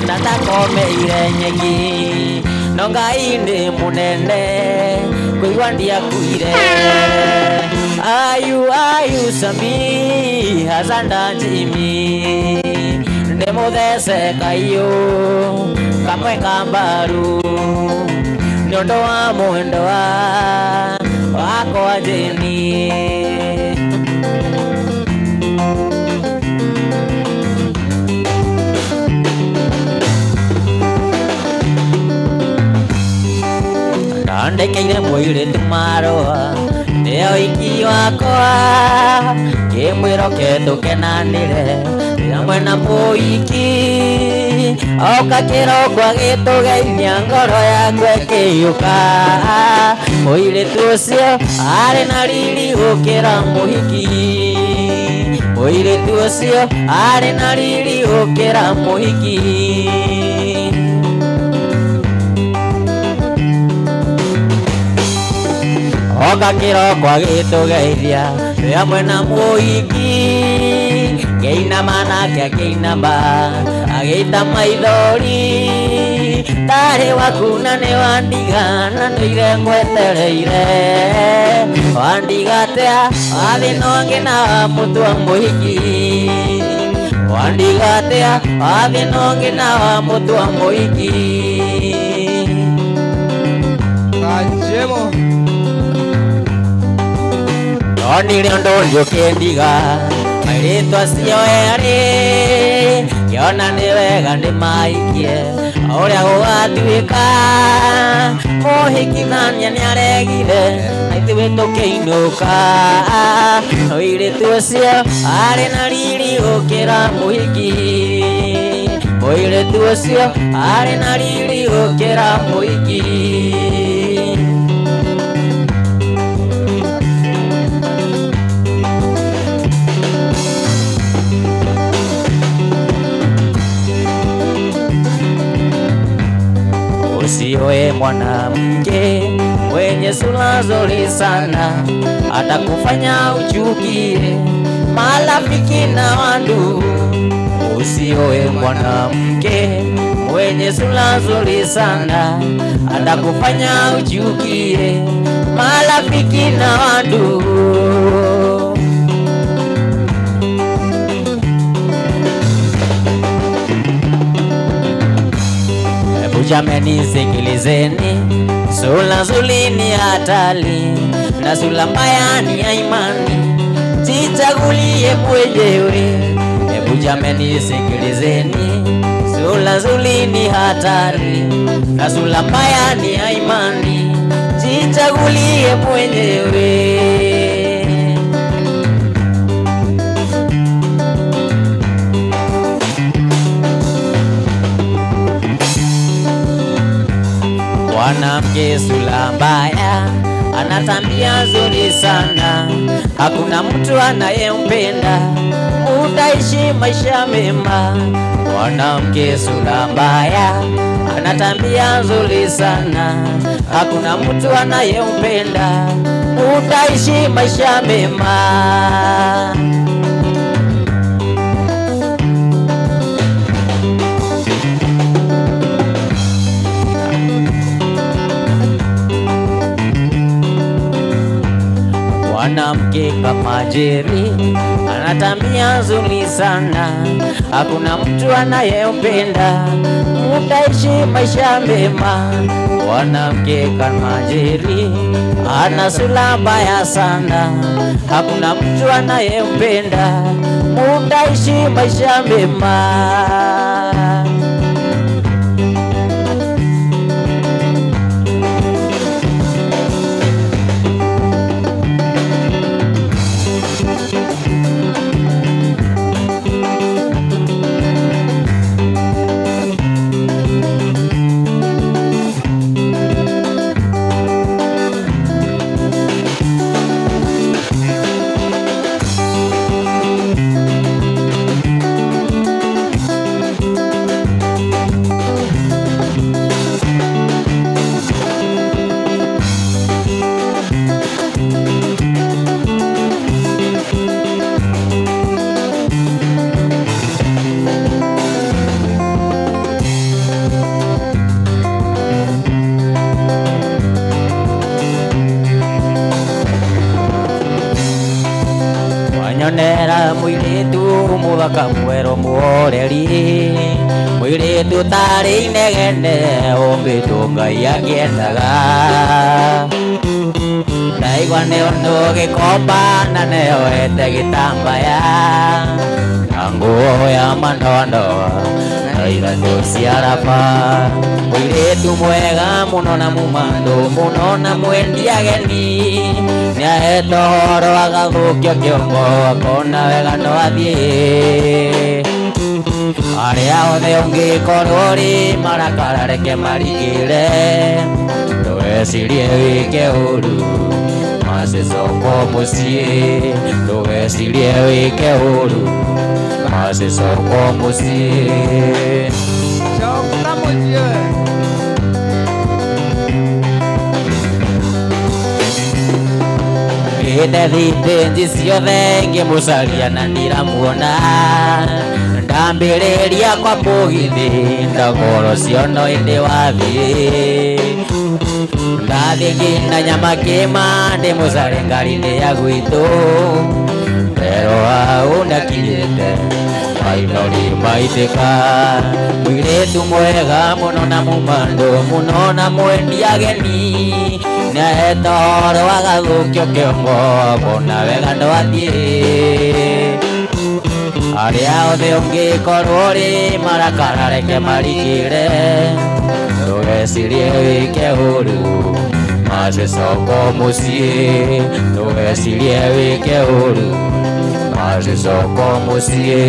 natakomeire nyeki no Ngai nĩ mũnene kũigua ndiakuire ayu Sami Hazanda Jimmy ndĩmũthece kaiyũ kamwe kambaru nĩ ũndũ wa mwendo wakwa Jeni ndekeire mũirĩtu marũa nĩyo iki wakwa kĩmwĩroke tũkenanĩre hamwe na mũiki oka kĩroko agĩtũgeithia ngoro yakwa ĩkĩiyũka mũirĩtu ũcio arĩ na riri gũkĩra mũhiki mũirĩtu ũcio arĩ na riri gũkĩra mũhiki oka kĩroko agĩtũgeithia hamwe na mũhiki ngĩinama nake akĩinama agĩita maithori tarĩ wakuna nĩ wandiga na nĩire ngwetereire wandiga atia wathĩ no ngĩna mũtua mũhiki wandiga atia wathĩ no ngĩna mũtua mũhiki Kajemo onire ũndũ ũrĩa ũkĩndiga mairĩtu acio erĩ ngĩona nĩ wega ndĩmaikie ũrĩa gũgatuĩka mũhiki nania nĩaregire na ithuĩ tũkĩinũka mũirĩtu ũcio arĩ na riri gũkĩra mũhiki mũirĩtu ũcio arĩ na riri gũkĩra mũhiki usiwe mwanamke mwenye sura nzuri sana atakufanya uchukie marafiki na wandugu. Usiwe mwanamke mwenye sura nzuri sana atakufanya uchukie marafiki na wandugu. Jameni sikilizeni, sura nzuri ni hatari na sura mbaya ni ya imani, jichagulie mwenyewe. Hebu jameni sikilizeni, sura nzuri ni hatari na sura mbaya ni ya imani, jichagulie mwenyewe. Mwanamke sura mbaya ana tabia nzuri sana, hakuna mtu anayempenda, utaishi maisha mema. Mwanamke sura mbaya ana tabia nzuri sana, hakuna mtu anayempenda, utaishi maisha mema. Mwanamke kama Jerry ana tabia nzuri sana, hakuna mtu anayempenda, utaishi maisha mema. Mwanamke kama Jerry ana sura mbaya sana, hakuna mtu anayempenda, utaishi maisha mema. Mũirĩtu tarĩ inegene ũmbĩtwo Ngai akĩendaga. Ndaigua nĩ ũndũ gĩkomba na nĩoete gĩtambaya na nguo ya manondo na iratũ cia raba. Mũirĩtu mwega mũno na mũmandũ mũno na mwendia ageni, nĩahetwo ũhoro agathũkio kĩongo akona wega no athiĩ. Arĩa othe ũngĩkorwo ũrĩ marakara reke marigĩre, ndũgecirie wĩke ũru macicokwo mũciĩ. Ndũgecirie wĩke ũru macicokwo mũciĩ. Choka mũciĩ. Ngĩte thitĩnji ciothe ngĩmũcaria na ndiramuona, ndambĩrĩria kwa mũgithi ndogoro ciono ĩndĩ wathiĩ. Ndathiĩ nginya Nyamakĩma ndĩmũcare ngari-inĩ ya gwitũ, pero hau ndakinyĩte maithori maitĩka. Mũirĩtu mwega mũno na mũmandũ mũno na mwendia ageni, nĩahetwo ũhoro agathũkio kĩongo akona wega no athiĩ. Arĩa othe ũngĩkorwo ũrĩ marakara reke marigĩre, ndũgecirie wĩke ũru macicokwo mũciĩ. Ndũgecirie wĩke ũru macicokwo mũciĩ.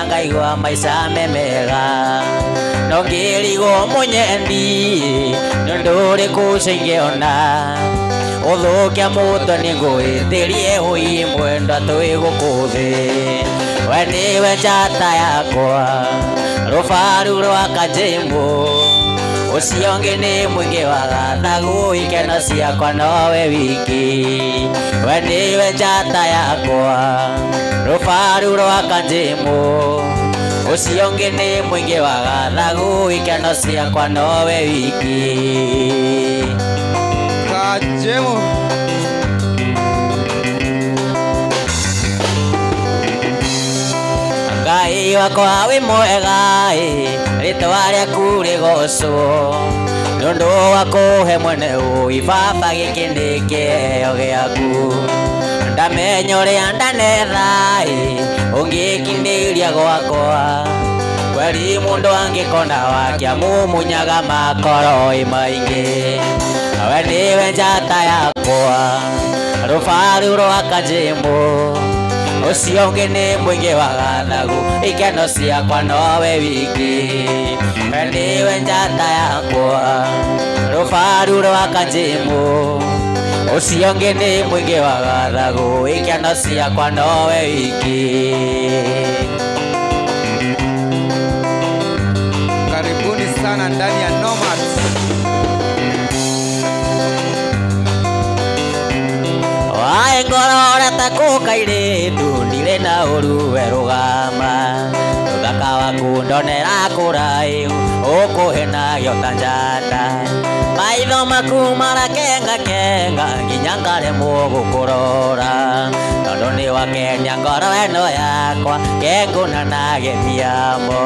Ngaigua maica memega no ngĩrigwo mũnyendi nĩũndũ ũrĩkũ cingĩona. Ũthũkia mũtwe nĩngũĩtĩrie hũi mwendwa twĩ gũkũ thĩ. We nĩwe njata yakwa rũbaru rwa Kanjĩmũ, ũcio ũngĩ nĩ mũingĩ wa gathagu, ikeno ciakwa nowe wiki. We nĩwe njata yakwa rũbaru rwa Kanjĩmũ, ũcio ũngĩ nĩ mũingĩ wa gathagu, ikeno ciakwa nowe wiki. Kanjĩmũ. Ngai wakwa wĩ mwega, rĩtwa rĩaku rĩgocwo, nĩũndũ wa kũhe mwene ũi baba gĩkĩ nĩ kĩheo gĩaku. Ndamenya ũrĩa ndanetha ũngĩkinĩria gwakwa, kweri mũndũ angĩkona wakia mũmunyaga makoro maingĩ. We nĩwe njata yakwa rũbaru rwa Kanjĩmũ, ũcio ũngĩ nĩ mũingĩ wa gathagu, ikeno ciakwa nowe wiki. We nĩwe njata yakwa rũbaru rwa Kanjĩmũ, ũcio ũngĩ nĩ mũingĩ wa gathagu, ikeno ciakwa nowe wiki. Karibuni sana ndani ya Nomads. Wae ngorora ta kũkairĩtu ndirĩ na ũruwe rũgama, ũthaka waku ndonera kuraihu ukuhenagio ta njata maitho maku marakenga kenga nginya ngaremwo gukurora tondu ni wakenia ngoro eno yakwa kenguna na gĩthiamo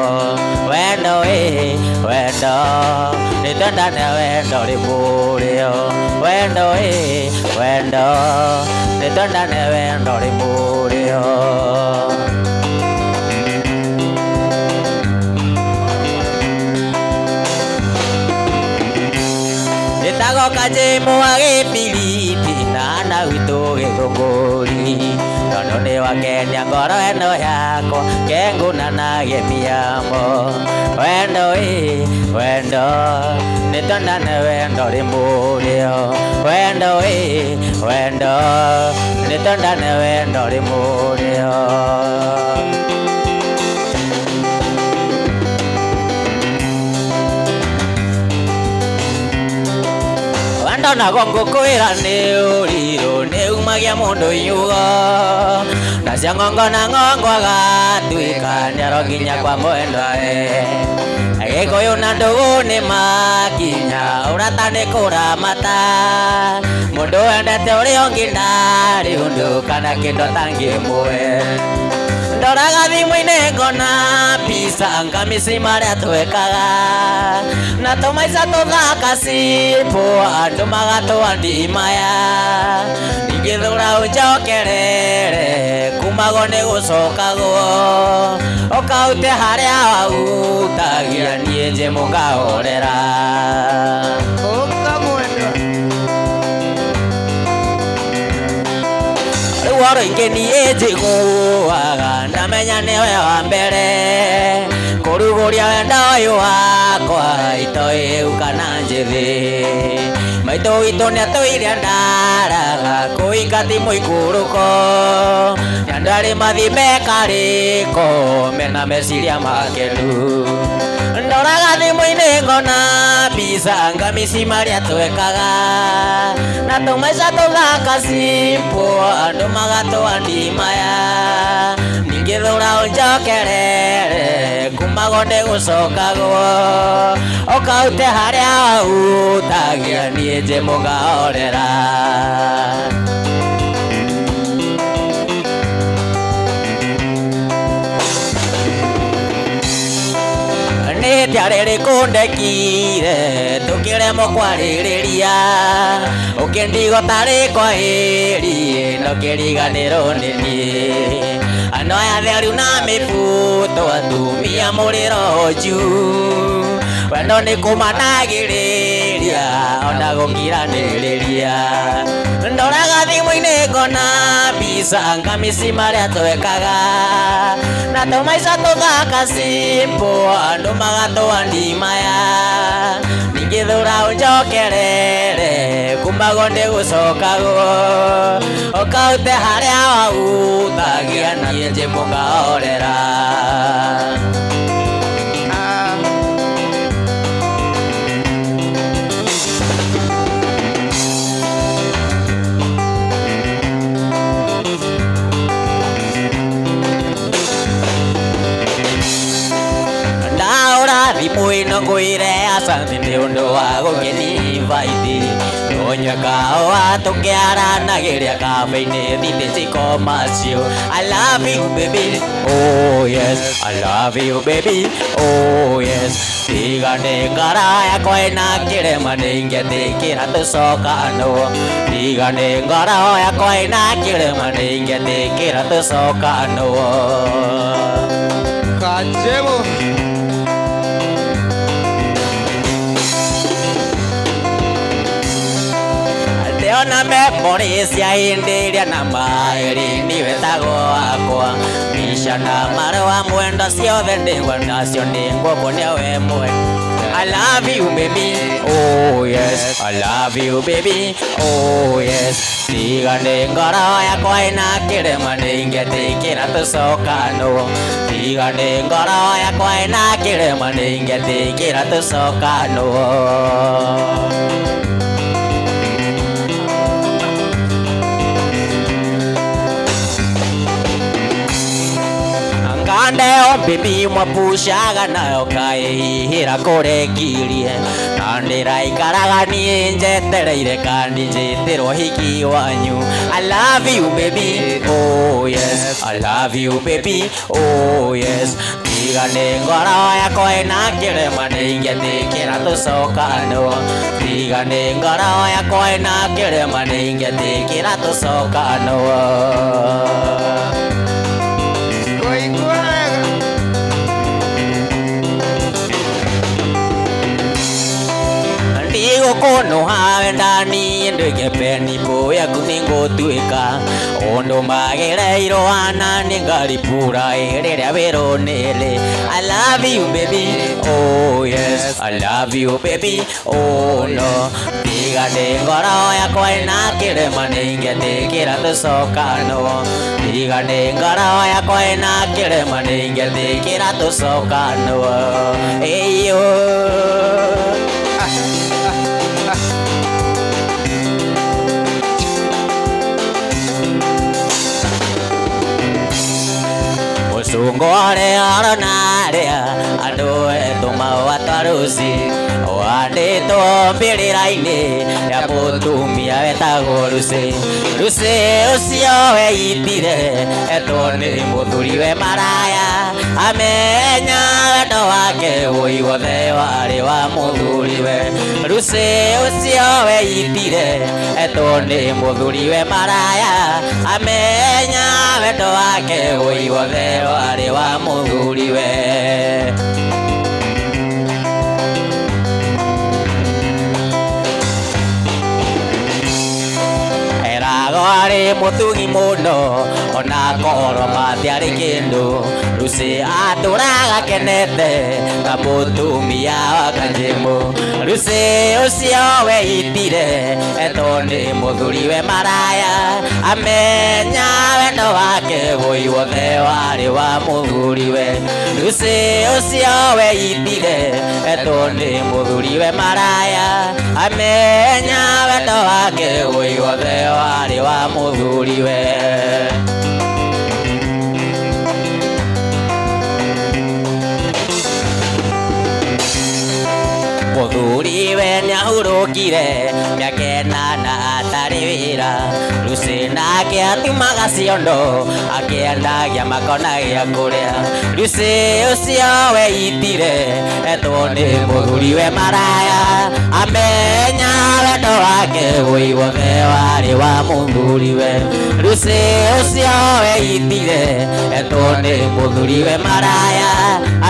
wendo wendo nitwendane wendo rĩmũrĩo wendo wendo nitwendane wendo rĩmũrĩo Itago kajemo agĩbiriti na nawitũ gĩthũngũri tondu nĩ wakenia ngoro eno yakwa kenguna na gĩthiamo wendo wendo nitwendane wendo rĩmũrĩo wendo wendo nitwendane wendo rĩmũrĩo Ndona gongo kwĩra nĩ ũrirũ nĩ umagia mũndũ inyuo na cia ngongo na ngongo agatuĩka nĩaro nginya kwa mwendwa Gĩkũyũ na ndũgũ nĩ makinya ũrata nĩ kũramata mũndũ wendete ũrĩa ũngĩ ndarĩ ũndũ kana kĩndũ tangĩmwe Ndoraga thimũ-inĩ ngona pisa ngamĩci marĩa twekaga na tũmaica tũthaka cipo andũ magatũandimaya ingĩthũra ũnjokerere kumago nĩ gũcokagwo ũkaute harĩa wautagia niĩ nje mũkahorera Waro ingeni njiguaga ndamenya nĩwe wa mbere kũrugũria wendo ũyũ wakwa itoĩ kana njĩthĩ maitũ witũ nĩatũire ndaraga kũhinga ti mũikũrũko nĩ andũ arĩ mathi mekarĩko mena meciria makenu ndoraga thimũ-inĩ ngona pisa ngamici marĩa twekaga na tũmaica tũthaka simpo andũ magatũandimaya ningĩthũra ũnjokerere kumago nĩ gũcokagwo ũkaute harĩa wautagia niĩ nje mũkahorera Nĩtiarĩ rĩkũndekire tũkĩremwo kwarĩrĩria ũkĩndigo tarĩ kwahĩri no kĩriganĩrwo nĩ niĩ ano aya theru na mĩbuto atumia mũrĩro nju wendo nĩ kũmanagĩrĩria ona gũkiranĩrĩria ndoraga thimũ-inĩ ngona pisa ngamici marĩa twekaga na tũmaica tũthaka simpo andũ magatũandimaya ningĩthũra ũnjokerere kumago nĩ gũcokagwo ũkaute harĩa wautagia niĩ nje mũkahorera thimũ ĩno ngũire asante nĩ ũndũ wa gũkĩninvaiti tũnyueka wa tũkĩaranagĩria kabe-inĩ thitĩci commercial I love you baby oh yes I love you baby oh yes tiga nĩ ngara yakwa ĩna kĩrema nĩingĩtĩkĩra tũcokanwo tiga nĩ ngara yakwa ĩna kĩrema nĩingĩtĩkĩra tũcokanwo Kajemo Ona memories ya hĩndĩ ĩrĩa na maĩrĩ nĩwetagwo wakwa Misha na marũa mwenda ciothe ndĩgwa nacio nĩngũkuonia we mwe I love you baby oh yes I love you baby oh yes tiga nĩ ngoro yakwa ĩna kĩrema nĩingĩtĩkĩra tũcokanwo tiga nĩ ngoro yakwa ĩna kĩrema nĩingĩtĩkĩra tũcokanwo Ande baby mwapushaga nayo kaihira kurekirie na ndiraikaraga nie njetereire kandi njitiro hiki wanyu. I love you baby, oh yes, I love you baby, oh yes. Tigane ngoro yakwa ina kirema ningetikira tucokano. Tigane ngoro yakwa ina kirema ningetikira tucokano. Kono hawe ndani ndege peni boya kuningo tuika ondo magereiro ana ningali pura ere veronele. I love you baby, oh yes, I love you baby, oh no. Tigane ngoro yakwa ina kirema ningetikira tucokano. Tigane ngoro yakwa ina kirema ningetikira tucokano. Eyo Sungore aronarea ando etoma watarusi wade to biriraine ya potumia etagoruse ruse usio weitire etone muthuriwe maraya amenya wendo wake uigothe wari wa muthuriwe ruse usio weitire etone muthuriwe maraya amenya wendo wake uigothe wari wa muthuriwe. Eragore mutugi muno ona koro matiari kindu ruse aturaga kenete kamutumia wakanjemu ruse ucio weitire etone muthuriwe maraya amenya wendo wake woiwothe wari wa muthuriwe ruse ucio weitire etone muthuriwe maraya amenya wendo wake woiwothe wari wa muthuriwe. Muthuriwe niahurukire miakenana atari wira ruse nake atumaga ciondo akiendagia makona gia kuria ruse ucio weitire etone muthuriwe maraya amenya wendo wake woiwothe wari wa muthuriwe ruse ucio weitire etone muthuriwe maraya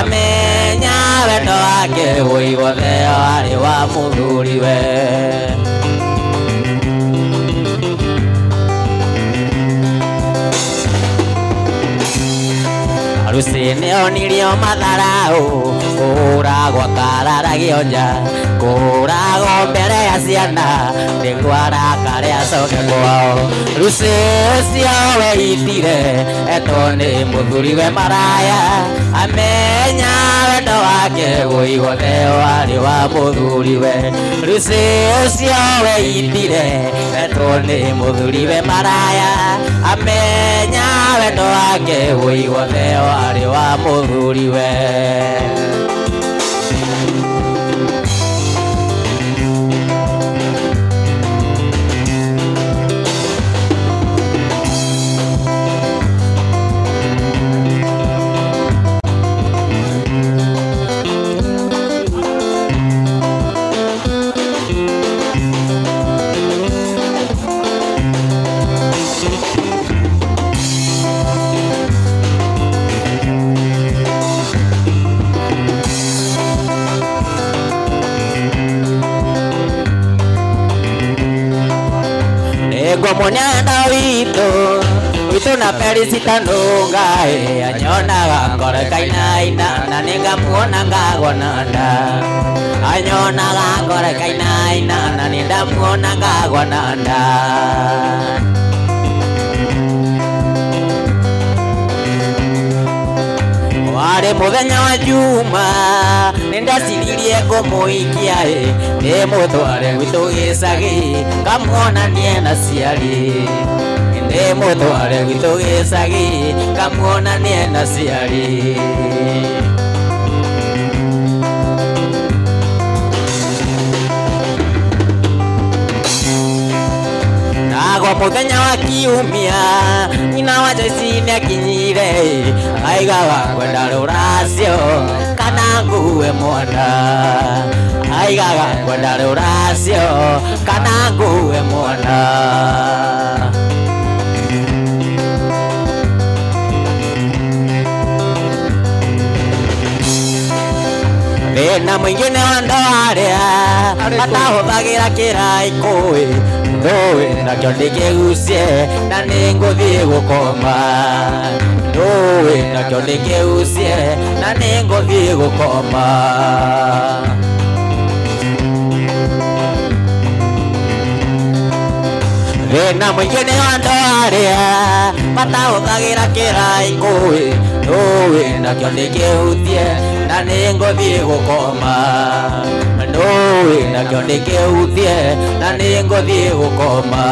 amenya wendo wake woiwothe wari wa muthuriwe. Ruse neonirio matharau kuragwo kararagio nja kuragwo mbere ya ciana nĩguo arakare acoke kwao ruse ũcio weitire etone muthuriwe maraya amenya wendo wake woiwothe wari wa muthuriwe ruse ũcio weitire etone muthuriwe maraya amenya wendo wake woiwothe wari wa muthuriwe. Monyanda witu na perisita nungae anyonaga ngore kainaina na ningamuona ngagwananda anyonaga ngore kainaina na nindamuona ngagwananda wari muthenya wa juma nindaciririe ngumuikia ndimutware gwitu gicagi ngamuonanie na ciari ndĩmũtware gwitũ gĩcagi kamuonanie na ciari. Nagwa mũthenya wa kiumia nyina wa Joyce nĩakinyire, aigaga kwenda rũracio kana ngue mwana, aigaga kwenda rũracio kana ngue mwana. Thĩna mũingĩ nĩ wa ndoarĩa matahũthagĩra kĩraikũĩ, ndũĩ nakĩo ndĩkĩgucie na nĩngũthiĩ gũkoma, ndũĩ nakĩo ndĩkĩgucie na nĩngũthiĩ gũkoma. Thĩna mũingĩ nĩ wa ndoarĩa matahũthagĩra kĩraikũĩ, ndũĩ nakĩo ndĩkĩhutie na nĩngũthiĩ gũkoma, ndũĩ nakĩo ndĩkĩhutie na nĩngũthiĩ gũkoma.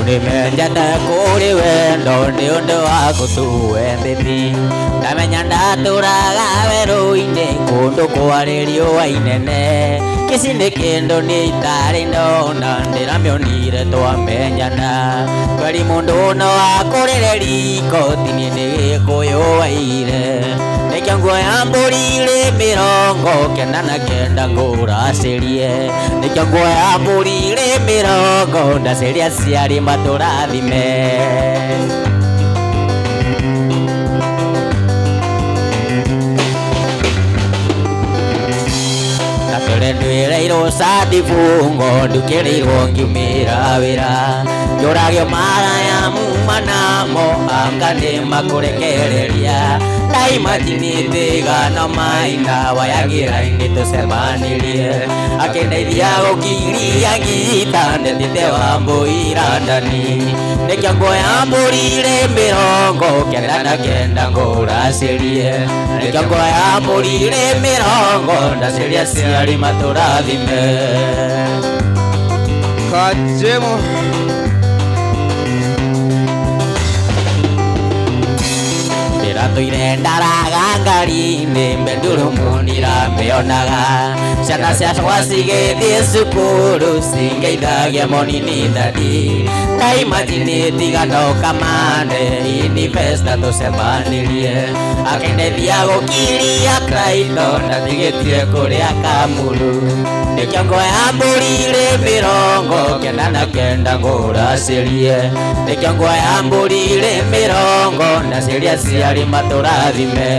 Ndĩmenjete kũrĩ wendo nĩ ũndũ wa gũtũwendithia, ndamenya ndatũraga werũ-inĩ kũndũ kwarĩ riũa inene, kĩci nĩ kĩndũ niĩ itarĩ ndona ndĩramĩonire twamenyana, kweri mũndũ no akũrĩre riko ti niĩ nĩ Gĩkũyũ waire, nĩkĩo nguoya mbũri irĩ 99 ngũracĩrie, nĩkĩo nguoya mbũri irĩ 90 ndacĩria aciari matũrathime. Natũre ndwĩreirwo Sadifungo ndukĩrĩirwo ngiumĩra wĩra, njũragio maraya muma namo anga nĩmakũrekereria, ndaimatinĩte igano maina wayagĩra-inĩ tũcemanĩrie, akĩndeithia gũkiria ngita ndethite Wambũi Landani, nĩkĩo nguoya mbũri irĩ 99 ngũracĩrie, nĩkĩo nguoya mbũri irĩ 90 ndacĩria aciari matũrathime. Kajemo. Ndĩratũire ndaraga ngari-inĩ mbendũrũmu ndiramĩonaga, ciana ciakwa cigĩthiĩ cukuru cingeithagia monini thani, ndaimatinĩte igano kamande Inivesta tũcemanĩrie, akĩndeithia gũkiria Brighton ndatigĩtire kũrĩa Kamuru, nĩkĩo nguoya mbũri irĩ 99 ngũracĩrie, nĩkĩo nguoya mbũri irĩ 90 ndacĩria aciari matũrathime.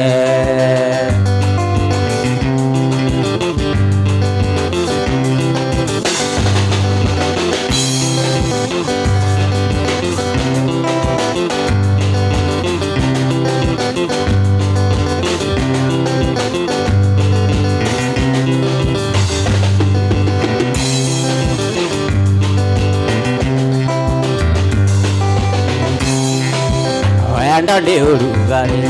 Wendo nĩ ũrugarĩ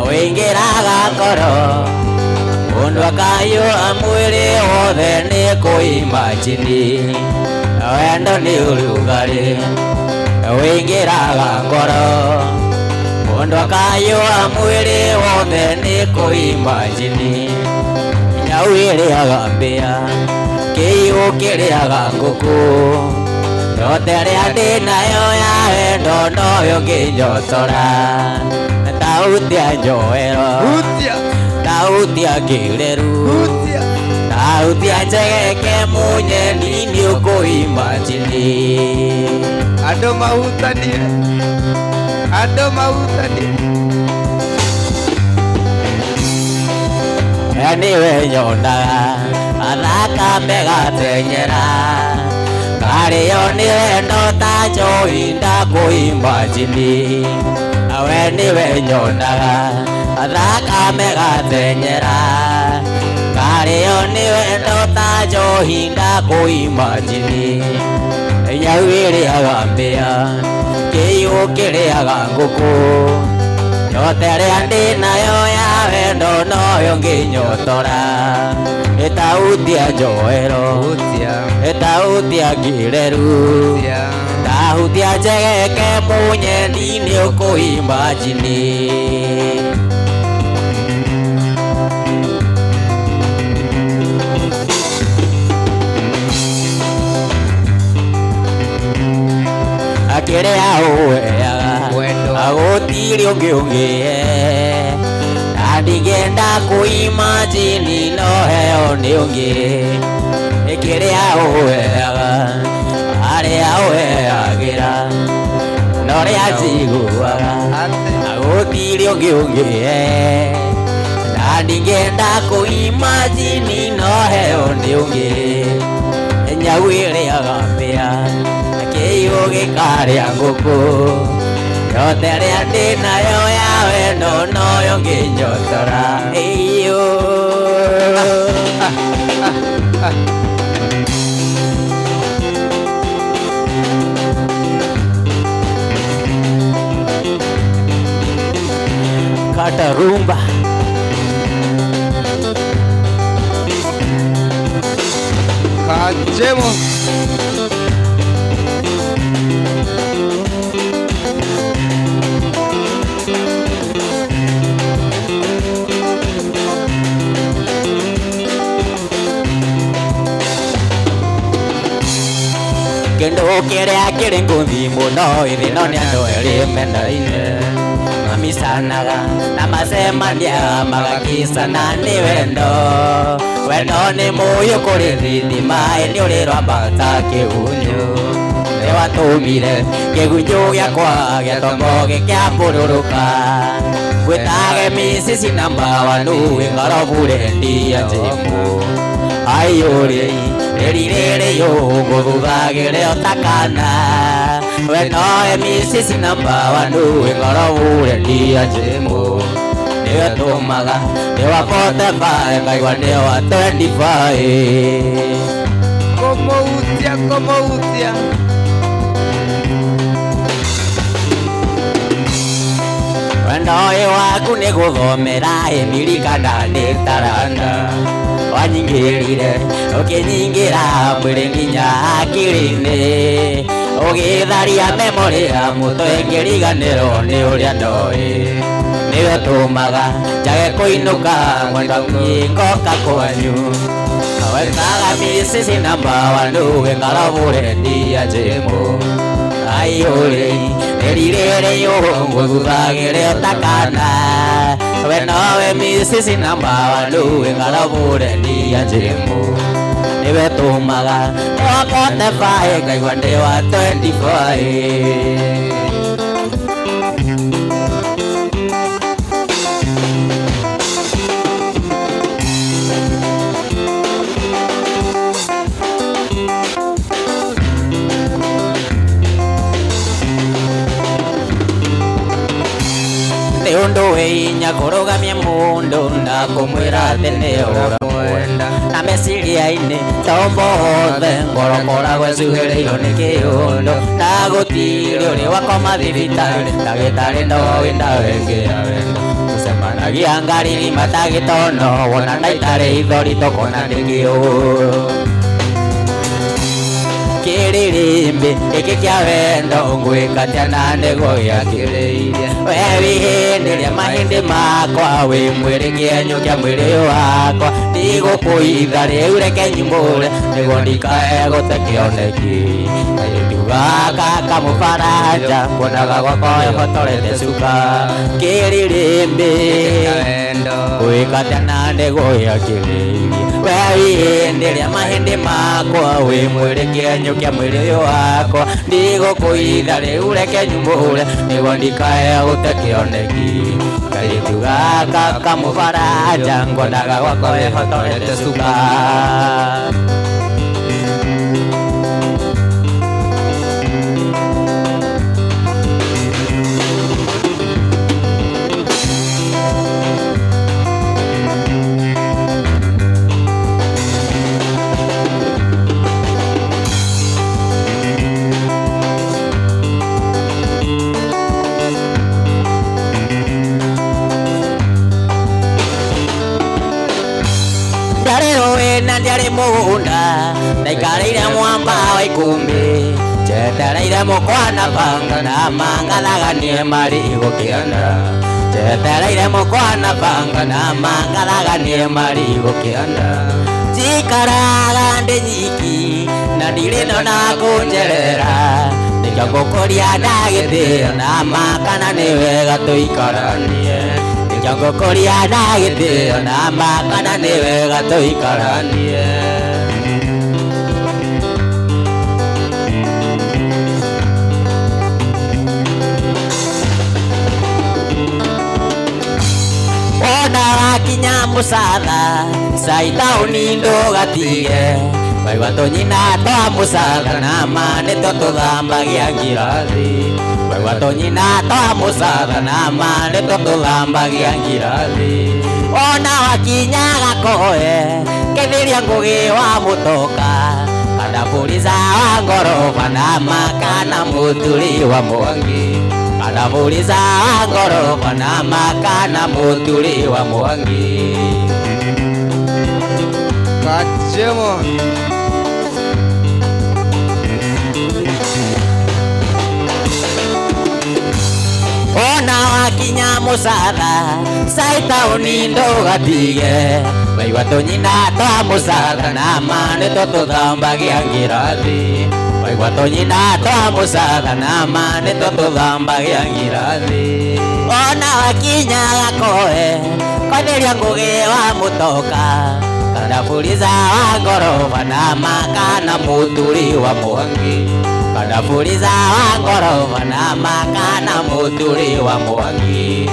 wĩingĩraga ngoro, mũndũ akayũa mwĩrĩ wothe nĩ kũimagini. Wendo nĩ ũrugarĩ wĩingĩraga ngoro, mũndũ akayũa mwĩrĩ wothe nĩ kũimagini. Nyau ĩrĩaga mbĩa, kĩihũ kĩrĩaga ngũkũ, yote rĩa ndĩnayo ya wendo noyo ngĩnyotora, tauti ya njoero, tauti ya kĩreru, tauti ya njegeke mũnyeni nĩ ũkũimagini. Andũ mahutanie, andũ mahutanie. Niwe nyonaga athaka megatenyera, karĩo nĩ wendo ta njohi ndakũimagini. We niwe nyonaga athaka megatenyera, Areo ni wendo ta njohi ndakwĩimagine nyauĩrĩaga mbĩa kĩiyũ kĩrĩaga ngũkũ nyote ĩrĩa ndĩ nayo ya wendo noyo ngĩnyotora ĩtahutia njoero ĩtahutia ngĩreru tahutia njegeke mũnyeni nĩ ũkwĩimagine. Akĩrĩa ũheaga agũtirĩ ũngĩ na ndigenda kwĩimagine no heo nĩ ũngĩ ĩkĩrĩa ũheaga arĩa ũheagĩra no rĩa njiguaga agũtirĩ ũngĩ na ndigenda kwĩimagine no heo nĩ ũngĩ nyau ĩrĩaga mbĩa kĩiyũ gĩkarĩa ngũkũ yote ĩrĩa ndĩ nayo ya wendo noyo ngĩnyotora ĩiyũ. Kata rumba Cachemos. kĩndũ kĩrĩa kĩrĩ ngũthi mũno ĩthĩ no nĩ andũ erĩ mendaine mamicanaga na macemania magakĩcana nĩ wendo wendo nĩ mũyũ kũrĩ thitima nĩ ũrĩ rwambata kĩgunyũ nĩ watũmire kĩgunyũ gĩakwa gĩatombo gĩkĩambũrũrũka gwĩtage micici namba wanu wĩng'orobure ndia njĩmũ aiyũrĩ rĩrĩ yo ngũthũthagĩre ũtakana we noe micici namba wanu wĩng'orobure ndia njĩmũ nĩwe tũmaga nĩ wa 45 ngaigua nĩ wa 25 Como utia wendo ũyũ waku nĩ gũthomera ĩmirikana nĩ taranda wanyingĩrire ũkĩnyingĩra mwĩrĩ nginya akĩrĩ-inĩ ũgĩtharia memory ya mũtwe ngĩriganĩrwo nĩ ũrĩa ndoĩ nĩwe tũmaga njage kũinũka mwenda ngoka kwanyu wekaga micici namba wanu wĩng'orobure ndia njĩmũ aiyũrĩ rĩrĩ yo ngũthũthagĩre ũtakana we nowe micici namba wanu wĩng'orobure ndia njĩmũ nĩwe tũmaga nĩ wa 45 ngaigua ndĩ wa 25 ũndũ wĩinya kũrũgamia mũndũ na kũmwĩra atĩ nĩ ũramwenda na meciria-inĩ tombo hothe ngoro koragwo ĩcuhĩrĩirwo nĩ kĩũndũ na gũtirĩ ũrĩ wakoma thibitarĩ ndagĩtarĩ ndoĩ ndawa ĩngĩ ya wendo tũcemanagia ngariri matagĩtono wona ndaitarĩ ithori tũkona nĩ kĩũũ kĩrĩrĩmbĩ gĩkĩ kĩa wendo ngwĩkatia na ndĩgo gĩakĩrĩirie we wĩhĩndĩria mahĩndĩ makwa wĩ mwĩrĩ kĩenyũ kĩa mwĩrĩ wakwa ndigũkũitha rĩu reke nyumũre nĩguo ndikae gũte kĩoneki kairĩtu gaka kamũbaranja kuonaga gwakwa ĩhotorete cuka kĩrĩrĩmbĩ ngwĩkatia na ndĩgo gĩakĩrĩirie we wĩhĩndĩria mahĩndĩ makwa wĩ mwĩrĩ kĩenyũ kĩa mwĩrĩ wakwa ndigũkũitha rĩu reke nyumũre nĩguo ndikae gũte kĩoneki kairĩtu gaka kamũbaranja nguonaga gwakwa ĩhotorete cuka na ndiarĩ mũgũnda ndaikareire mwamba wa ikũmbĩ njetereire mũkwana banga na mangathaganie marigũ kĩanda njetereire mũkwana banga na mangathaganie marigũ kĩanda njikaraga ndĩ nyiki na ndirĩ na kũnjerera nĩkĩo ngũkũria ndagĩtĩo na makana nĩ wega tũikaranie nĩkĩo ngũkũria ndagĩtĩo na makana nĩ wega tũikaranie wakinya mũcatha caitaũni ndũgatige waigua tũnyina twa mũcatha na ma nĩtwo tũthambagia ngirathi waigua tũnyina twa mũcatha na ma nĩtwo tũthambagia ngirathi ona wakinya gakoe kĩthiria ngũgĩ wa mũtoka kana bũrica wa ngoroba na ma kana mũturi wa mwangi kana bũrica wa ngoroba na ma kana mũturi wa mwangi Kachemo ona wakinya mũcatha caitaũni ndũgatige waigua tũnyina twa mũcatha na ma nĩtwo tũthambagia ngirathi waigua tũnyina twa mũcatha na ma nĩtwo tũthambagia ngirathi ona wakinya gakoe kotheria ngũgĩ wa mũtoka kana bũrica wa ngoroba na ma kana mũturi wa mwangi kana bũrica wa ngoroba na ma kana mũturi wa mwangi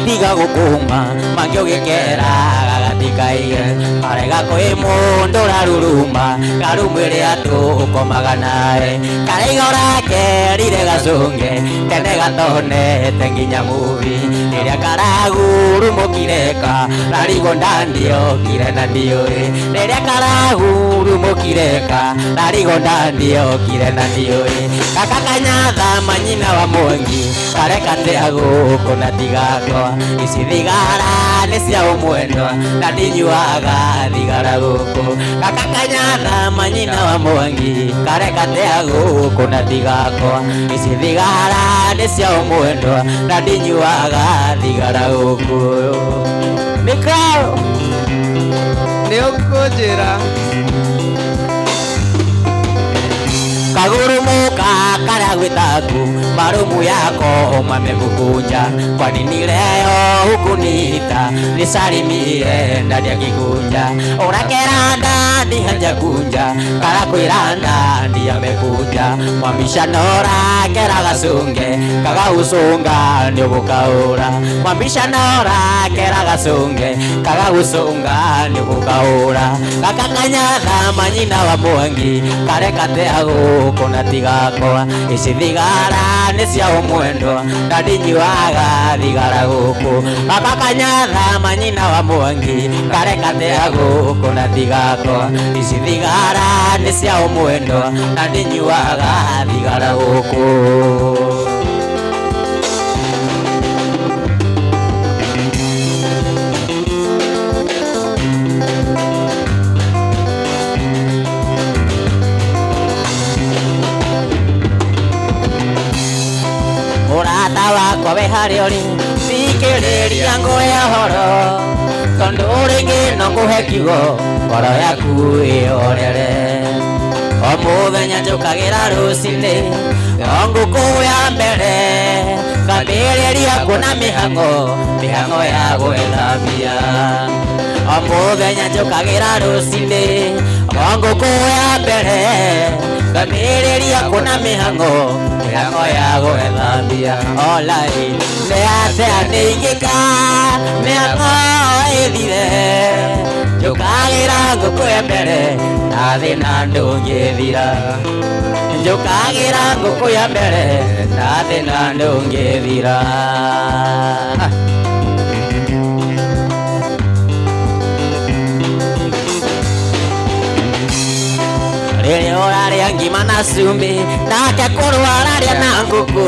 tiga gũkũma mangĩ ũgĩkera gagathikaire karega kwĩ mũndũ ũraruruma karumĩre andũ ũkomaga nawe karaiga ũrakerire gacũnge tene gatonete nginya muvi rĩrĩa karahurumũkire kararigo ndandiokire na ndiũĩ rĩrĩa karahurumũkire kararigo ndandiokire na ndiũĩ gaka kanyatha manyina wa mwangi kareka tea gũkũ na tigakwa ici thigara nĩ cia ũmwendwa na ndinyuaga thigara gũkũ gaka kanyatha manyina wa mwangi kareka tea gũkũ na tigakwa ici thigara nĩ cia ũmwendwa na ndinyuaga thigara gũkũ Mikao nĩ ũkũnjĩra kagurumuka karĩa gwĩtaku marumu yako mamegukunja kwa nini leo hukunita nisalimie ndani ya kikunja urakera ndani hajakunja karakwĩra ndani amekunja mwambicano rakera gacũnge kagagũcũnga nĩũgũkaũra mwambicano rakera gacũnge kagagũcũnga nĩũgũkaũra gaka kanyatha manyina wa mwangi kareka teagũ kona tigakwa ici thigara nĩ cia ũmwendwa na ndinyuaga thigara gũkũ gaka kanyatha manyina wa mwangi kareka teagũ kona tigakwa ici thigara nĩ cia ũmwendwa na ndinyuaga thigara gũkũ Urata wakwa we harĩa ũrĩ thikĩrĩria ngũhe ũhoro tondũ rĩngĩ no ngũhe kiugo ngoro yaku ĩhorere o mũthenya njũkagĩra rũcinĩ o ngũkũ ya mbere ngambĩrĩria kuona mĩhang'o ya gwĩthambia o mũthenya njũkagĩra rũcinĩ o ngũkũ ya mbere ngambĩrĩria kuona mĩhang'o ya gwĩthambia olai nĩ atĩa nĩingĩka mĩhang'o ĩthire Njukagira ngũkũ ya mbere na thĩna ndũngĩthira. Njukagira ngũkũ ya mbere na thĩna ndũngĩthira. Rĩrĩa ũrarĩa ngima na cumbĩ nake kũrũa ararĩa na ngũkũ,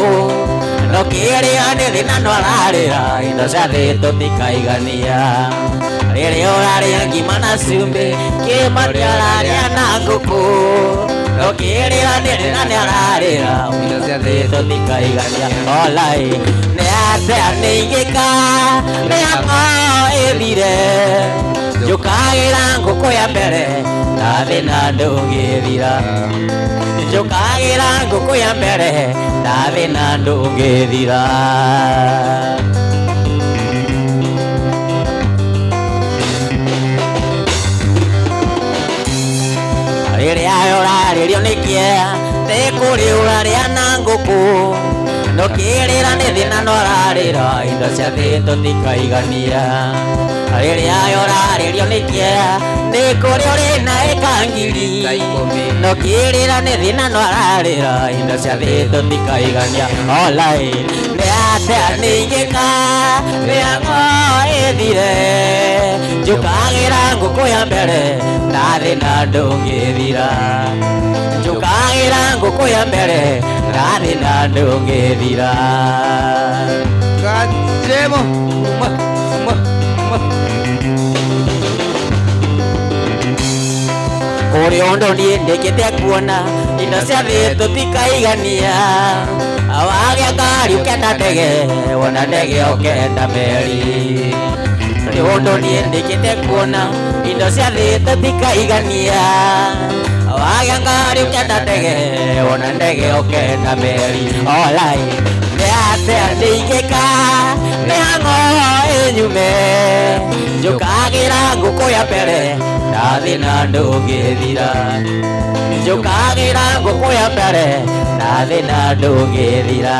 no kĩrĩa nĩ thĩna no ararĩra indo cia thĩ tũtikaigania. Rĩrĩa ũrarĩa ngima na cumbĩ Kĩmani ararĩa na ngũkũ, no kĩrĩa nĩ thĩna nĩ ararĩra indo cia thĩ tũtikaigania. Olai nĩ atĩa nĩ ingĩka mĩhang'o ĩthire, njũkagĩra ngũkũ ya mbere na thĩna ndũngĩthira. Njũkagĩra ngũkũ ya mbere na thĩna ndũngĩthira. Rĩrĩa ũrarĩrio nĩ kĩeha nĩkũrĩ ũrarĩa na ngũkũ, no kĩrĩra nĩ thĩna no ararĩra indo cia thĩ tũtikaigania. Rĩrĩa ũrarĩrio nĩ kĩeha nĩkũrĩ ũrĩ na ĩka ngiri, no kĩrĩra nĩ thĩna no ararĩra indo cia thĩ tũtikaigania. Olai nĩ atĩa nĩ ingĩka mĩhang'o ĩthire, njũkagĩra ngũkũ ya mbere na thĩna ndũngĩthira. Njũkagĩra ngũkũ ya mbere na thĩna ndũngĩthira. Kajemo Kũrĩ ũndũ niĩ ndĩkĩte kuona indo cia thĩ tũtikaigania. Wagĩa ngari ũkenda ndege, wona ndege ũkenda meri. Kũrĩ ũndũ niĩ ndĩkĩte kuona indo cia thĩ tũtikaigania. Wagĩa ngari ũkenda ndege, wona ndege ũkenda meri. Olai nĩ atĩa nĩ ingĩka mĩhang'o ĩnyume, njũkagĩra ngũkũ ya mbere na thĩna ndũngĩthira. Njũkagĩra ngũkũ ya mbere na thĩna ndũngĩthira.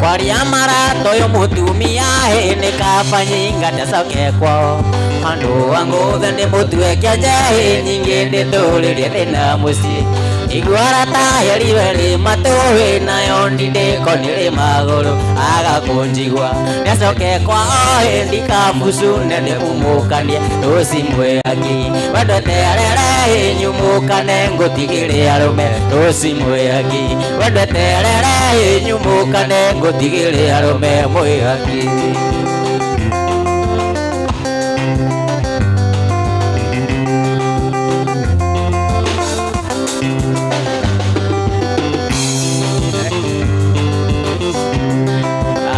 Kwaria marato yo mutumia nĩ kaba nyinga ndacoke kwao. Andũ ang'othe nĩ mũtue kĩanja nyingĩ ndĩtũrĩrie thĩna mũciĩ. Iguara ta heriwe rĩ matũĩ nayo ndindĩko nĩrĩ magũrũ agakũnjigua. Ndacoke kwao ndikabucu nene umũkanie rũci mwĩaki. Wendo terere nyumũkane ngũtigĩre arũme rũci mwĩaki. Wendo terere nyumũkane ngũtigĩre arũme mwĩaki.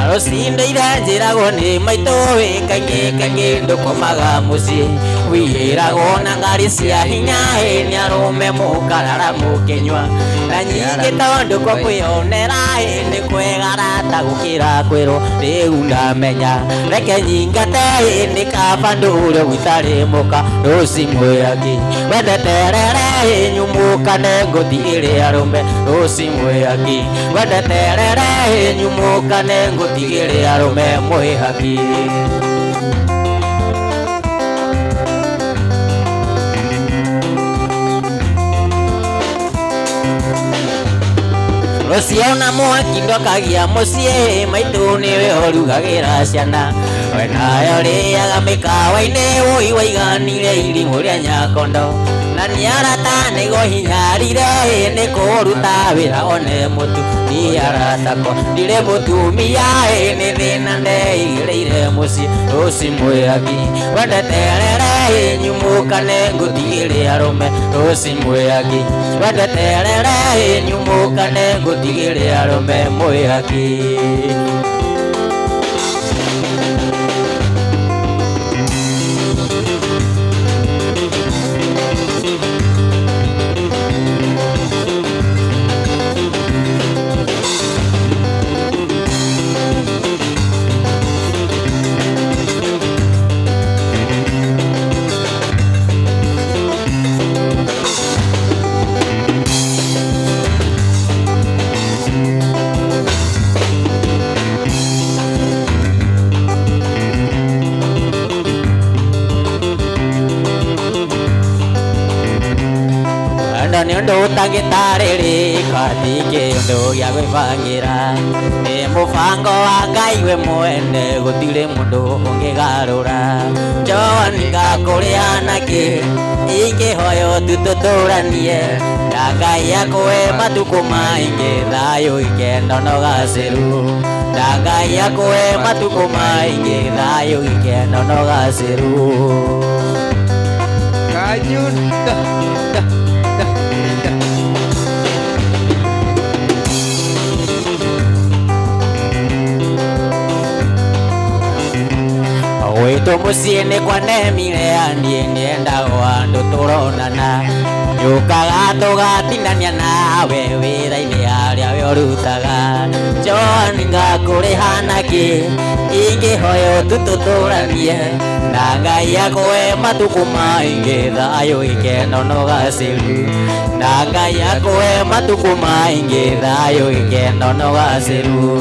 Rũcinĩ njĩragwo nĩ maitũ kaingĩ ndũkomaga mũciĩ. Wĩragwo na ngari cia hinya nĩ arũme mũkarara mũkĩnyua. Na nyingĩ tondũ ko kwĩonera nĩ kwegara ta gũkĩra kwĩrwo. Rĩu ndamenya reke nyingate nĩ kaba ndũre gũtarĩ mũka rũci mwĩaki. Wende terere nyumũkane ngũtigĩre arũme rũci mwĩaki. Wende terere nyumũkane ngũtigĩre arũme mwĩaki. Rũciũ na mwaki ndokagia mũciĩ, maitũ nĩwe ũrugagĩra ciana. We nayo rĩaga mĩkawa-inĩ wũi waiganire irimũ rĩa Nyakondo. Na nĩarata nĩgo hinyarire nĩ kũruta wĩra one mũtu. Niĩ aratakwa ndirĩ mũtumia nĩ thĩna ndeigĩrĩire mũciĩ rũci mwĩaki. Wende terere nyumũkane ngũtigĩre arũme rũci mwĩaki. Wende terere nyumũkane ngũtigĩre arũme mwĩaki. ndo tangitari kathike ndo ya gwibangira ni mubango wa Ngai we mwene gutire mundu ungigarura John ngakuria naki ingihoyo tututuranie na Ngai akwe matuku maingi thayo ikendo no gaciru na Ngai akwe matuku maingi thayo ikendo no gaciru Kanyun Wito musiene kwa nemire anie nienda wandu turonana Yukaga tugatindania nawe wira-ini aria we urutaga John ngakuriha naki ingihoyo tututuranie na Ngai akwe matuku maingi thayo ikendo no gaciru na Ngai akwe matuku maingi thayo ikendo no gaciru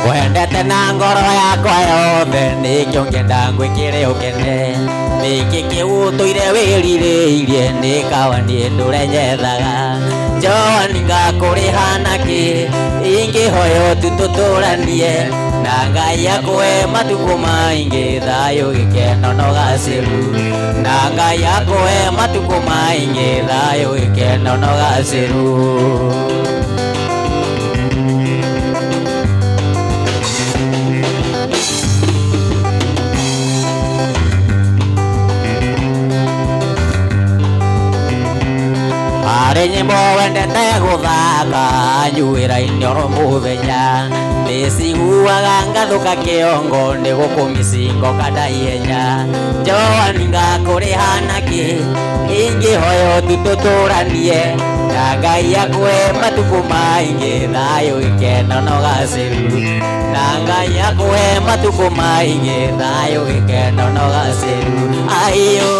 Wendete na ngoro yakwa yothe nikio ngenda ngwikire ukene niki kiu tuire wiririirie nikawa nie ndurenyethaga John ngakuriha naki ingihoyo tututuranie na Ngai akwe matuku maingi thayo ikendo no gaciru na Ngai akwe matuku maingi thayo ikendo no gaciru Nyimbo wendete guthaka nyuira-ini oro muthenya nĩciguaga ngathuka kĩongo nĩ gũkũmĩcingo kada ihenya John ngakũrĩha naki ingĩhoyo tutũtũranie na Ngai akwe matuku maingi thayo ikendo no gaciru na Ngai akwe matuku maingi thayo ikendo no gaciru ayo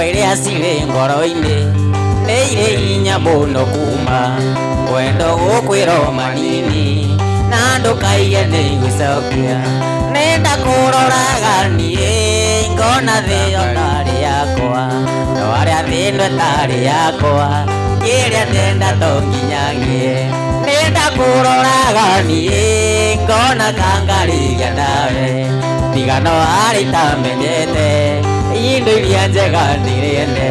iria cirĩ ngoro-inĩ nĩ irĩ hinya mũno kuma wendo gũkwĩrwo manini na ndũkaige nĩ igũcokia nĩnda kũroraga niĩ ngona thĩ tarĩ yakwa no arĩa thĩ ĩno tarĩ yakwa kĩrĩa ndenda to nginyagie nĩnda kũroraga niĩ ngona kangarĩria nawe tiga no arĩ itamenyete indo iria njega ndirĩende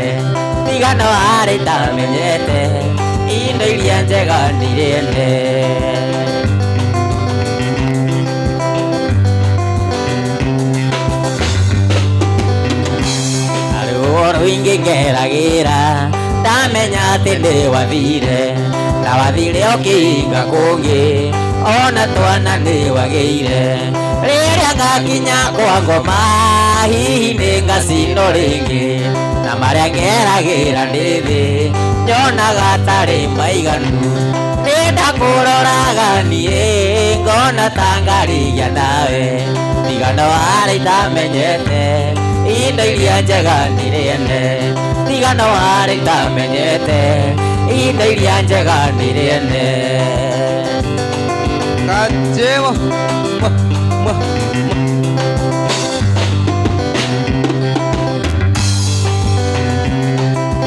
tiga no arĩ itamenyete indo iria njega ndirĩende ruo rũingĩ ngeragĩra ndamenya atĩ nĩ wathire na wathire ũkĩhinga kũngĩ ona twana nĩ wagĩire rĩrĩa ngakinya kwa ngoma hihi nĩ ngacino rĩngĩ na marĩa ngeragĩra ndĩ thĩ nyonaga tarĩ maiganu nĩnda kũroraga niĩ ngona ta ngarigia nawe tiga no arĩ itamenyete indo iria njega ndirĩende tiga no arĩ itamenyete indo iria njega ndirĩende Kajemo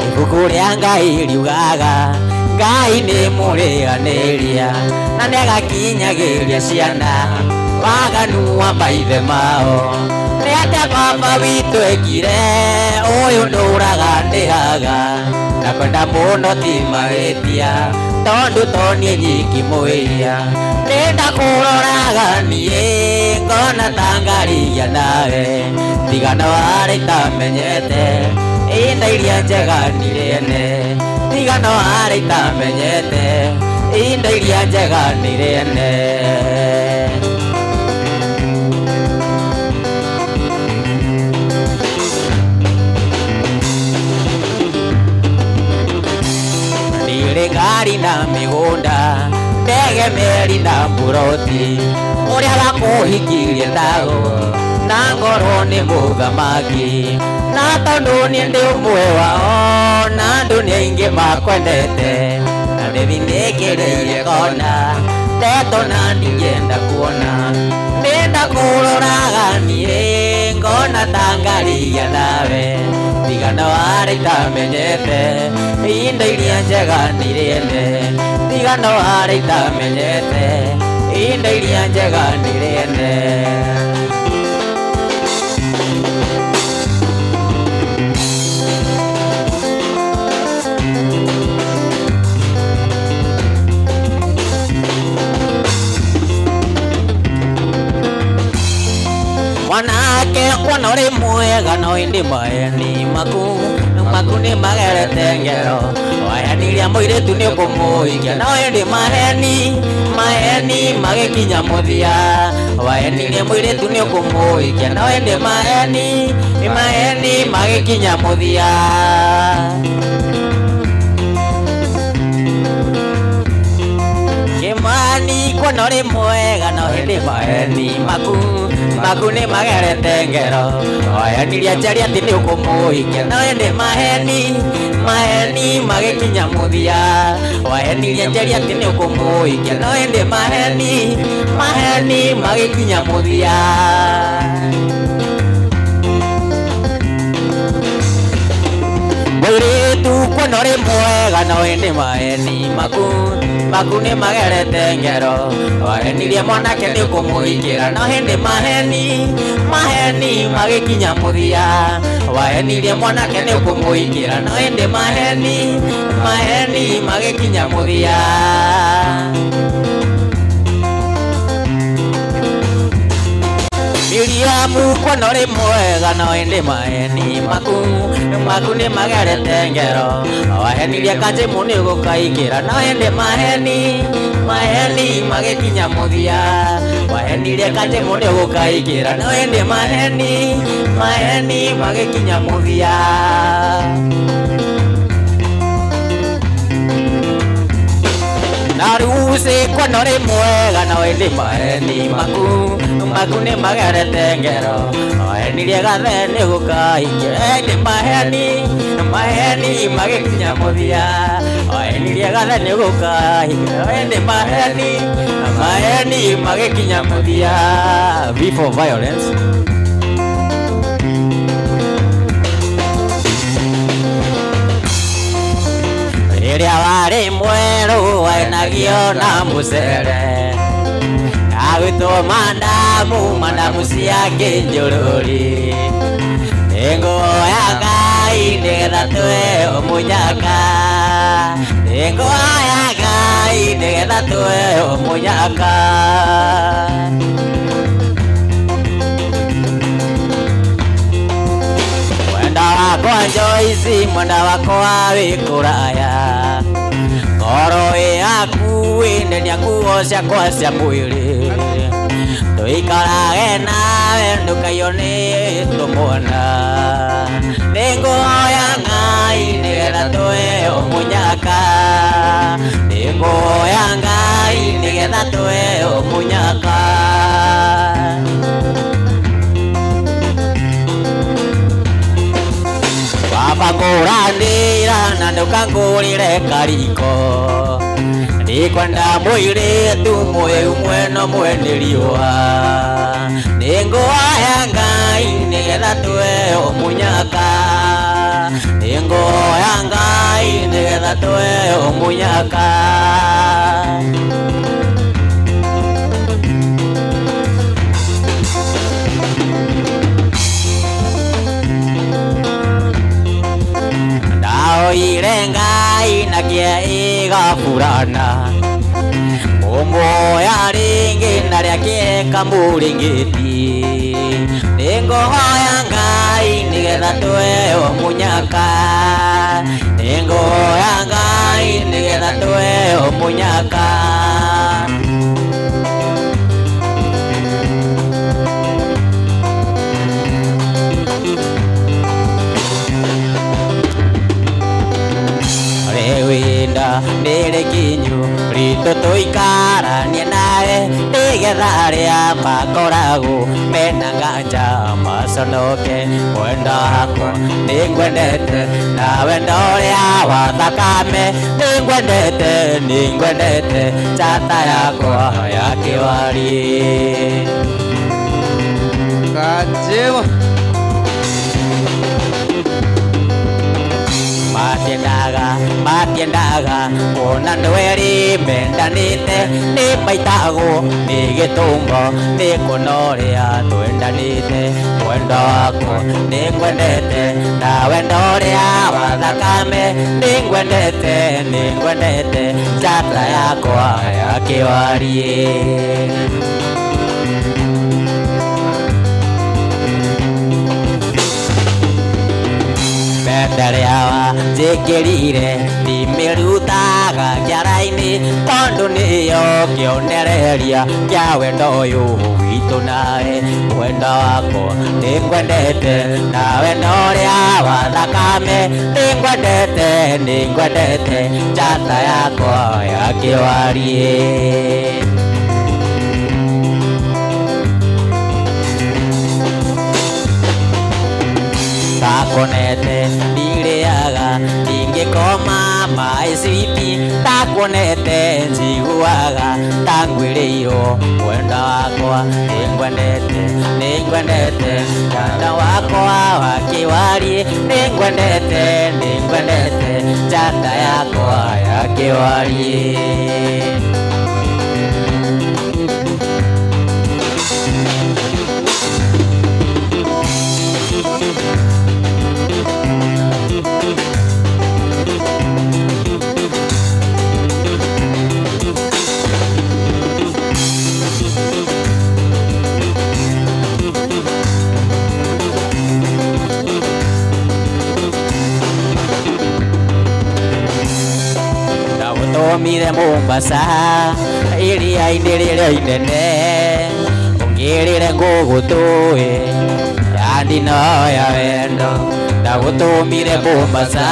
ibuku rĩa Ngai riugaga Ngai nĩ mũrĩanĩria na nĩagakinyagĩria ciana waganu wa maithe mao nĩ atĩa baba witũ ekire ũyũ ndũraga ndĩhaga na kwenda mũno ti mahĩtia tondũ to niĩ nyiki mwĩria nĩnda kũroraga niĩ ngona ta ngarigia nawe tiga no arĩ itamenyete indo iria njega ndirĩende tiga no arĩ itamenyete indo iria njega nĩrĩene. Nĩrĩ ngari na mĩgũnda, ndege meri na mburoti, ũrĩa wakũhikirie ndago na ngoro nĩ mũthamaki, na tondũ niĩ ndĩ ũmwe wao na andũ nĩ aingĩ makwendete, na rĩthi nĩngĩrĩire kona ndeto na ndingĩenda kuona, ndĩenda kũroraga niĩ ngona ta ngarigia nawe, tigana warĩ itamenyete indo iria njega nĩrĩene, tigana warĩ itamenyete indo iria njega nĩrĩene. Mwanake kuona ũrĩ mwega no ĩndĩ maheni maku nĩ magerete ngero, wahenirie mũirĩtu nĩ ũkũmũhikia no ĩndĩ maheni magĩkinya mũthia, wahenirie mũirĩtu nĩ ũkũmũhikia no ĩndĩ maheni magĩkinya mũthia. Kĩmani kuona ũrĩ mwega no ĩndĩ maheni maku nĩ magerete ngero, wahenirie Njeri atĩ nĩ ũkũmũhikia no ĩndĩ maheni magĩkinya mũthia, wahenirie Njeri atĩ nĩ ũkũmũhikia no ĩndĩ maheni magĩkinya mũthia. Mũirĩtu kuona ũrĩ mwega no ĩndĩ maheni maku nĩ magerete ngero, wahenirie mwanake nĩ ũkũmũhikĩra no ĩndĩ maheni magĩkinya mũthia, wahenirie mwanake nĩ ũkũmũhikĩra no ĩndĩ maheni magĩkinya mũthia. Miriamu kuona ũrĩ mwega no ĩndĩ maheni maku nĩ magerete ngero, wahenirie Kanjĩmũ nĩ ũgũkaingĩra no ĩndĩ maheni magĩkinya mũthia, wahenirie Kanjĩmũ nĩ ũgũkaingĩra no ĩndĩ maheni magĩkinya mũthia. Na Lucy kuona ũrĩ mwega no ĩndĩ maheni maku nĩ magerete ngero, wahenirie Gathe nĩ ũgũkaingĩra ĩndĩ maheni magĩkinya mũthia, wahenirie Gathe nĩ ũgũkaingĩra ĩndĩ maheni magĩkinya mũthia. V for violence. Rĩrĩa warĩ mwerũ wainagio na mũcere, agwĩtwo mandamu cia kĩnjũrũri, nĩngũhoya Ngai nĩgetha tũheo mũnyaka, nĩngũhoya Ngai nĩgetha tũheo mũnyaka. Mwenda wakwa Joyce, mwenda wakwa wĩ kũraya, ngoro ĩ hakuhĩ nĩnia nguo ciakwa cia mwĩrĩ, tũikarage nawe ndũkaiywo nĩ tũmwana, nĩngũhoya Ngai nĩgetha tũheo mũnyaka, nĩngũhoya Ngai nĩgetha tũheo mũnyaka. Baba ngũranĩra na ndũkangũrĩre kariko, ndikwenda mũirĩtu mũhĩu mwena ũmwe nĩ riũa, nĩngũhoya Ngai nĩgetha tũheo mũnyaka, nĩngũhoya Ngai nĩgetha tũheo mũnyaka. Ndahoire Ngai na kĩeiga burana, mũmwoya rĩngĩ na rĩake kamũrĩngĩti, nĩngũhoya Ngai nĩgetha nigetha tuheo munyaka ninguhoya Ngai nigetha tuheo munyaka Rewinda nere kinyu rito tuikaranie nawe nigetha aria makoragu mena nganja maconoke wenda wakwa ningwendete nawe ndoria wa thakame ningwendete njata yakwa ya kiwari Kajemo matiendaga ona ndweri mendanite ni maitago ni gitumbo ni kunoria twendanite wenda wakwa ningwendete nawe ndoria wa thakame ningwendete njata yakwa ya kiwari Ndariawa njikirire ndimirutaga kiara-ini tondu niyo kionereria kia wendo uyu witu nawe wendo wakwa ningwendete nawe ndoria wa thakame ningwendete njata yakwa ya kiwari takonete ndiriaga ndingikoma maiciti takonete njiguaga tangwiriirwo wenda wakwa ningwendete njata wakwa wa kiwari ningwendete njata yakwa ya kiwari Mire Mombasa iria-inĩ rĩrĩa inene ũngĩrĩre ngũgũtũĩ yandi no ya wendo ndagũtũmire Mombasa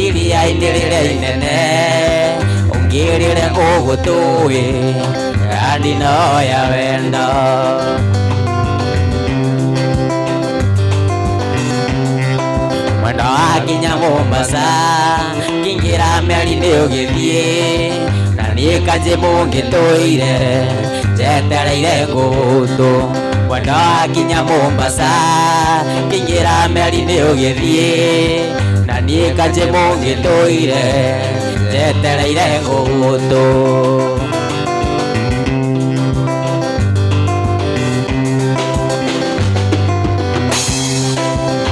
iria-inĩ rĩrĩa inene ũngĩrĩre ngũgũtũĩ yandi no ya wendo mwena wakinya Mombasa kingira meri ni ugithie na ni kanje mungitũire njetereire ngũtũ mwena wakinya Mombasa kingira meri ni ugithie na ni kanje mungitũire njetereire ngũtũ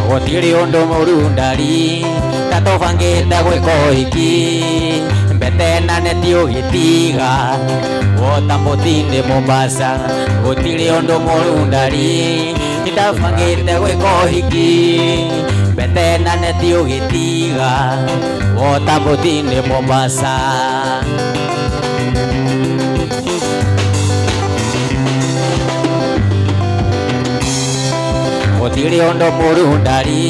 gũtirĩ ũndũ mũru ndari tatũbangĩte gwĩka ũhiki mbetenaneti ũgĩtiga wota mũtinde Mombasa gũtirĩ ũndũ mũru ndari tatũbangĩte gwĩka ũhiki mbetenaneti ũgĩtiga wota mũtinde Mombasa gũtirĩ ũndũ mũru ndari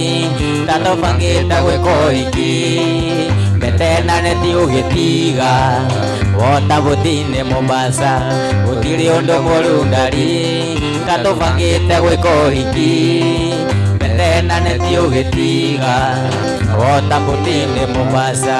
tatũbangĩte gwĩka ũhiki mbetenaneti ũgĩtiga wota mũtinde Mombasa gũtirĩ ũndũ mũru ndari tatũbangĩte gwĩka ũhiki mbetenaneti ũgĩtiga wota mũtinde Mombasa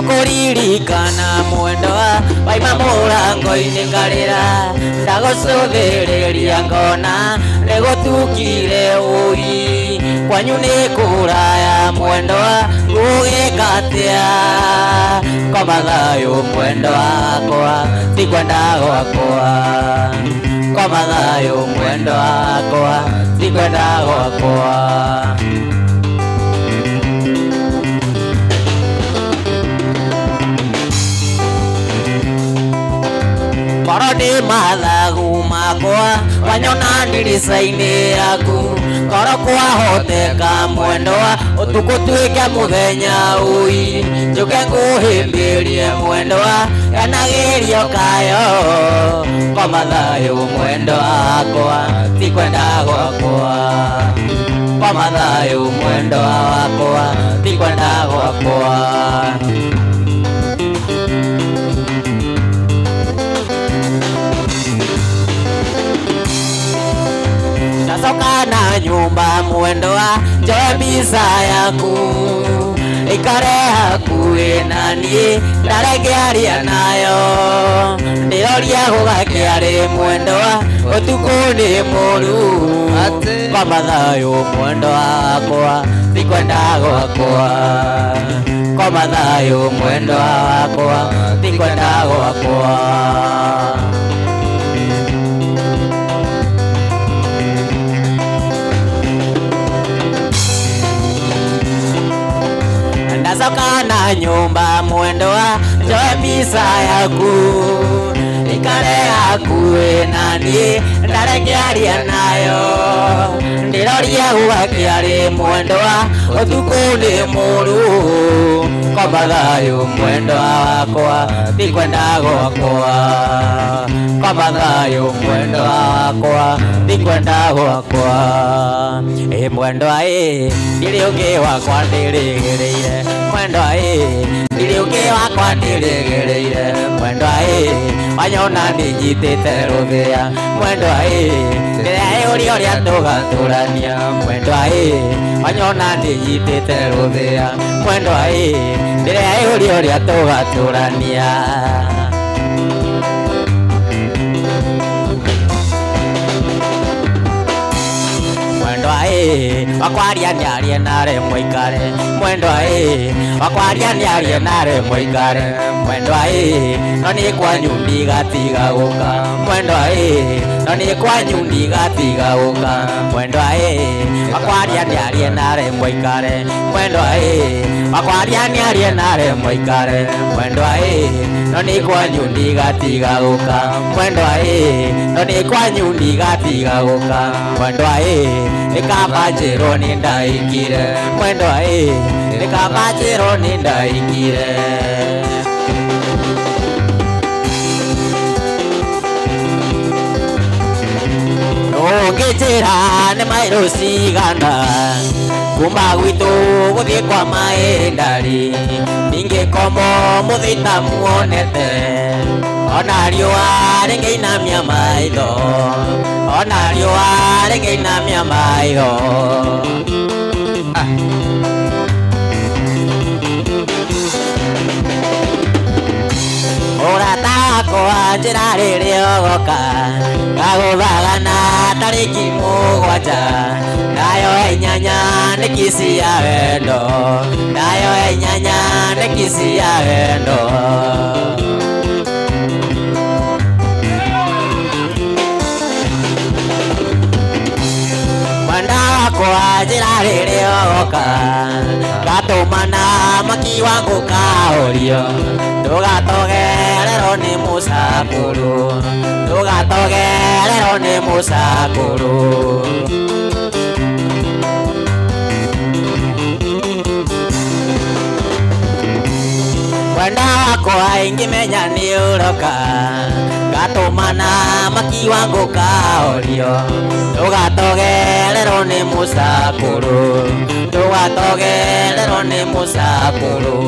Gokuririkana mwendo waima mũrango-inĩ ngarĩra ndagũcũthĩrĩria ngona nĩgũtukire ũi kwanyu nĩ kũraya mwendo gũgĩkatia koma thayũ mwendo wakwa ti kwenda gwakwa koma thayũ mwendo wakwa ti kwenda gwakwa Korodi mathagu makwa wanyona ndirica-inĩ yaku koro kwahoteka mwendo ũtukũ tuĩke mũthenya ũi njũke ngũhĩmbĩrie mwendo ganagĩrio kayo koma thayũ mwendo wakwa ti kwenda gwakwa koma thayũ mwendo wakwa ti kwenda gwakwa Nasoka na nyumba mwendo njoe mbica yaku ikare hakuhĩ naniĩ ndarengearia nayo ndĩroria gũgakĩarĩ mwendo ũtukũ nĩ mũru koma thayũ mwendo wakwa ti kwenda gwakwa koma thayũ mwendo wakwa ti kwenda gwakwa Nasoka na nyumba mwendo njoe mbica yaku ikare hakuhĩ naniĩ ndarengearia nayo ndĩroria gũgakĩarĩ mwendo ũtukũ nĩ mũru koma thayũ mwendo wakwa ti kwenda gwakwa koma thayũ mwendo wakwa ti kwenda gwakwa mwendo ndirĩ ũngĩ wakwa ndĩrĩgĩrĩire mwendo ndirĩ ũngĩ wakwa ndĩrĩgĩrĩire mwendo wanyona ndĩnyitĩte rũthĩa mwendo ndĩreũria ũrĩa tũgatũrania mwendo wanyona ndĩnyitĩte rũthĩa mwendo ndĩreũria ũrĩa tũgatũrania wakwaria nĩarie nare mũikare mwendo wakwaria nĩarie nare mũikare mwendo no nĩ kwanyu ndigatiga gũka mwendo no nĩ kwanyu ndigatiga gũka mwendo wakwaria nĩarie nare mũikare mwendo wakwaria nĩarie nare mũikare mwendo no nĩ kwanyu ndigatiga gũka mwendo no nĩ kwanyu ndigatiga gũka mwendo nikaba njĩrwo nĩ ndaingire mwendo nikaba njĩrwo nĩ ndaingire ũngĩnjĩra nĩ mairo cigana kuma gwitũ gũthiĩ kwa maĩndari ingĩkomo mũthĩta muonete ona riũa rĩngĩinamia maitho ona riũa rĩngĩinamia maitho ũrata wakwa njĩra rĩrĩa ũgoka ngagũthaga na tarĩki mũgwanja ndayo inyanya nĩ kisi ya wendo ndayo inyanya nĩ kisi ya wendo kwa njĩra rĩrĩa ũgoka ngatũmana maki wangu kaũrio ndũgatogererwo nĩ mũcakũrũ ndũgatogererwo nĩ mũcakũrũ wenda wakwa ingĩmenya nĩ ũroka ngatũmana maki wangu kaũrio ndũgatogererwo nĩ mũcakũrũ ndũgatogererwo nĩ mũcakũrũ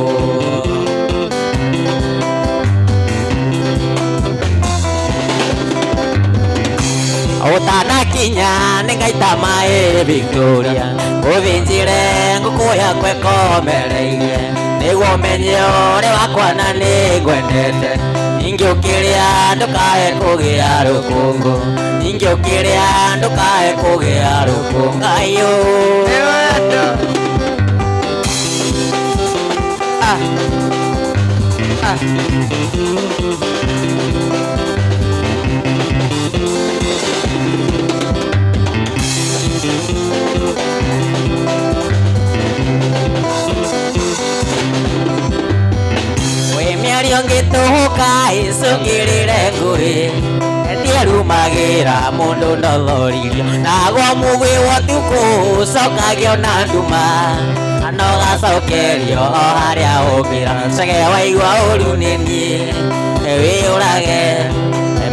ũtanakinya nĩ ngaita maĩ Victoria ũthĩnjĩre ngũkũ yakwa ĩkomereirie niguo menye uri wakwa na ningwendete ningi ukiria ndukae kugia rukungu ningi ukiria ndukae kugia rukungu ayo ngituhuka icungirire nguri ndierumagira mundu ndothoririo nagwo mugwi wotuku ucokagio na nduma anogacokerio o haria umbira cege waigua uru ni nie wiyurage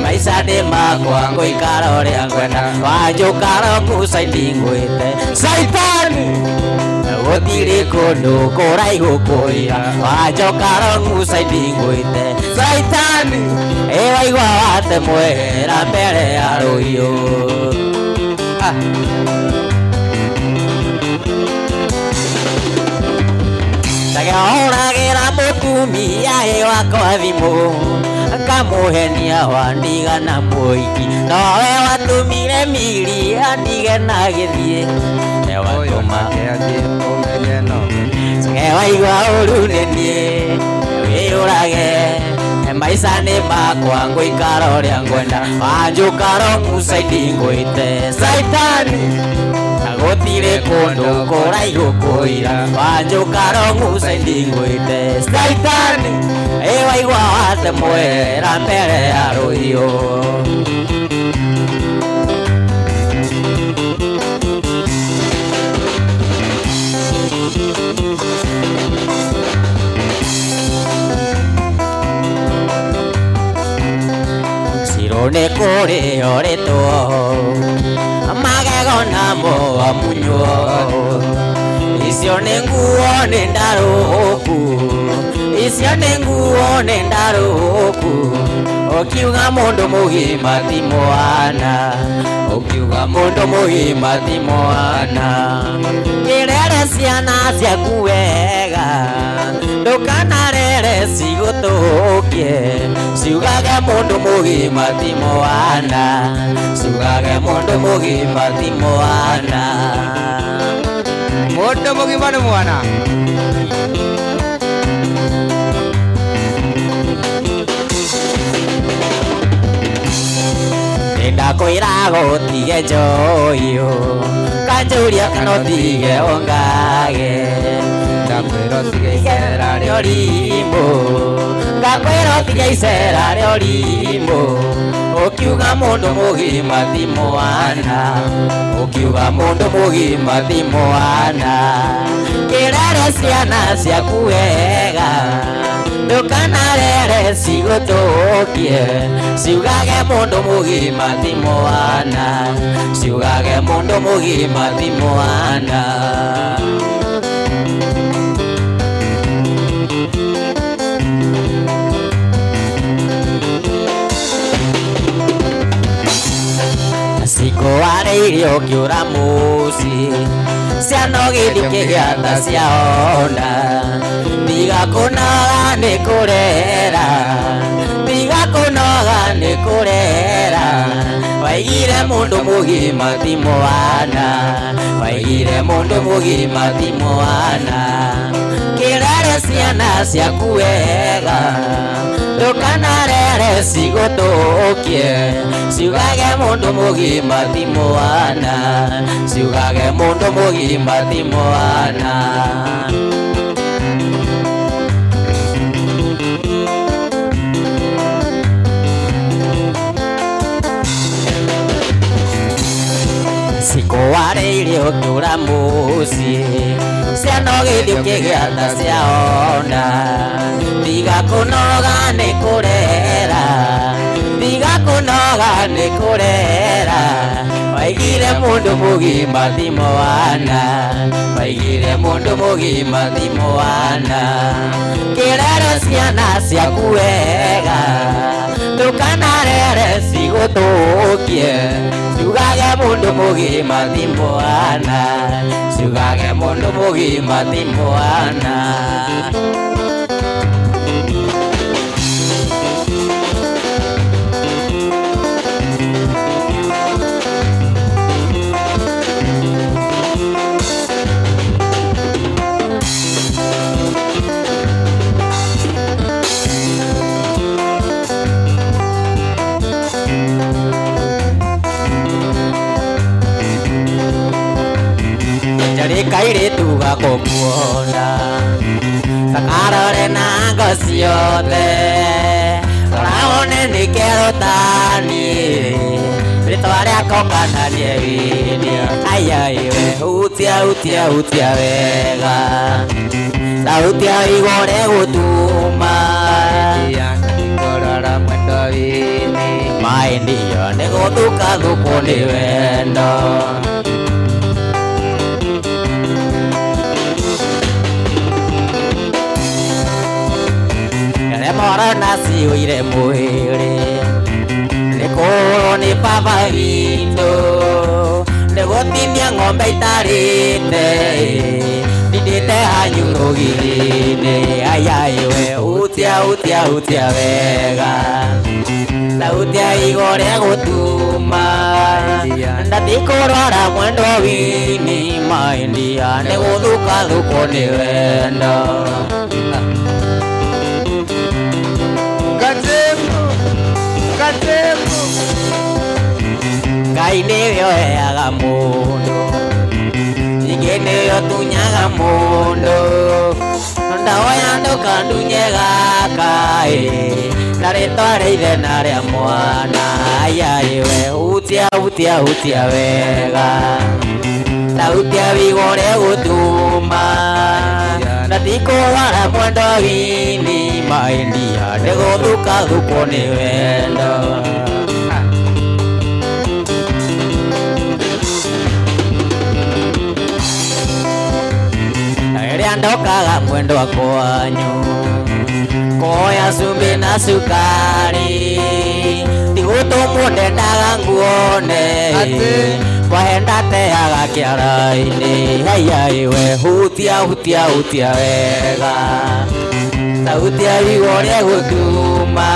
maica ndi makwa nguikara uria ngwenda wanjukara ngucaindi ngwite Saitani gutiri kundu kuraihu kuira wanjokara ngucaindi ngwite Saitani waigua watemwera mbere ya ruhiu Tagauragira mutumia wakwa thimu kamuhenia wandigana muiki nowe watumire miri andige na githie ewatuma waigua uru nenie wiyurage maica ni makwa nguikara uria ngwenda wanjukara ngucaindi ngwite Saitani gutire kundu kuraihu kuira wanjukara ngucaindi ngwite Saitani waigua watemwera mbere ya ruhiu Sirone kore oreto magego namo amunyo icio nĩ nguo nĩ ndarũku icio nĩ nguo nĩ ndarũku ukiuga mundu mugima ti mwana ukiuga mundu mugima ti mwana kirere ciana ciaku wega ndukanarere cigutukie ciugage mundu mugima ti mwana ciugage mundu mugima ti mwana mundu mugima ni mwana ndakwira gutige njoyo kanjuria kana utige ongage ndakwira utige icera rĩo rimbo ngakwĩra utige icera rĩo rimbo ukiuga mundu mugima ti mwana ukiuga mundu mugima ti mwana kirere ciana ciaku wega ndukanarere cigutukie ciugage mundu mugima ti mwana ciugage mundu mugima ti mwana Sikoareire ukiura muci ciana githio kigiata ciaona tiga kunoga ni kurera tiga kunoga ni kurera waigire mundu mugima ti mwana waigire mundu mugima ti mwana kirere ciana ciaku wega ndukanarere cigutukie ciugage mundu mugima ti mwana ciugage mundu mugima ti mwana sikoareire ukiura muci ciana githio kigiata ciaona tiga kunoga ni kurera tiga kunoga ni kurera maigire mundu mugima ti mwana maigire mundu mugima ti mwana kirero ciana ciaku wega ndukanarere cigutukie ciugage mundu mugima ti mwana ciugage mundu mugima ti mwana kaire tuga kokuona sakarore nango siote raone ni kerotani ritware akokana niewini ayaiwe utia wega sauti ya igore gutuma ngorara mwendo wini maindio nigutuka thukuni wendo mora nasi uire mwere nekoro ni papa vito negotimia ngombe itarite didite hanyurugirine ayaiwe utia wega sauti ya igore gutuma ndatikorora mwendo wini maindia neguthuka thukuni wendo Ngai nĩwe oheaga mũndũ ningĩ nĩwe ũtunyaga mũndũ ndahoya ndũkandunye gaka na rĩtwa rĩa ithe na rĩa mwana ayaiwe utia wega sauti ya igore gũtuma ndatikũrora mwendo wini maindia nĩgũthuka thukuni wendo ndokaga mwendo wa kwanyu koya sumbi na sukari tigutumune ndaga nguone wahenda teaga kiara-ini ayaiwe hutia wega sauti ya igore gutuma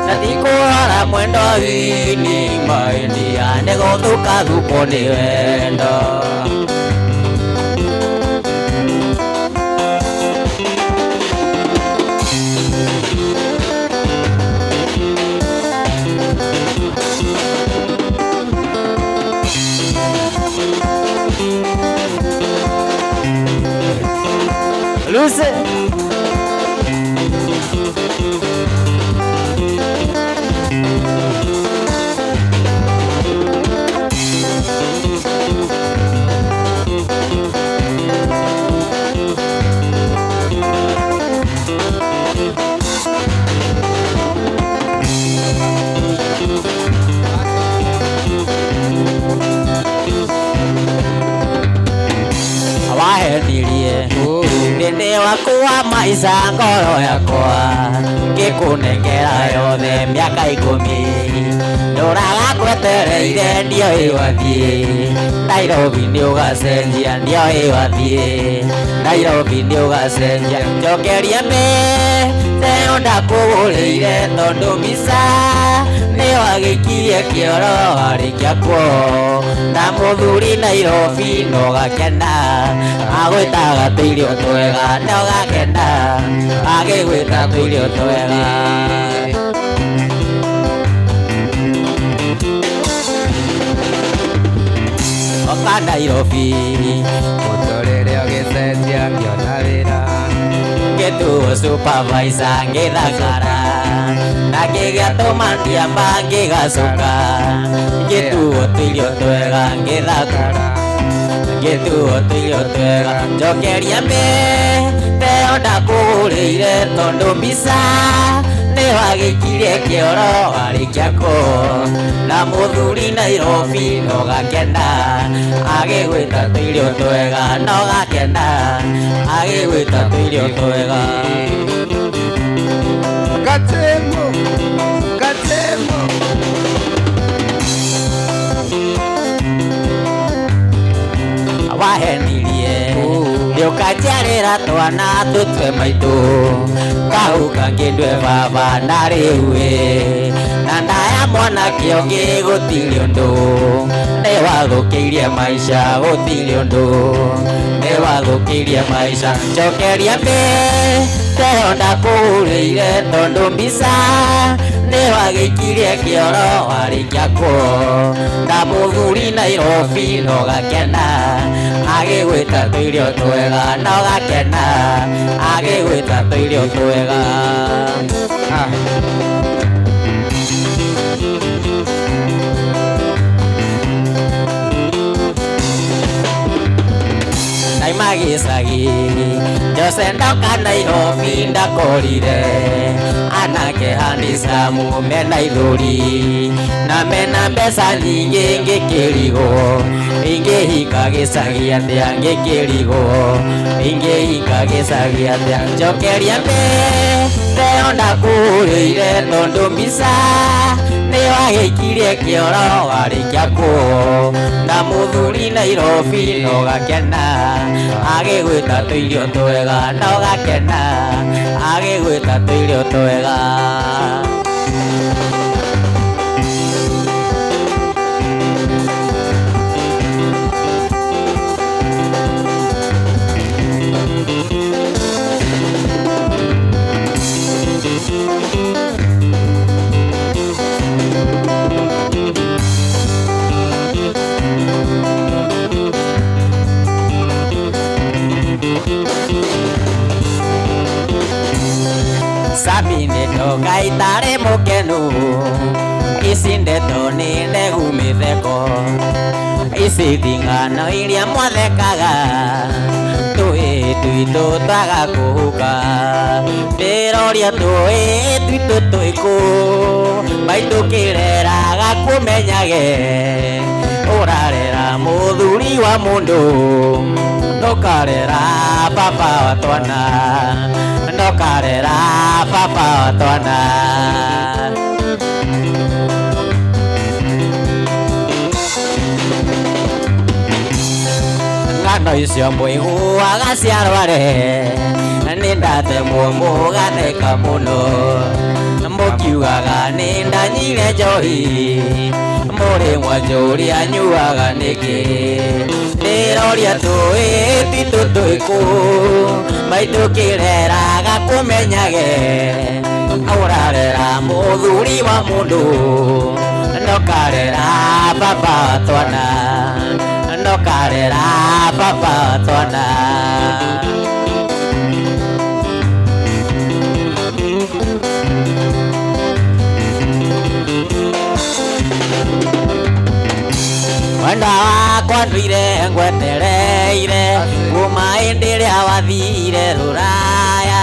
ndatikũrora mwendo wini maindia nĩgũthuka thukuni wendo Lucy wahenirie thĩinĩ waku wa maica ngoro yakwa ngĩkũnengera yothe mĩaka 10 ndũraga ngwetereire ndioĩ wathiĩ Nairobi nĩũgacenjia ndioĩ wathiĩ Nairobi nĩũgacenjia njokeria mĩteo ndakũgũrĩire tondũ mbica nĩwagĩkirie kĩoro warĩkia kuo na mũthuri Nairobi nogakena agwĩtaga tũirio twega nogakena agĩgwĩta tũirio twega oka Nairobi mũtũrĩre ũgĩcenjia ngĩona wĩra ngĩtuo supervisor ngĩthakara na ngĩgĩatũma ndiamba ngĩgacoka ngĩtuo tũirio twega ngĩthakara ngĩtuo tũirio twega njokeria mĩteo Teonda kũgũrĩire tondũ mbica nĩ wagĩikirie kĩoro warĩkia kũ na mũthuri Nairobi nogakena agĩgwĩta tũirio twega nogakena agĩgwĩta tũirio twega Gatemo Gatemo wahenirie nĩũkanjarĩra twana tũtwe maitũ kau kangĩndwe baba na rĩu na ndaya mwanake ũngĩ gũtirĩ ũndũ nĩwathũkĩirie maica gũtirĩ ũndũ nĩwathũkĩirie maica cokeria mbĩ Teonda kũgũrĩire tondũ mbica nĩwagĩikirie kĩoro warĩkia kũ na mũthuri Nairobi nogakena agĩgwĩta tũirio twega nogakena agĩgwĩta tũirio twega Naima gĩcagi Jose ndoka Nairobi ndakorire anake handicamu mena ithũri na mena mbeca nyingĩ ngĩkĩrigwo ingĩhika gĩcagi atĩa ngĩkĩrigwo ingĩhika gĩcagi atĩa njokeria mbĩ Teonda kũgũrĩire tondũ mbica nĩwagĩikirie kĩoro warĩkia kũ na mũthuri Nairobi nogakena agĩgwĩta tũirio twega nogakena agĩgwĩta tũirio twega Sabine toka itare mokenu Isi ndeto nĩ ndegu mĩtheko Ici thing'ano iria mwathekaga Tũĩ twitũ twaga kũhuka Ndĩroria tũĩ twitũ twĩkũ Maitũ kĩreraga kũmenyage Ũrarera mũthuri wa mũndũ Nũkarera papa wa twana Nũkarera papa wa twana Ng'ano icio mũiguaga ciarware Nĩ ndatemwo mũgatheka mũno Mũkiugaga nĩ ndanyire njohi Mũrĩ mwanjũria nyuaga nĩkĩ Ndĩroria tũĩ twitũ twĩkũ Maitũ kĩreraga kũmenyage Ũrarera mũthuri wa mũndũ Nũkarera papa wa twana Nũkarera papa wa twana Wenda wakwa nduire ngwetereire Kuma hĩndĩ ĩrĩa wathire rũraya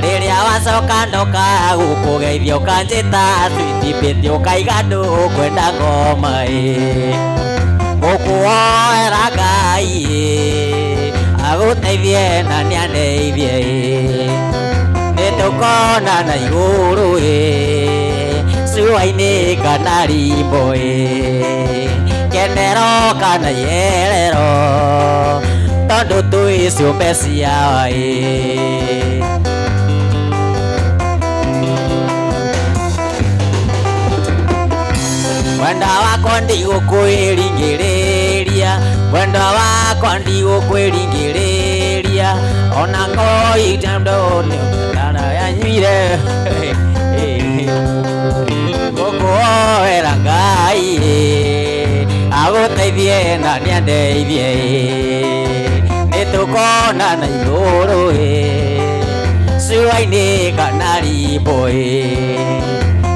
Rĩrĩa wacoka ndoka gũkũgeithia ũkanjĩta Twitipĩte ũkaiga ndũkwenda ngoma Ngũkũhoera Ngai agũteithie na nĩandeithie Nĩtũkonana igũrũ Cua-inĩ kana rimbo Kenero kana yerero Tondũ twĩ ciũmbe ciao Wenda wakwa ndigũkwĩringĩrĩria Wenda wakwa ndigũkwĩringĩrĩria Ona ngoi ndoni Tana yanyuire Ngũkũhoera Ngai agũteithie na nĩandeithie Nĩtũkonana igũrũ Cua-inĩ kana rimbo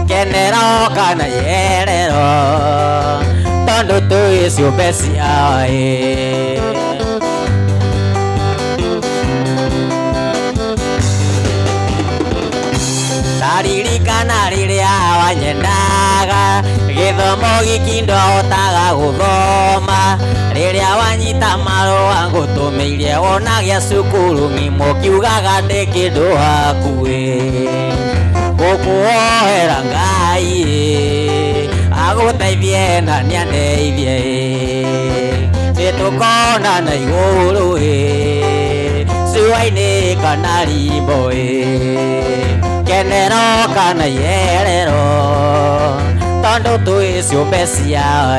Kenero kana yerero Tondũ twĩ ciũmbe ciao githomo giki ndohotaga guthoma riria wanyita marũa ngũtũmĩire wona gĩa cukuru ng'imo kiugaga ndĩ kĩndũ hakuhĩ gũkuohera Ngai agũteithie na nĩandeithie nĩtũkonana igũrũ cua-inĩ kana rimbo kenero kana iherero tondũ twĩ ciũmbe ciao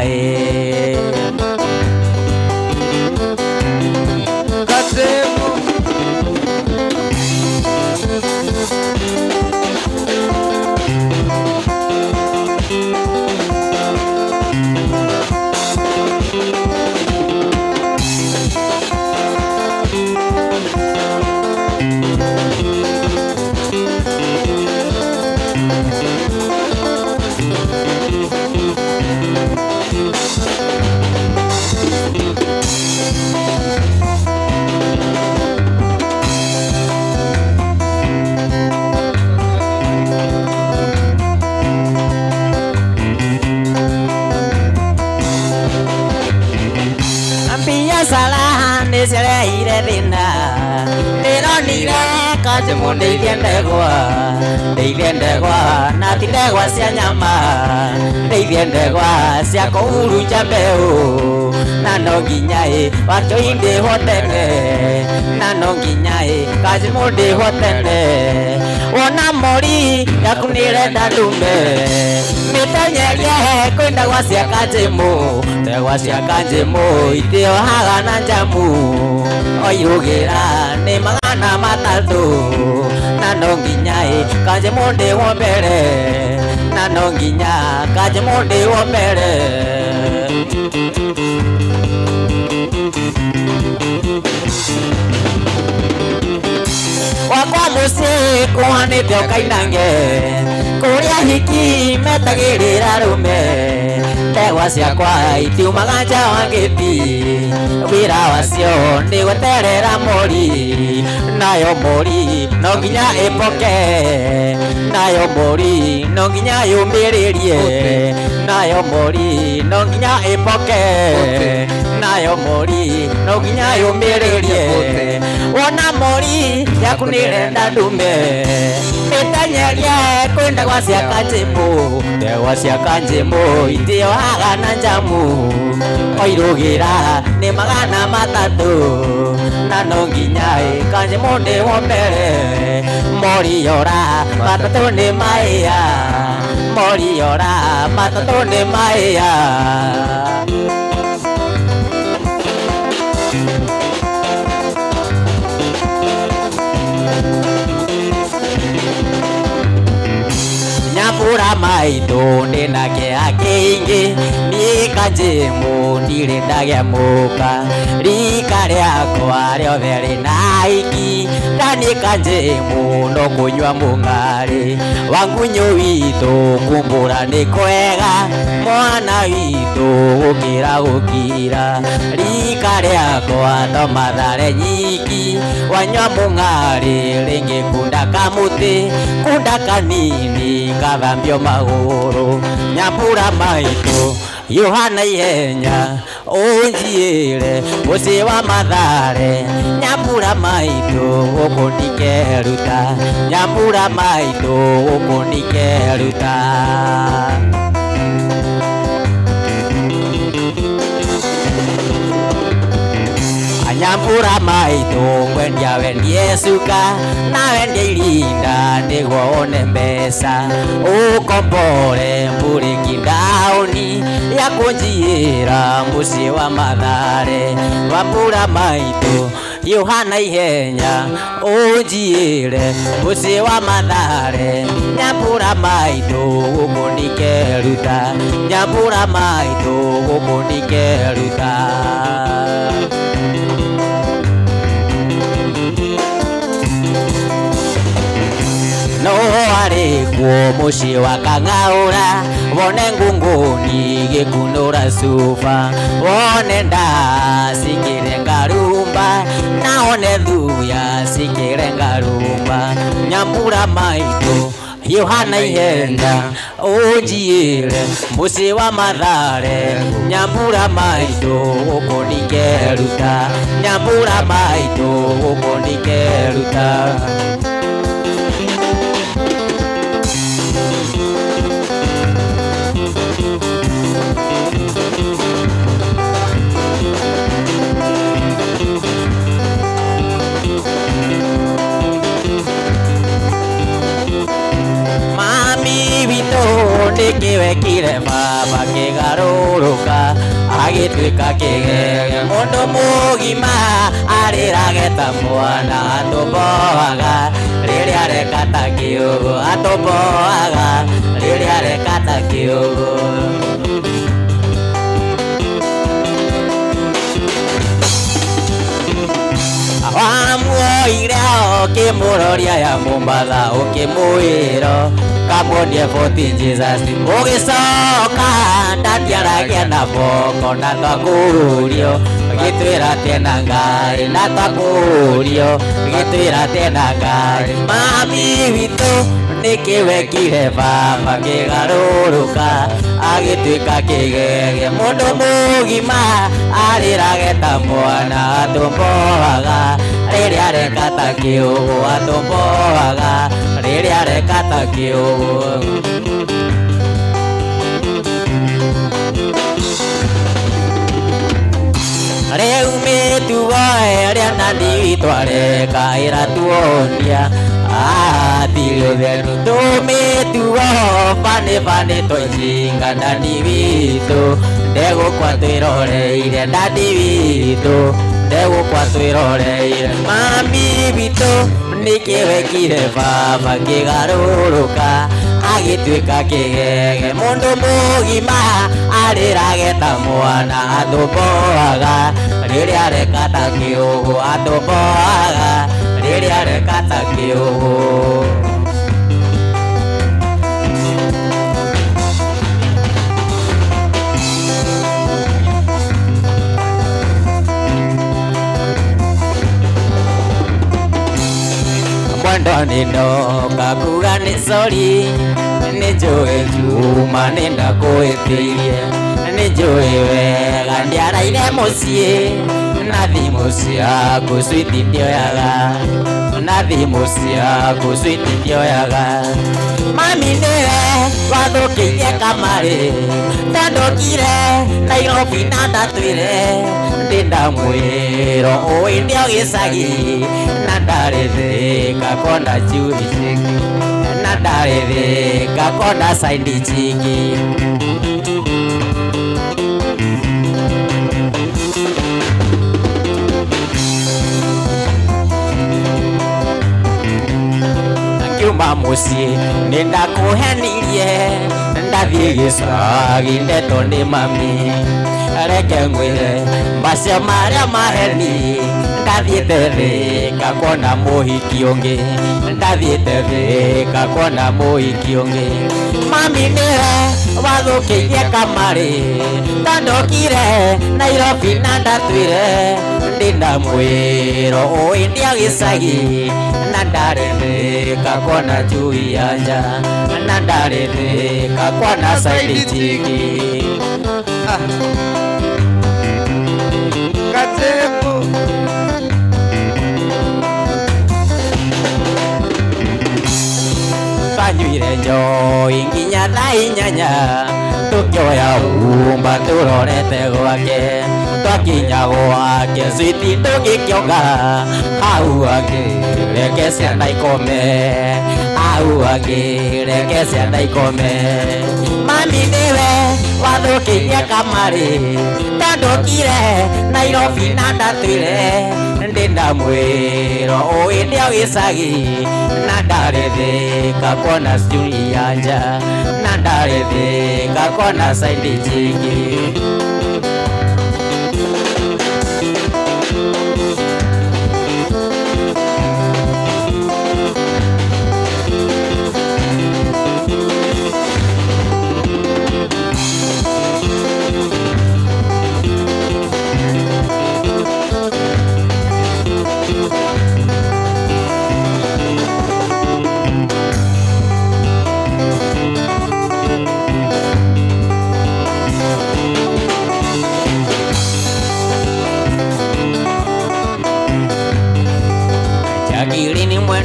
Gatemo nĩcireheire thĩna ndĩronire kanjũmũ ndeithie ndegwa na ti ndegwa cia nyama ndeithie ndegwa cia kũhurunja mbeũ na no nginya watũi ndĩho tene na no nginya kanjũmũ ndĩho tene wona mori yaku nĩrenda ndume mĩtenyerie kwĩ ndegwa cia kanjũmũ ndegwa cia kanjũmũ itĩohaga na njamu oirũgĩra nĩ magana matatũ na no nginya kanjũmũ ndĩho mbere na no nginya kanjũmũ ndĩho mbere wakwa mũciĩ kũhanĩte ũkainange kũrĩa hiki metagĩrĩra rũme ndegwa ciakwa itiumaga nja wa gĩti wĩra wacio nĩ gweterera mori nayo mori no nginya ĩpoke nayo mori no nginya yũmĩrĩrie nayo mori no nginya ĩpoke nayo mori no nginya yũmĩrĩrie wona mori yaku nĩrenda ndume mĩtenyerie kwĩ ndegwa cia kanjũmũ ndegwa cia kanjũmũ itĩohaga na njamu oirũgĩra nĩ magana matatũ na no nginya kanjũmũ ndĩho mbere moriora matatũ nĩ mahĩa moriora matatũ nĩ mahĩa nyambura maitũ ndĩna kĩeha kĩingĩ niĩ kanjũmũ ndirĩ ndagĩa mũka rika rĩakwa rĩothe rĩna hiki ndaniĩ kanjũmũ no kũnyua mũng'arĩ wangunyũ witũ kumbũra nĩ kwega mwana witũ gũkĩra gũkira rika rĩakwa to mathare nyiki wanyua mũng'arĩ rĩngĩ kunda kamũtĩ kunda kanini gathambio magũrũ nyambura maitũ Yohana ihenya ũnjiĩre mũciĩ wa Mathare nyambura maitũ gũkũ ndikeruta nyambura maitũ gũkũ ndikeruta nyambura maitũ ngwendia wendie cuka na wendie irinda nĩguo wone mbeca ũkombore mbũrĩki ndaũni ya kũnjiĩra mũciĩ wa Mathare nyambura maitũ Yohana ihenya ũnjiĩre mũciĩ wa Mathare nyambura maitũ gũkũ ndikeruta nyambura maitũ gũkũ ndikeruta no arĩkuo mũciĩ wa Kang'aũra wone ngũngũni gĩkunũra cuba wone nda cikĩrenga rumba na one thuya cikĩrenga rumba nyambura maitũ Yohana ihenya unjire musi wa mathare nyambura maitu uko ndikeruta nyambura maitu uko ndikeruta Kiwe kire baba kigaruruka agitwika kigege mundu mugima arirageta mwana atuboaga riria rekata kiugo atuboaga riria rekata kiugo wamuoire ukimuroria ya Mombatha ukimwira Kamwonye foti Jesus ugicoka ndatiaragia na boko na twakurio gitwira tena Ngai na twakurio gitwira tena Ngai mami witu nikiwekire baba kigaruruka agitwika kigege mundu mugima arirageta mwana atumboaga riria rekata kiugo atumboaga riria rekata kiugo riu mitugo iria nandi twareka iratuonia Atirio venu tumitugo fane toijinga nandi vitu ndego kwa twiroreire nandi vitu ndego kwa twiroreire mami vitu nikiwekire baba kigaruruka agitwika kigege mundu mugima arirageta mwana atuboaga riria rekata kiugo atuboaga riria rekata kiugo Mwendo nino kakuga ni sorry Nijoe juma nenda kuitirie Nijoe wega ndiaraire mucie Nathi mucia kuswiti ndioyaga Nathi mucia kuswiti ndioyaga Mami niwe wathukirie kamari Tandukire Nairobi na ndatwire Ndinda mwiro uwi ndio gicagi Na ndarithika kona juri chiki Na ndarithika kona saindi chiki Ngiuma mucie nindakuhenirie Ndathie gicagi ndetwo ni mami Reke ngwire macio maria maheni Ndathiete thika kuona muhiki ungi Ndathiete thika kuona muhiki ungi Mami niwe wathukirie kamari Tandukire Nairobi na ndatwire Ndinda mwiro uwi ndia gicagi Na ndarithika kuona njui yanja Na ndarithika kuona saidi chiki Katembo Tanyuire njoi nginya thaa inyanya Tukioya umba turorete gwake Twakinya gwake switi tugikionga Hau agireke ciana ikome Hau agireke ciana ikome Mami niwe wathukirie kamari Tandukire Nairobi na ndatwire Ndinda mwiro uwi ndio gicagi Na ndarithika kuona njui yanja Na ndarithika kuona saindi njigi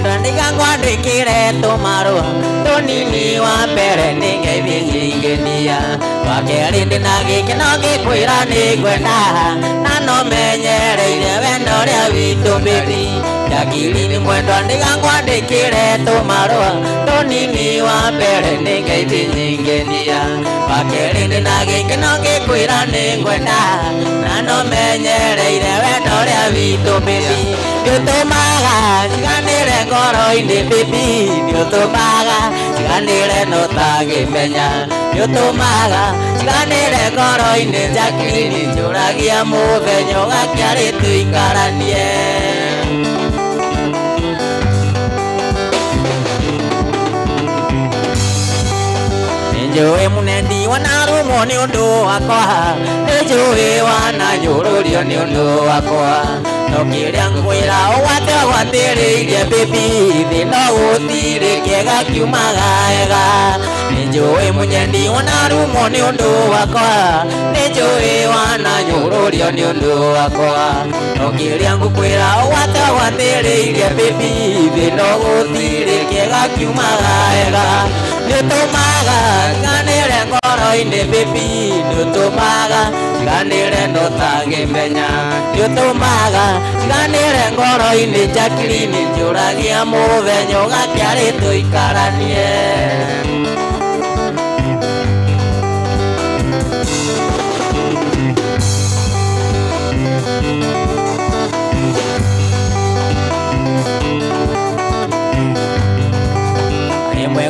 mwendo ndikangwandikire tumarua tunini wa mbere ningethingingenia wakeri ndina gikeno gikwira ningwenda na no menyereire wendo ria witu baby yakiri mwendo ndikangwandikire tumarua tunini wa mbere ningethingingenia wakeri ndina gikeno gikwira ningwenda na no menyereire wendo ria witu baby Nyotomaga, chiganire ngoro-ini baby Nyotomaga, chiganire notagimenya Nyotomaga, chiganire ngoro-ini Jacqueline njuragia muthenya gakiari tuikaranie Njui munendi wanarumo ni undu wakwa Njui wananyururio ni undu wakwa Nokiria ngwira owate watiriirie baby Thino gutiri kiega kiumaga ega Njui munyendi wanarumo ni undu wakwa Njui wananyururio ni undu wakwa Nokiria ngwira owate watiriirie baby Thino gutiri kiega kiumaga ega Nyotomaga, chiganire ngoro-ini baby Nyotomaga, chiganire notagimenya Nyotomaga, chiganire ngoro-ini Jacqueline njuragia muthenya gakiari tuikaranie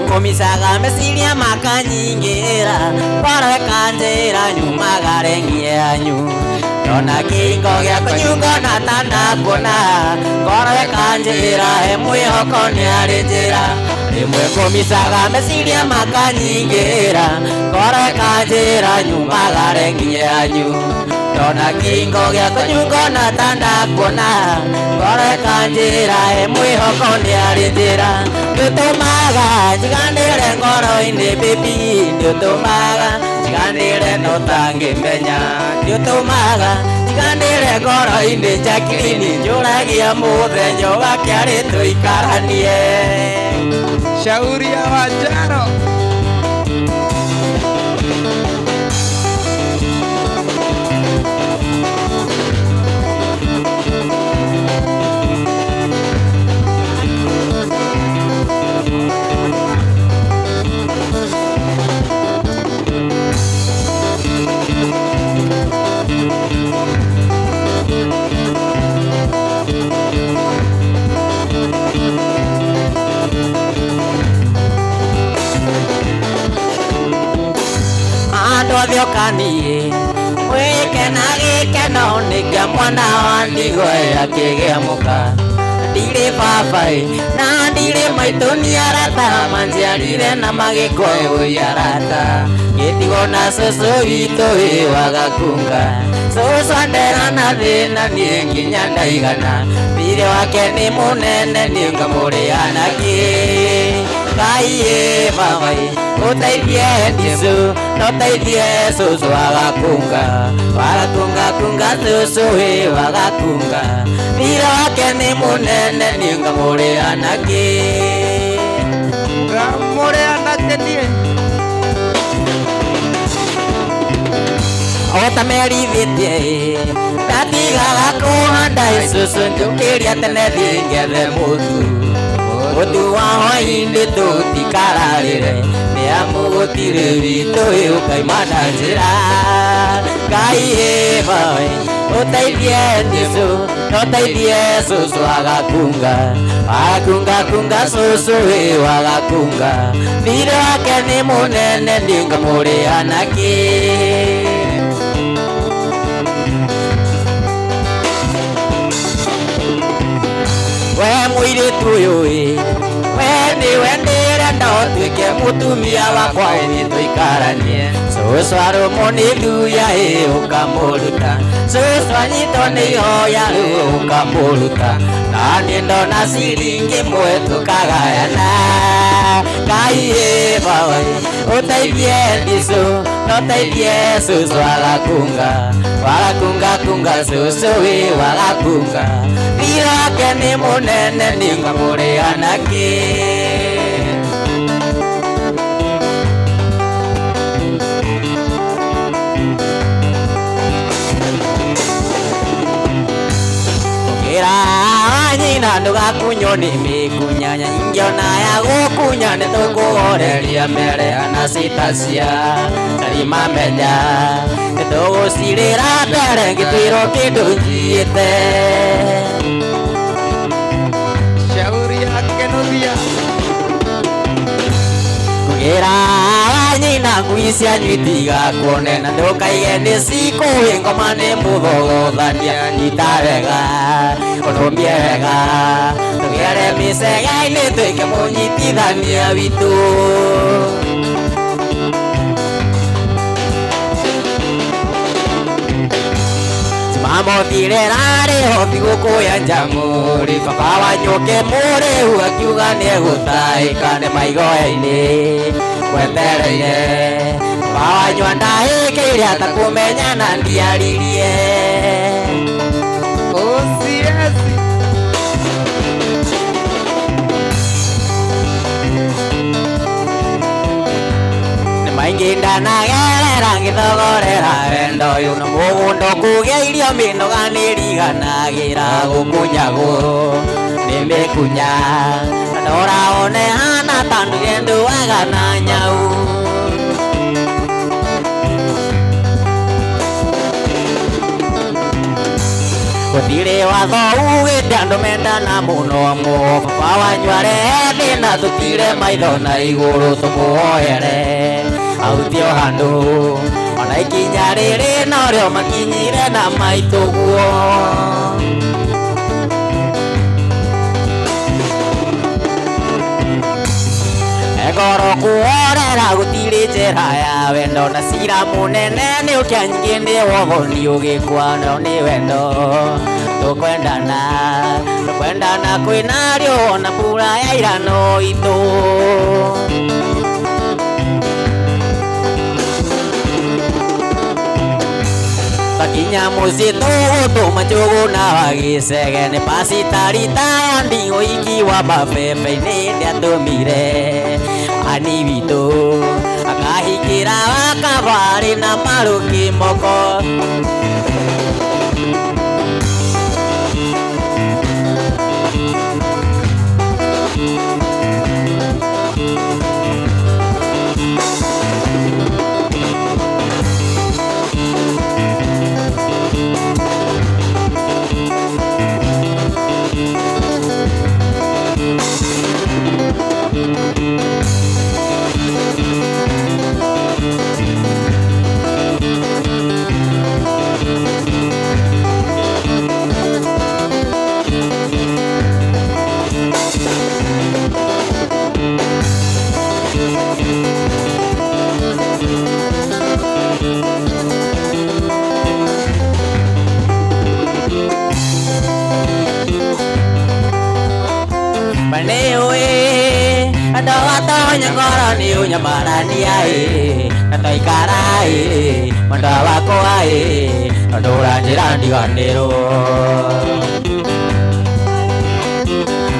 Komisaga mesiria makanyingira Pare kanjira nyumagare ngianyu Nona kingo gya kunyungo na tanda kuona Pare kanjira emwihoko ni arinjira Imwe komisaga mesiria makanyingira Pare kanjira nyumagare ngianyu Nona kingo gya kunyungo na tanda kuona Pare kanjira emwihoko ni arinjira Nyotomaga, chiganire ngoro-ini baby Nyotomaga, chiganire notangimenya Nyotomaga, chiganire ngoro-ini Jacqueline njuragia muthenya gakiari tuikaranie Shauri ya Wanjaro Thiokanie wikena gikeno nikia mwana wa ndigwa yakigiamuka ndire babai na ndire maitu niarata manjiarire na magiko yarata gitigo na susu witu wagakunga susu ndera na thina nie nginya ndaigana thire wake ni munene nie ngamurianaki Kaiye babai uteithie Yesu noteithie susu wagakunga kunga susu wagakunga thira wake ni munene nie ngamurianaki nie Otamerithĩtie ndatigaga kũhanda icũcũ njũkĩria tene thiĩ ngethe mũtu wa hwaĩ-inĩ tũtikararĩre nĩamu gũtirĩ witũ ũkaima na njĩra Ngai bae ũteithie Jesũ noteithie cũcũ agakunga cũcũ wagakunga thirĩ wake nĩ mũnene nĩngamũrĩanaki we mũirĩtu ũyũ we nĩwe ndĩrenda tuike mutumia wakwa uthi tuikaranie cucu arumwo ni thuya ukamuruta cucu anyitwo ni ihoya riu ukamuruta nani ndona ciringi imwe tukagayana Ngai baba uteithie ndicu no teithie cucu wagakunga cucu wi wagakunga thira wake ni munene ningamurianaki nyina ndugakunywo ni mikunyanya ingiona ya gukunya ni tukuhoreria mere ana citacia tarimamenya nitugucirira mbere ngitwirwo kindu njiite shauri yake nuthia kugira nyina ngui cia nyitiga kuone na ndukaige ni cikuhi ngoma ni muthogothania nyita wega unumie wega tugere micega-ini tuike munyitithania witu mamothire rariho thigũkũya njamũri baba wanyũke mũrĩu akiuga nĩegũtahĩka nĩ maigoya-inĩ gwetereire baba wanyua ndahĩkĩire atakũmenyana ndiaririe osiesi maingi ndanagerera ngithogorera wendo uyu na mũgũnda kũgĩa irio mĩnoga nĩriganagĩra gũkunyagwo nĩ mĩkunya na noraone hana tandu nduaga na nyau gũtirĩ watho ugĩte andũ mendana mũno baba wanyua rehe thĩna tũtire maitho na igũrũ tũmũhoere autio handu ona ikinya rĩrĩ norĩo makinyire na maitũguo egoro kuorera gũtirĩ njĩra ya wendo na cira mũnene nĩ ũkĩa nyingĩ nĩ wohoni ũgĩkwa no nĩ wendo tũkwendana kwĩnarĩo ona mbura ya irano itũ Takinya muciĩ tũgũtũma njũgũ na wagĩcege nĩ pasitarita ya ndigũ ikiwa mabebe-inĩ nĩatũmire ani witũ akahingĩra wakabarĩ na marũki moko nyangora ni unyamarania natoikara manda wako ndora njira ndiganiro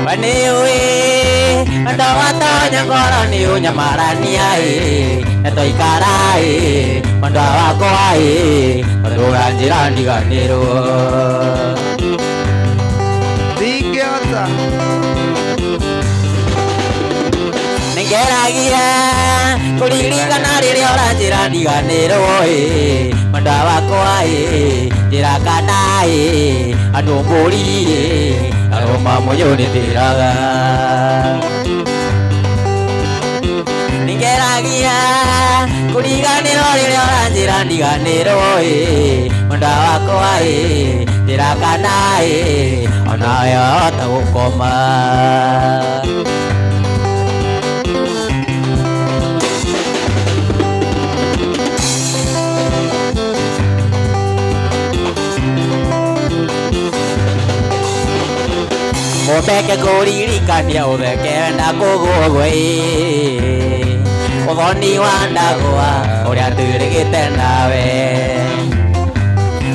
Wanewe manda wata nyangora ni unyamarania natoikara manda wako ndora njira ndiganiro Digiota Ngeragia kuririkana rĩrĩa ũranjĩra ndiganĩrwo mwenda wakwa njĩra kana andũ mbũri aroma moyo nĩndĩraga ngeragia kuriganĩrwo rĩrĩa ũranjĩra ndiganĩrwo mwenda wakwa njĩra kana onawe wahota gũkoma Mamumbeke kuririkania utheke na kugugwe uthoni wa ndagwa uria twirigite nawe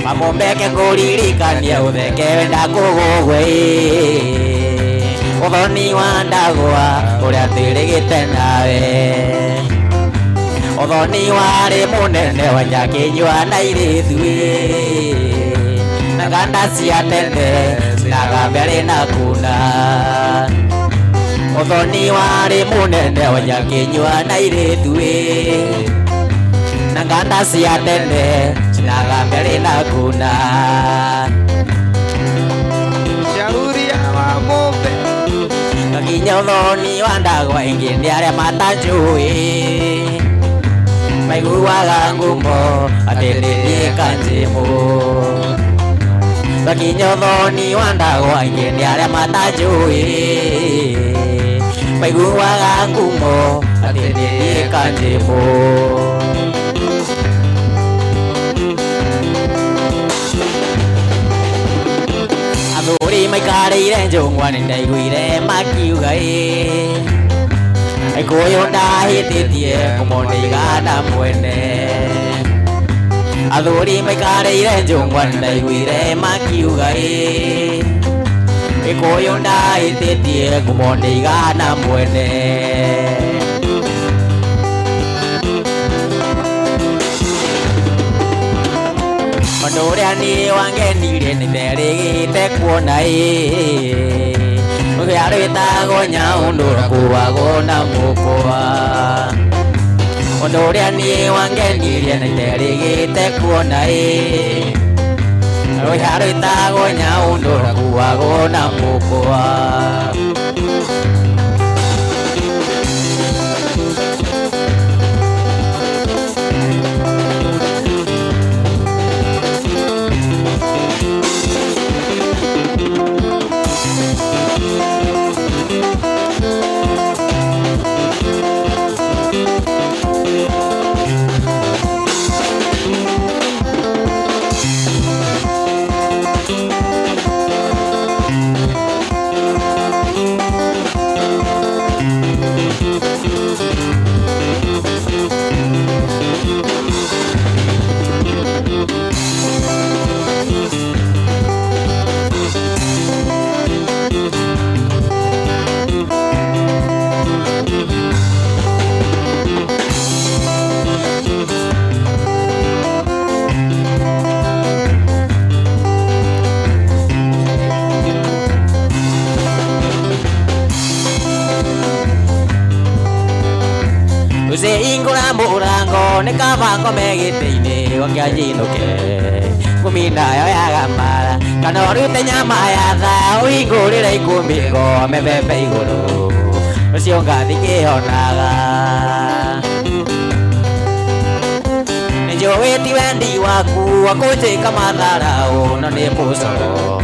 Mamumbeke kuririkania utheke na kugugwe uthoni wa ndagwa uria twirigite nawe uthoni wari munene wa nyakinywa na irithui na ganda cia tene naga mbere na kuna uthoni wari munene wa nyakinywa na irithui na ganda cia tene naga mbere na kuna Shauri ya Mamumbe Kakinya uthoni wa ndagwa ingi ni aria matanjui maiguaga ngumo atĩrĩrie kanjĩmũ Kakinya uthoni wa ndagwa ingi ni aria matanjui maiguaga ngumo atĩrĩrie kanjĩmũ Athuri maikarĩire njũng'wa nĩ ndaiguire makiuga Gĩkũyũ ndahĩtĩtie kũmũnĩigana mwene Athuri maikarĩire njũng'wa nĩ ndaiguire makiuga Gĩkũyũ ndahĩtĩtie kũmũnĩigana mwene Ũndũ ũrĩa niĩ wangenirie nĩ nderĩgĩte kuona Mũhĩa rwĩtagwo nyaũndũ rũkuagwo na mũkwa Ũndũ ũrĩa niĩ wangenirie nĩ nderĩgĩte kuona Rũhĩa rwĩtagwo nyaũndũ rũkuagwo na mũkwa Ingũra mũrango nĩ kaba ngome gĩtĩ-inĩ gĩakĩanjinũke Ngumi nayo yagamara kana ũrute nyama ya tha ũhingũrĩre ikũmbĩ ngo mĩthembe igũrũ ũcio ngathi kĩhonaga Nĩnjũĩ ti wendi waku wa kũnjĩka matharaũ no nĩ mũcoro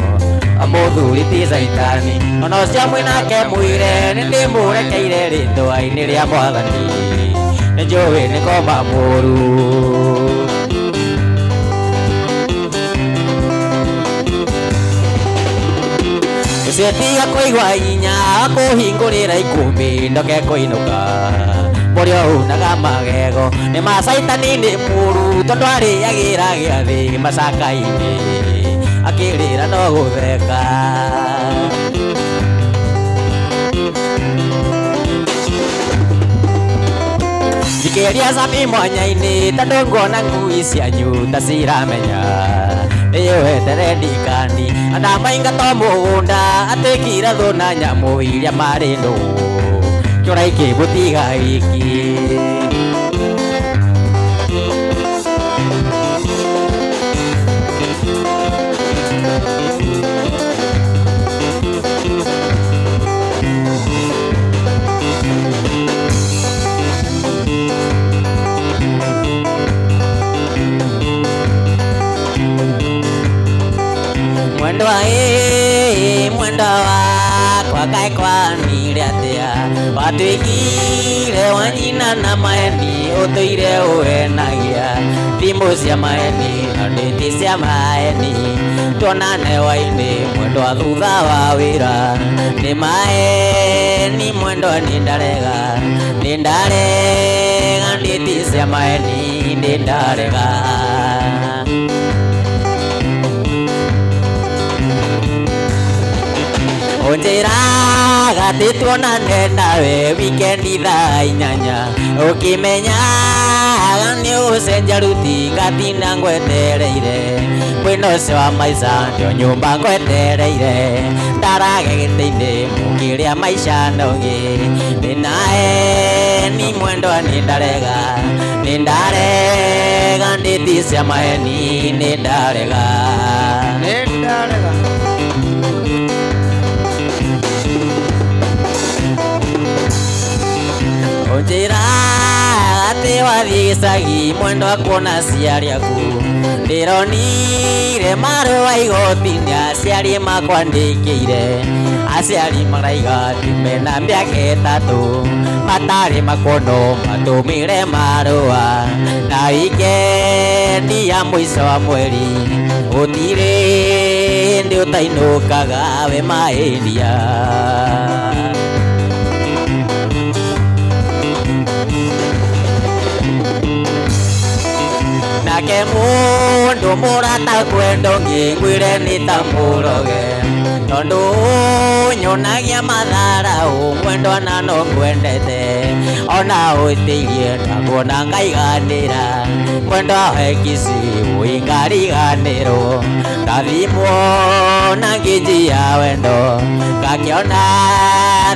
Mũthuri ti Saitani ona ũcio mwĩnake mwĩre nĩ ndĩmũrekeire rĩtwa-inĩ rĩa Mwathani Nĩnjũĩ nĩ ngoma mũru Ũcio tiga kũigua hinya kũhingũrĩra ikũmbĩ ndoke kũinũka Mũrĩa ũhunaga magego nĩ ma Saitani nĩ mũru tondũ arĩagĩra gĩathĩ macaka-inĩ akĩrĩra no gũtheka Njikĩria cabi mwanya-inĩ tondũ nguona ngui cianyu ta ciramenya nĩyũhetere ndikani Ana maingatwo mũgũnda atĩkira thũ na nyamũ iria marĩ ndũgũ Kĩora ikĩmũtiga wiki Mwendwa mwendwa wakai kwani atia watuikire wanyina na maeni utuire uenagia thimu cia maeni na nditi cia maeni tuonane waini mwendo wa thutha wa wira ni maeni mwendo ni ndarega nditi cia maeni ni ndarega Onjera gati tuonane nawe wikendi thaa inyanya ukimenya ni ucenja ruti gatina ngwetereire mwena ucio wa maica ndio nyumba ngwetereire ndarage giti-ini mukiria maica nogi ninae ni mwendo ni ndarega nditi cia maeni ni ndarega Onjera ati wathi gicagi mwendo wa kuona aciari aku ndironire marũa igoti-inĩ aciari makwandĩkĩire aciari maraiga ati mena mĩaka 3 matarĩ makono matũmĩre marũa na wikendi ya mũico wa mweri gũtirĩ hĩndĩ ũtainũkaga we maĩria Nake mundu murata kwendo ngingwire nitamuroge tondu nyonagia mathara umwendo na no kwendete ona utirie ndakuona ngaiganira mwendo hekisi uingariganiro ndathimwo na nginji ya wendo ngakiona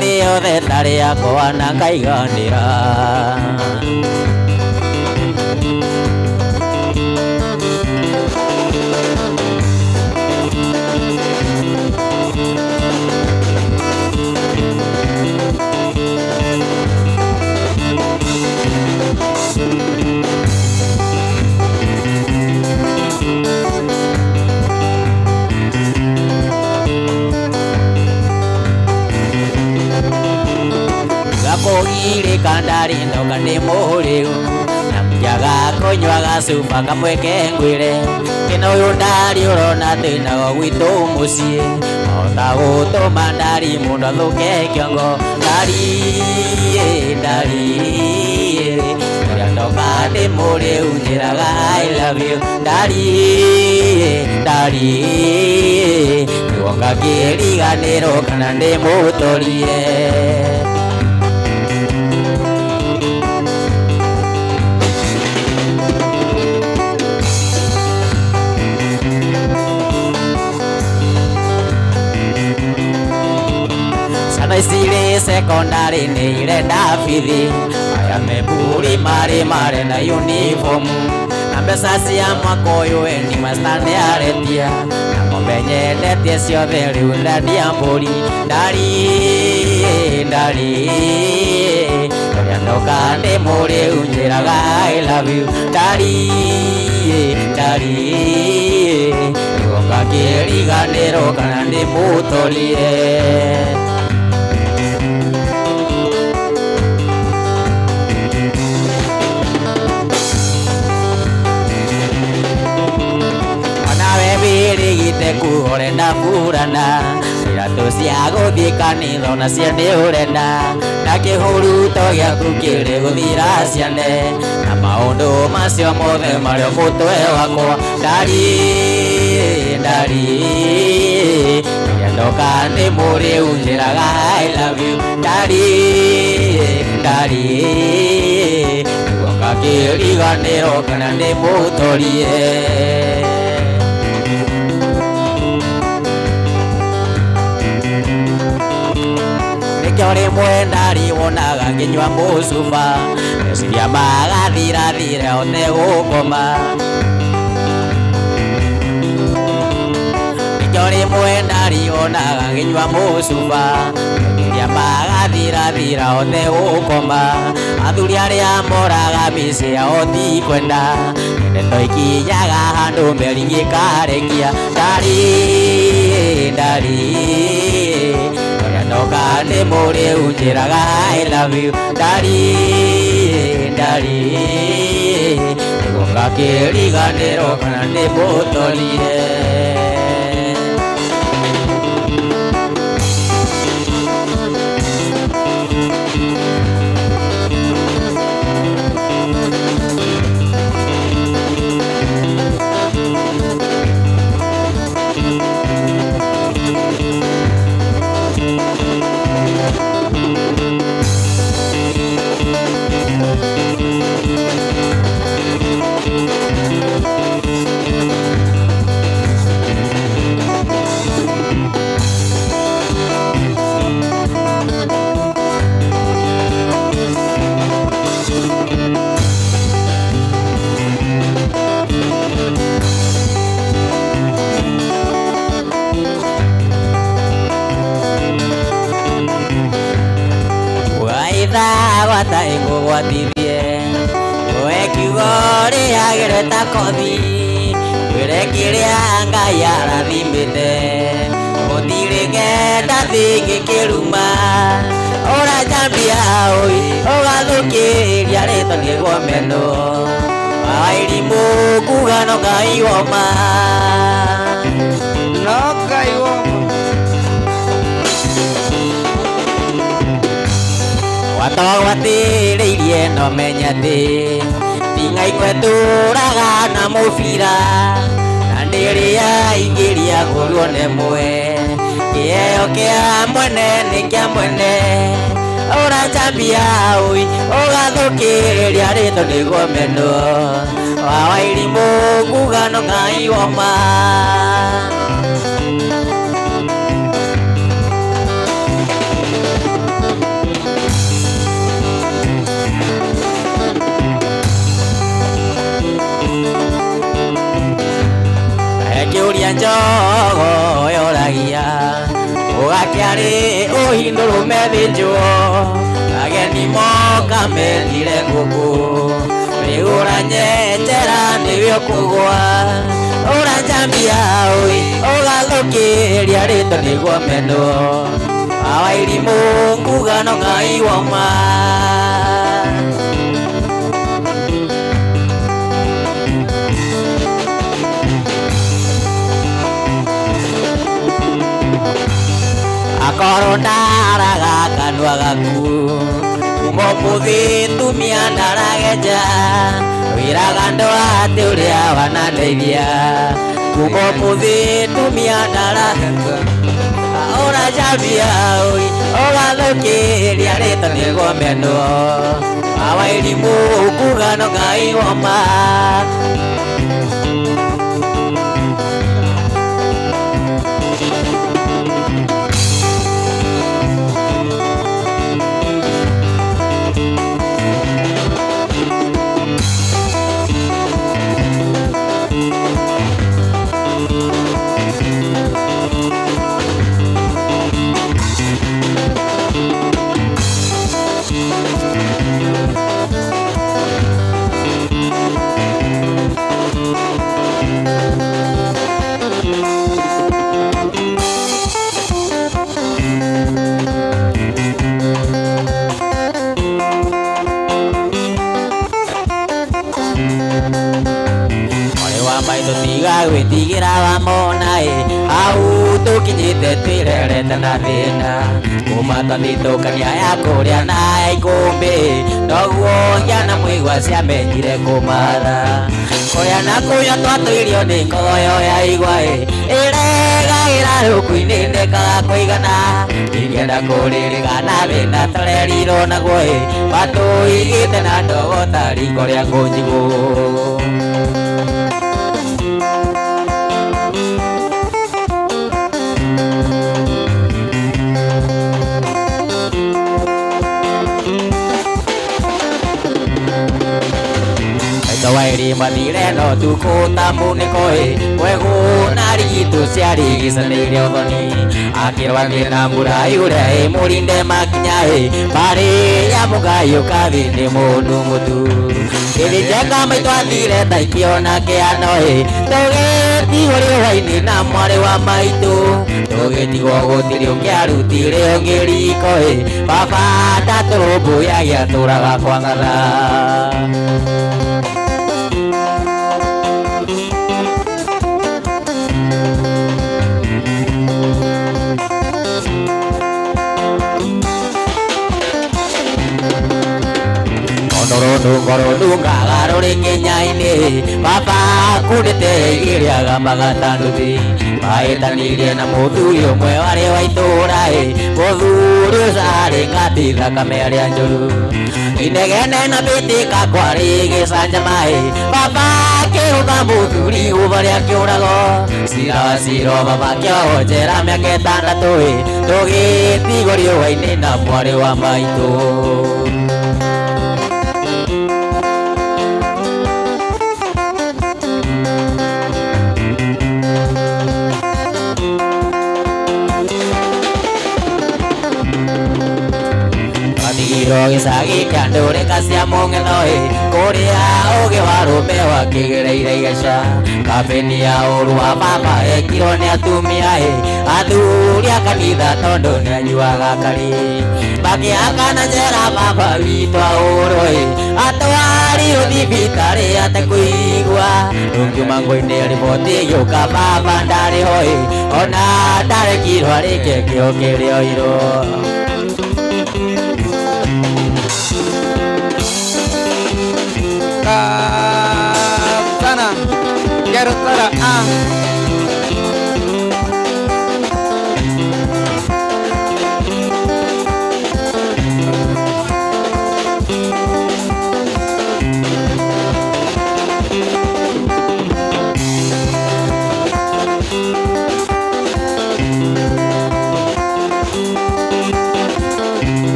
thi yothe tari yakwa na ngaiganira Gakogire kandari ndoka ndi muhuriu namjaga konywaga cuba kamweke ngwire kino uyu ndari urona twinago gwitu mucii ota gutuma ndari mundu athuke kiongo ndari ndoka ndi muhuriu njiraga I love you ndari wonga kiriganiro kana ndi mutorie Sire secondary ni ile Davithi aya meburi mare na uniform na mbesa cia mwaka uyu ni mastande aretia na ng'ombe nyendetie ciothe riu ndandia mburi ndari ndoka ndi muri unjiraga I love you ndari ngonga kiriganiro kana ndi mutorie Ku orenda purana iratu cia guthii kanitha na ciende urenda na kihuruto giaku kiri guthira ciande na maundu macio mothe mario mutwe wakwa ndari ndoka ndi muri unjiraga I love you ndari ngonga kiriganiro kana ndi mutorie Ore mwendari wonaga nginywa mucuba meciria magathirathire ote gukoma Ore mwendari wonaga nginywa mucuba meciria magathirathire ote gukoma athuri aria moraga mĩciĩ yao ti kwenda ndeto ikinyaga handũ meri ngĩkarekia ndari nĩ mũrĩ unjĩraga I love you ndari nĩguo ngakĩriganĩrwo kana nĩ mũtorire. Ngũgwatithie wekiugo rĩagĩre ta kothi wĩre kĩrĩa Ngai arathimĩte gũtirĩ ng'enda thĩngĩkĩruma ũranjambia ũgathũkĩria rĩtwa nĩguo meno wairimũ kuga no Ngai woma watogwatĩrĩirie no menya atĩ ti Ngai twetũraga na mũbira na ndĩrĩa ingĩria gũruo nĩ mwe kĩheo kĩa mwene nĩ kĩa mwene ũranjambia ũgathũkĩria rĩtwa nĩguo meno wairimũ kuga no Ngai woma Kĩũria njogo yoragia ũgakĩarĩ ũhindũrũ methĩnjwo ageni moka methire ngũkũ rĩu ũranyenjera nĩwe ũkũgwa ũranjambia ũgathũkĩria rĩtwa nĩguo meno wairimũ kuga no Ngai woma akorwo ndaraga kanua gaku kuma ũmũthĩ tumia ndaragenja wĩraga ndwa atĩ ũrĩa wanandeithia kuma ũmũthĩ tumia ndaragenja ũranjambia ũgathũkĩria rĩtwa nĩguo meno wairimũ kuga no Ngai woma gwĩtigĩra wamona hau tũkinyĩte twĩrerete na thĩna kuma twathitũkania ya kũrĩa na ikũmbĩ noguo ngiana mũigua ciamenyire kũmatha kũrĩa na kũrĩa twatũirio nĩ koyo ya igwa ĩregagĩra rũku-inĩ ndekaga kũigana ingĩenda kũrĩrĩgana thĩna tũrerirwo naguo matũigĩte na ndogo ta riko rĩa ngũnjigũ wairi mathire no tukũta mũnĩko kwegũ na rigitũ ciarigicanĩire ũthoni akĩrwa thĩna mũrai ũrĩa mũrinde makinya marĩ ya mũgai ũkathi nĩ mũndũ mũtu gĩthĩnjenga maitũ athire taikĩona kĩano tũgĩtigũrio hwainĩ na mwarĩ wa maitũ tũgĩ gwĩtigwo gũtirĩ ũngĩarutire ũngĩ riko baba ndatũrũmbũyagia tũraga kwa ng'atha. Ngoro ngaga rũrĩ kĩnya-inĩ baba kundĩte igĩrĩaga magatanduthi mahĩtanirie na mũthuri ũmwe warĩ wa itũũra mũthuri ũcio arĩ ngati thakame arĩa njũru inegene na mbĩtĩka kwarĩ gĩcanjama baba akĩrũga mũthuri ũbarĩa kĩũrago cira baba kĩoho njera mĩaka ĩtandatũ tũgĩtigwo riũa-inĩ na mwarĩ wa maitũ. Gĩcagi kĩa ndũrĩka cia mũng'etho kũrĩa ũgĩ wa rũme wakĩgereire igeca kambĩni ya ũru wa baba ekirwo nĩ atumia athuri a kanitha tondũ nĩ anyuaga kari makĩakana njera baba witũ aũrũ atwarirwo thibitarĩ atekũigua rũngiuma ngũ-inĩ riboti gĩũka baba ndarĩ ho ona ndarekirwo arĩke kĩo kĩrĩa oirwo. Sana quiero estar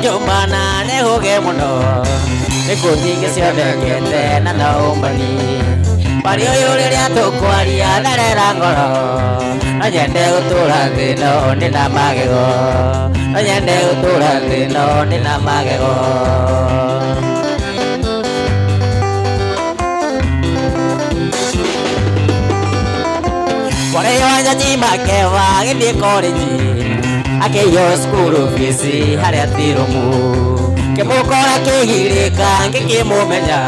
Jomana ne hoge muno ne kũnyingĩ ciothe ngĩte na no ũmbani bari ũyũ rĩrĩa tũkwaria ndarera ngoro no nyende gũtũũra thĩ ĩno ndĩna magego no nyende gũtũũra thĩ ĩno ndĩna magego. Kwa hiyo anjaji makewa gĩthiĩ college akĩiywo cukuru bici harĩa tirumu kĩmũkora kĩgirĩka ngĩkĩmũmenya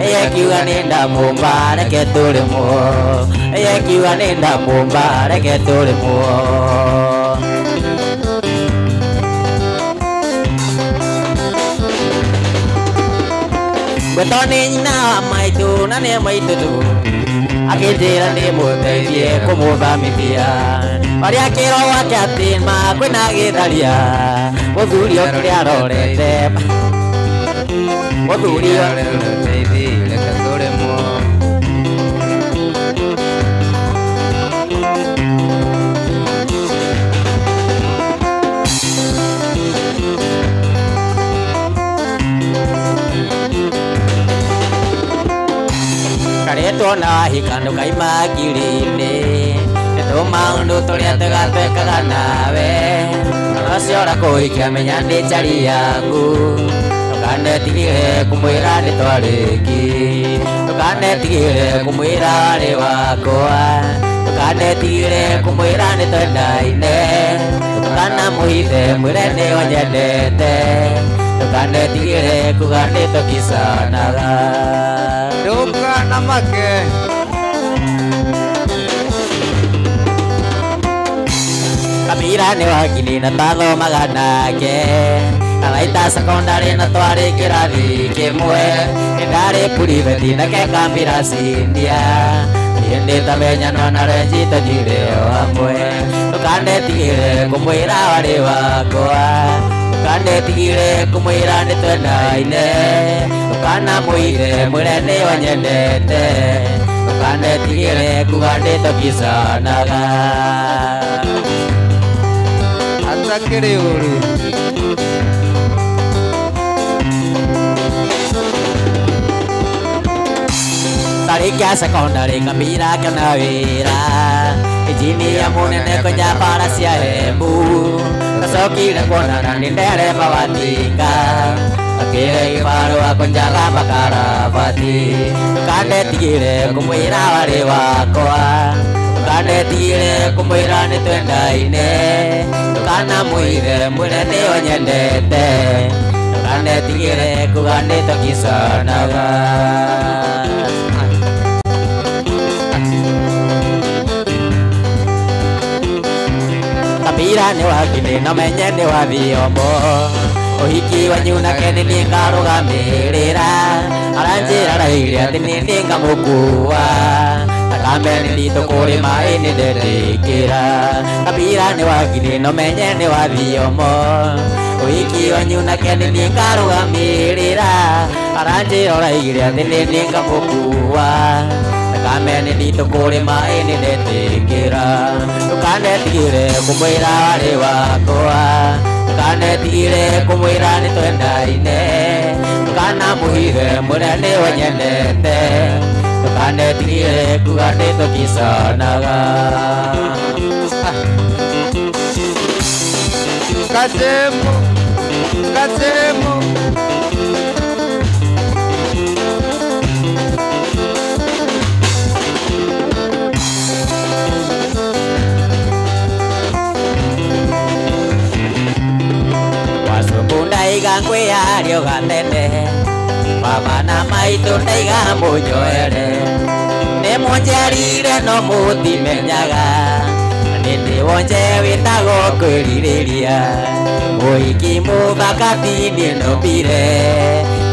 ekiuga nĩ ndamũmba reke tũrĩmwo ekiuga nĩ ndamũmba reke tũrĩmwo. Gwĩtwo nĩ nyina wa maitũ na nĩ maitũ tu akĩnjĩra ndĩmũteithie kũmũthomithia marĩa kĩro gwake atĩ ma kwĩna gĩtharia mũthuri ũkĩrĩa arorete mũthuri reke tũrĩmwo. karetwo na hikano kaima ngiri-inĩ maũndũ tũrĩa tũgatwĩkaga nawe ũciora kũhikia menya nĩ njari yaku ndũkanetigĩre kũmwĩra nĩ twarĩki ndũkanetigĩre kũmwĩra warĩ wakwa ndũkanetigĩre kũmwĩra nĩ twendaine ndũkanamũhithe mwĩre nĩyo nyendete ndũkanetigĩre kuga nĩ tũkicanaga ndũkanamake. Kamira nĩ wakiri na twathomaga nake araita secondary na twarĩ kĩrathi kĩmwe nĩndarĩ puriveti nake Kamira Cindia niĩ ndĩtamenyanwo na Renji tũnyuire o hamwe ndũkanetigĩre kũmwĩra warĩ wakwa ndũkanetigĩre kũmwĩra nĩ twendaine ndũkanamũire mwĩre nĩyo nyendete tukande tigire kugande tokisanaga atakere uru Tarikia sekondari ngamira kena wira Ijini ya munene koja para sia hembu Kasokire kona nani ndere mawatika Akire iparu akonjala bakara pati Tukande tigire kumwira wari wakoa Tukande tigire kumwira nituenda ine Tukana muire mwire ni onyendete Tukande tigire kugande tokisanaga Kapira ni wakine no menye ni wathiombo Uhiki wanyu nake ni ngarugamirira Aranjira raire ati ni ngamukua Takambe ni ndito kuri mai ni ndendikira Kapira ni wakine no menye ni wathiombo Uhiki wanyu nake ni ngarugamirira Aranjira raire ati ni ngamukua Kamene dito kuri mai ni ndendikira Tukande tigire kumwira wari wakoa Tukande tigire kumwira nitwenda ine Tukana muhire mwire ni wanyendete Tukande tigire kugande tokisanaga Kazemo Kazemo Ndaiga ngwiario gatene Baba na maitu ndaiga munjoere Ni munjerire no mutimenyaga Nindi wonje witago kwiririria Muhiki muthakati ni nobire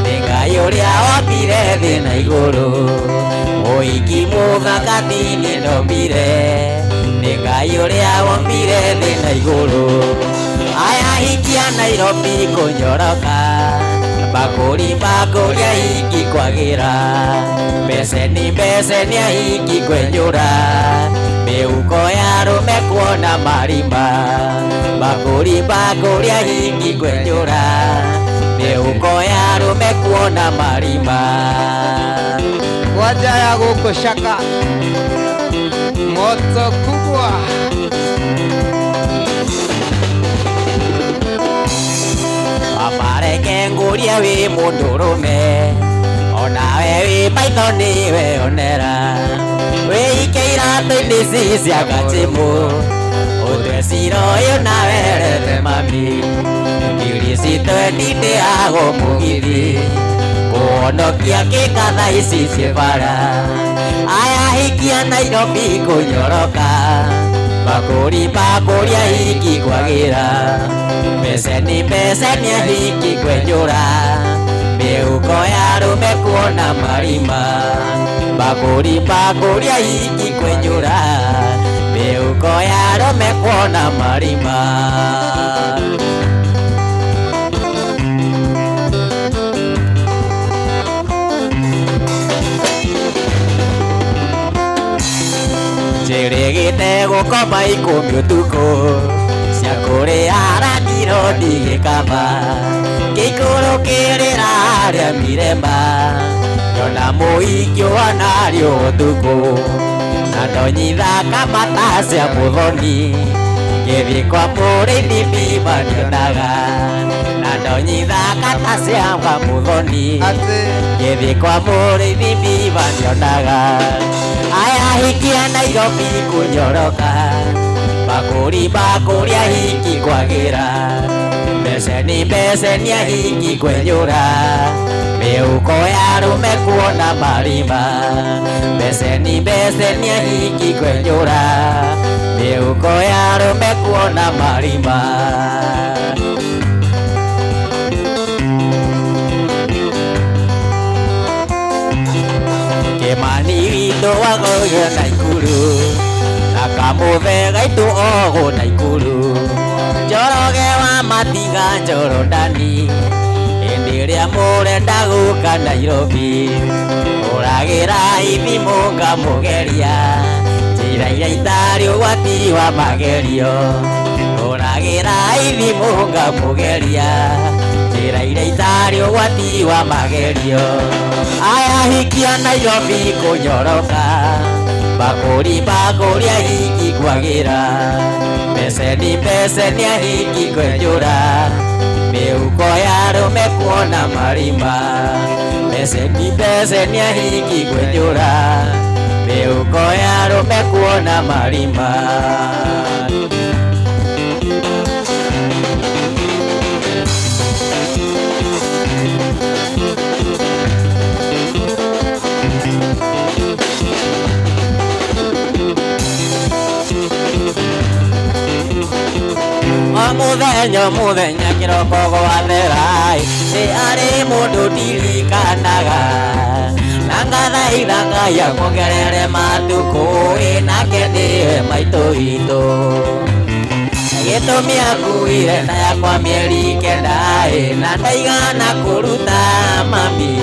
Ni Ngai uria wambire thi na iguru Muhiki muthakati ni nobire Ni Ngai uria wambire thi na iguru Aya hikia Nairobi kunyoroka Bakuri ya hiki kwagira Beseni ya hiki kwenyura Meuko ya rume kuona marimba Bakuri ya hiki kwenyura Meuko ya rume kuona marimba Waja ya gukushaka Moto kubwa Apareke nguria wi mundurume Onawe wi paitoni we onera We ike iratu nisi cia gachimu Utwe ciro yu nawe rete mami Ngiri citwe ndinde ago mugithi Kuonokia kikatha ici ciebara Aya hikia Nairobi kunyoroka Bakuri ya hiki kwagira Beseni ya hiki kwenyura Meuko ya rume kuona marima Bakuri ya hiki kwenyura Meuko ya rume kuona marima Chirigite gukomba ikumi utuku Cia kuria kirodi gikaba Gikuru kirira aria miremba Yona muhiki wanario utuku Na ndonyithaka mata cia muthoni Githi kwa murithi mbiba ndionaga Na ndonyithaka ta cia kwa muthoni Githi kwa murithi mbiba ndionaga Aya hikia Nairobi kunyoroka Bakuri ya hiki kwagira Beseni ya hiki kwenyura Meuko ya rume kuona marimba Beseni ya hiki kwenyura Meuko ya rume kuona marimba Kimani wito wagoyo Naikuru Nakamuthe gaitu ogo Naikuru Njoroge wa matiga njoro ndani Hĩndĩ rĩrĩa mũrenda gũka Nairobi ũragĩra ithimo ngamũgeria njĩra iria itarĩ ũgwati wa magerio ũragĩra ithimo ngamũgeria njĩra iria itarĩ ũgwati wa magerio aya hikia Nairobi kũnyoroka bakũri ahiki kwagĩra Peceni ahiki kwenjũra mĩhuko ya arũme kuona marima Peceni ahiki kwenjũra mĩhuko ya arũme kuona marima Mũthenya kĩroko gwathera nĩ arĩ mũndũ ndirikanaga na ngathaitha Ngai amuongerere matukũ nake nĩwe maitũ witũ gĩtũmi akuire nda yakwa mĩeri 9 na ndaigana kũruta mami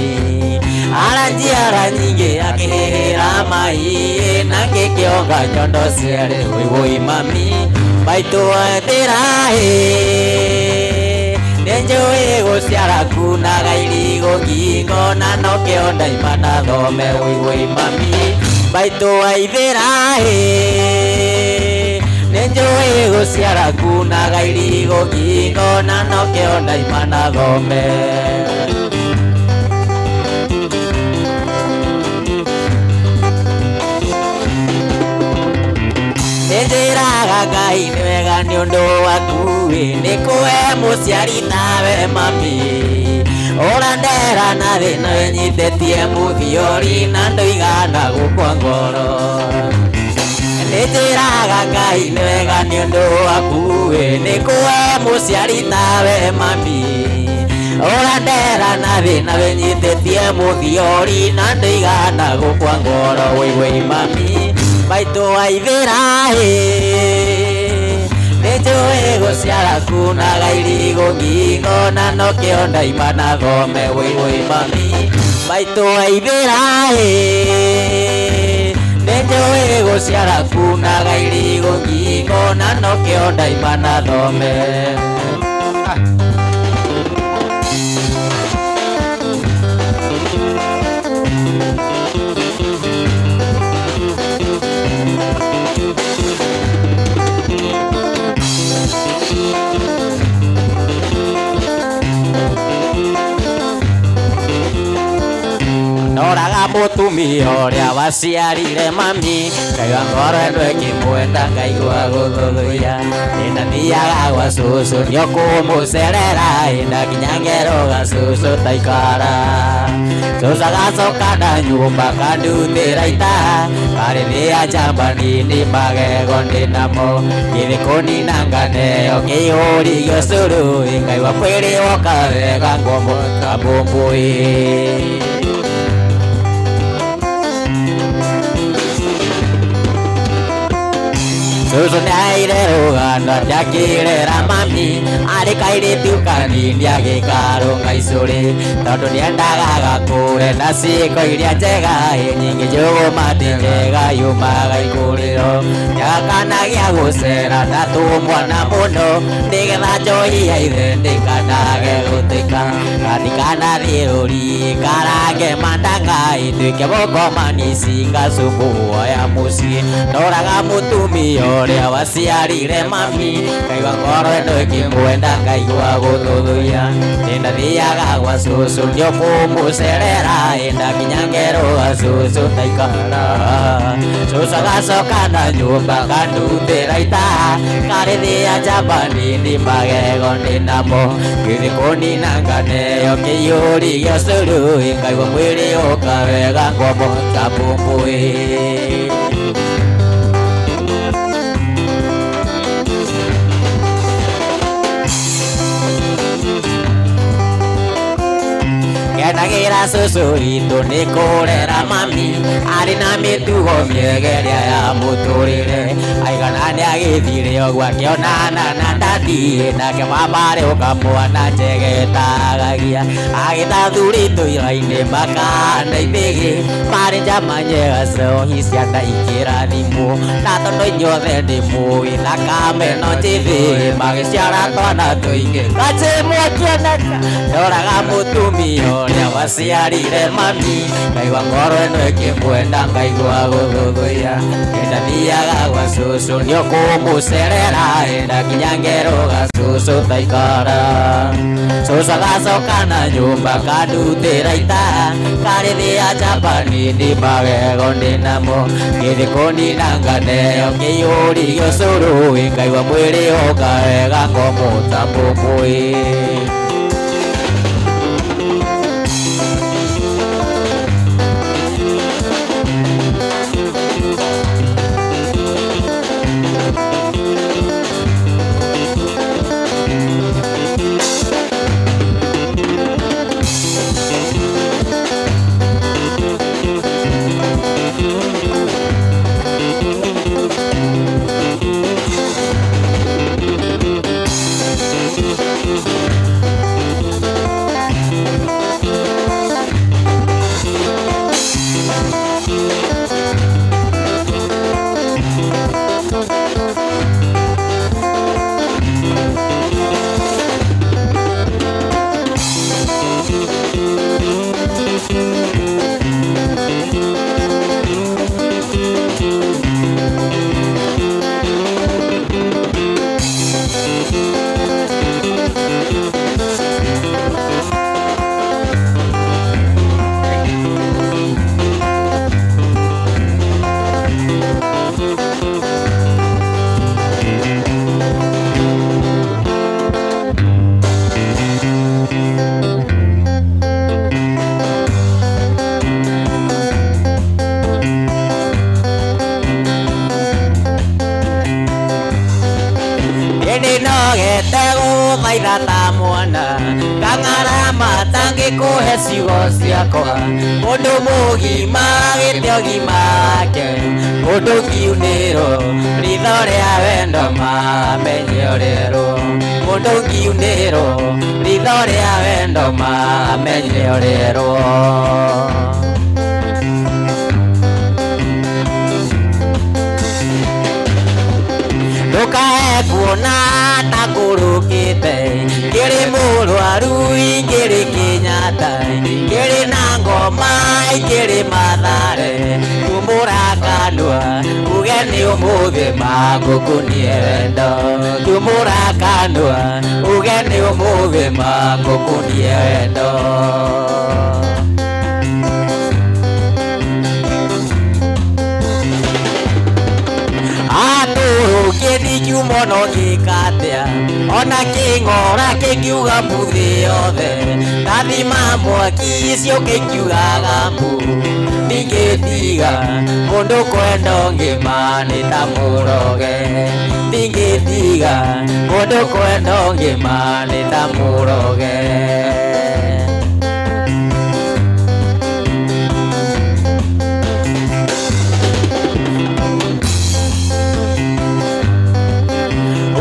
aranjiara nyingĩ akĩhĩhĩra mai na ngĩkĩonga nyondo cierĩ wĩwũi mami maitũ thĩra nĩnjũĩ gũciara kunaga irigo ngingo na nokĩo ndaima na thome wĩwũi mami maitũ waithĩra nĩnjũĩ gũciara kunaga irigo ngingo na nokĩo ndaima na thome Njĩraga Ngai nĩ wega nĩ ũndũ waku nĩkũhe mũciari tawe mami ũrandera na thĩna wĩnyitĩtie mũthiori na ndũigana gũkua ngoro Njĩraga Ngai nĩ wega nĩ ũndũ waku nĩkũhe mũciari tawe mami ũrandera na thĩna wĩnyitĩtie mũthiori na ndũigana gũkua ngoro wĩwĩ mami maitũ waithĩra nĩnjũĩ gũciara kunaga irigo ngingo na nokĩo ndaima na thome wĩwĩ mami maitũ waithĩra nĩnjũĩ gũciara kunaga irigo ngingo na nokĩo ndaima na thome Noraga mũtumia ũrĩa waciarire mami Ngai ngoro ĩno ĩkĩmwenda ngaigua gũthũthũia nĩndathiaga gwa cũcũ nĩokũmũcerera nginya ngeroga cũcũ taikara cũcũ agacoka na nyũmba kandutĩra itaha karĩthĩa njamba nini magego ndĩnamo gĩthĩ kũnina nganeyo kĩihũrio cũrũ ngaigua kwĩrĩ woka wega ngombo tambũmbũĩ Cũcũ nĩaire rũgano akĩrera mami arĩ kairĩtu kanini agĩkarũnga icũrĩ tondũ nĩendaga gakũre na ciĩko iria njega nyingĩ njũgũmati njega yumaga ikũrĩro nĩgakanagia gũcera na tũmwana mũno nĩgetha njohi ya ithe ndĩkanage gũtĩka kandikanathiĩ rũri karange mandanga ituĩke mũkomani cingacumbuoya mũciĩ noraga mũtumia ũrĩa waciarire mami ngaigua ngoro ĩno ĩkĩmwenda ngaigua gũthũthũia nĩndathiaga gwa cũcũ nĩokũmũcerera nginya ngeroga cũcũ taikara cũcũ agacoka na nyũmba kandutĩra itaha karĩthĩa njamba nini magego ndĩnamo gĩthĩ kũnina nganeyo kĩihũrio cũrũ ngaigua mwĩrĩ ũka wega ngombo tambũmbũĩ Nagĩra cũcũ witũ nĩ kũrera mami arĩ na mĩtugo mĩega ĩrĩa ya mũtũrĩre aigana nĩ agĩthire ũguo akĩonana na ndathi nake mabare ũkamwana njegetagagia agĩtathurĩtwo ira-inĩ makana ithĩgĩ marĩ njama njega cohi ciana ikĩrathimwo na tondũ inyuothe ndĩmũĩ thakame no njĩthĩ magĩciara twana tũingĩ gacĩmũ akĩoneka ndoraga mũtumia ũrĩa waciarire mami ngaigua ngoro ĩno ĩkĩmwenda ngaigua gũthũthũia ndathiaga gwa cũcũ nĩũkũmũcerera ndakinya ngerũga cũcũ taikara cũcũ agacoka na nyũmba kandutĩra ita karĩthĩa Japani ndi magego ndĩnamo gĩthĩ kũnina nganeyo kĩihũri gĩũcũrũ ngaigua mwĩrĩ ũka wega komũtambũkũĩ ngĩkũhe ciugo ciakwa mũndũ mũgima gĩtĩo gimake mũndũ ngiunĩrwo ritho rĩa wendo mamenye ũrerwo mũndũ ngiunĩrwo ritho rĩa wendo mamenye ũrerwo ndũkae kuona ta kũrũkĩte ngĩrĩ mũrwaru ingĩrĩ Kĩnyata ngĩrĩ na ngoma ingĩrĩ Mathare tumũra kanua uge nĩ ũmũthĩ magũkũnie wendo tumũra kanua uge nĩ ũmũthĩ magũkũnie wendo kiumono gĩkatea ona kĩng'ora kĩngiuga mbuthĩ yothe ndathima mwaki ciũke ikiugaga mbu ndingĩtiga mũndũ kwenda ngĩma nĩ ta mũroge ndingĩtiga mũndũ kwenda ngĩma nĩ ta mũroge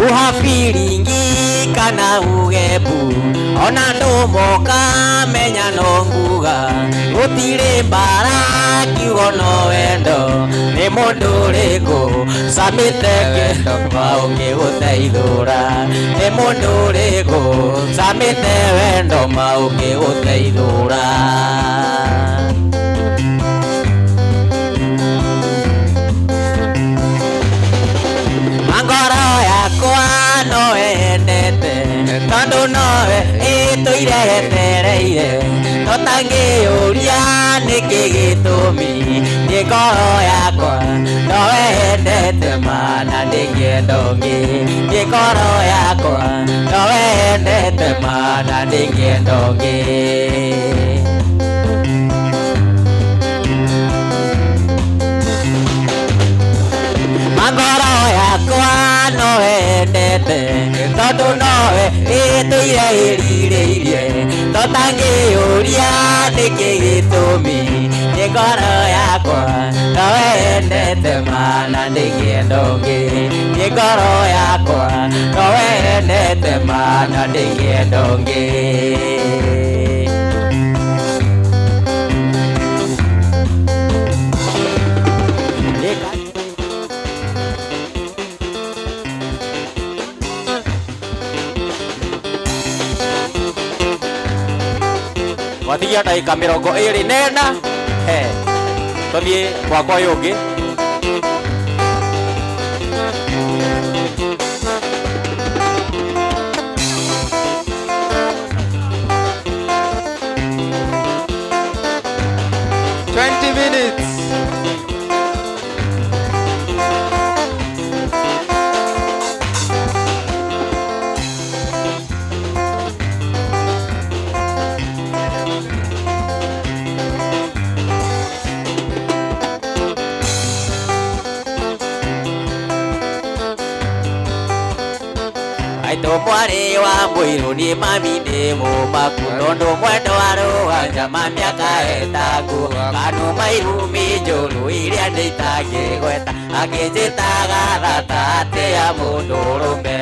uhafiringi kana ugebu ona ndomoka menya no nguga gũtirĩ mbara kiugo no wendo nĩ mũndũ ũrĩkũ samĩte kĩndo maũngĩgũteithũra nĩ mũndũ ũrĩkũ samĩte wendo maũngĩgũteithũra ngoro yakwa nowe endete tondũ nowe ĩtũirehetereire tũtangĩũria nĩkĩ gĩtũmi nĩ ngoro yakwa nowe endete mana ndĩngĩenda ũngĩ nĩ ngoro yakwa nowe endete mana ndĩngĩenda ũngĩ ngoro yakwa nowe endete tondu nowe ituireirie totangiuria niki gitumi ni ngoro yakwa nowe endete mana ndigiendongi ni ngoro yakwa nowe endete mana ndigiendongi. Watigia ndagika 20 nena tuthie gwakwa uyu ungi. Aito mwari wa mwiru ni mami ni mumaku tondu mwendo aruhanja mamiaka etaku kanu mairu mijuru iria nditangigweta akinjitaga thata ati ya mundu rume.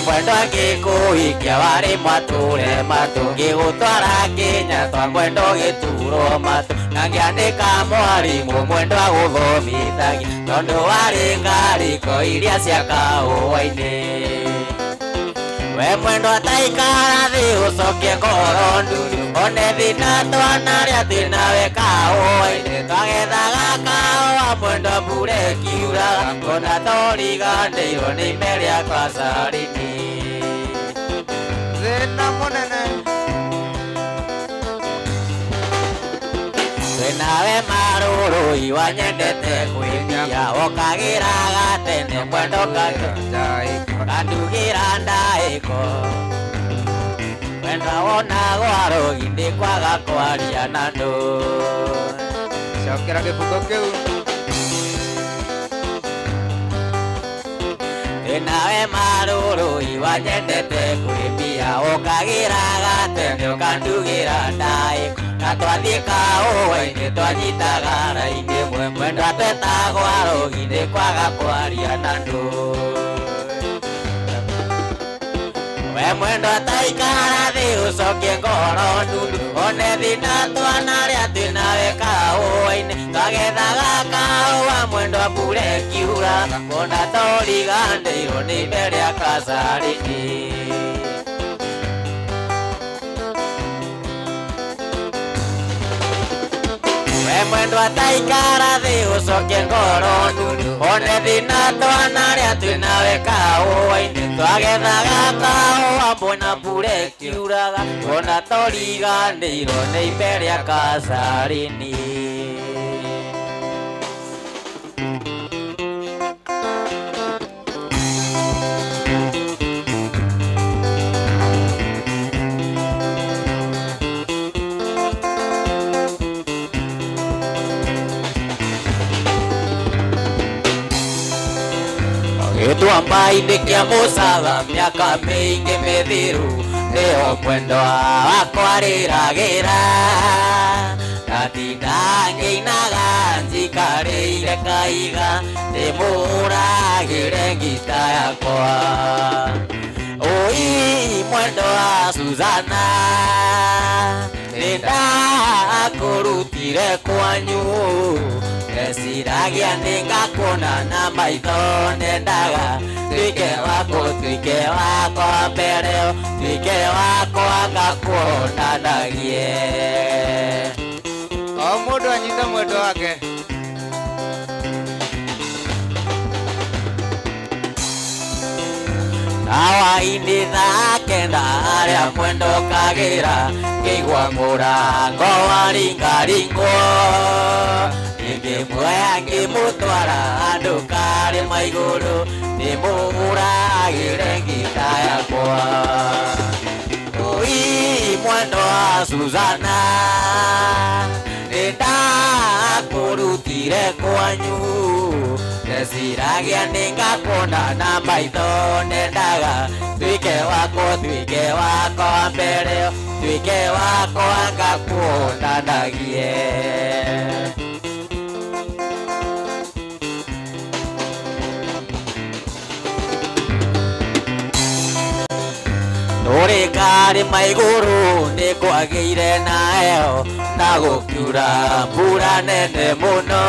Mwendo angikuhikia wari mature matu ngigutwara Kenya twa mwendo gituro matu na ngiandika mwarimu mwendo aguthomithagia tondu wari ngariko iria cia kauwa-ini. We mwendo ataikara thi ucokie ngoro nduru one thina twanaria twinawe kauwa-ini twagethaga kauwa mwendo mbura ikiuraga ona toriganĩirwo nĩ ime rĩakwa Sarini. Thĩna mũnene Twĩnawe marũrũi wanyendete kwĩmia ũkagĩraga tene mwendo kandugĩra ndaĩko wenda wonagwo arũgi nĩ kwaga kwaria na andũ. Cokera gĩbungo kĩu. Nawe marũrũi wanyendete kwĩmia ũkagĩraga tene ũkandugira ndaĩko na twathiĩ kauwa-inĩ twanyitaga raini ĩmwe mwendo twetagwo arũgi nĩ kwaga kwaria na andũ. We mwendo ataikara thĩ ũcokie ngoro ndundu one thina twanarĩa twĩnawe kauwa-inĩ twagethaga kauwa mwendo mbura ĩkiuraga ona toriganĩirwo nĩ ime rĩakwa Sarini. We mwendo ataikara thĩ ũcokie ngoro ndundu one thina twanarĩa twĩnawe kauwa-inĩ twagethaga kauwa mwena mbura ĩkiuraga ona toriganĩirwo nĩ ime rĩakwa Sarini. Gĩtuamba-inĩ kĩa mũcaga mĩaka mĩingĩ mĩthiru nĩho mwendo wakwa rĩragĩra ndatinda ngĩinaga njikarĩire kaiga ndĩmũragĩre ngita yakwa. Oi mwendo wa Suzana nĩndakũrutire kwanyu ndeciragia nĩngakuona na maitho nendaga tuike wako mbere tuike wakwa ngakuonanagie. O mũndũ anyite mwendo wake. Hawa-inĩ thaa kenda harĩa mwendo kagĩra ngĩigua mũrango waringaringwo ngĩmuoya ngĩmũtwara handũ karĩma igũrũ ndĩmũhũragĩre ngita yakwa. Oi mwendo wa Suzana nĩndakũrutire ndire kwanyu ndeciragia ningakundana maitho nendaga tuike wakwa mbere tuike wakwa ngakundanagie Nurikari maiguru nikwageire nayo na gukiura mbura nene muno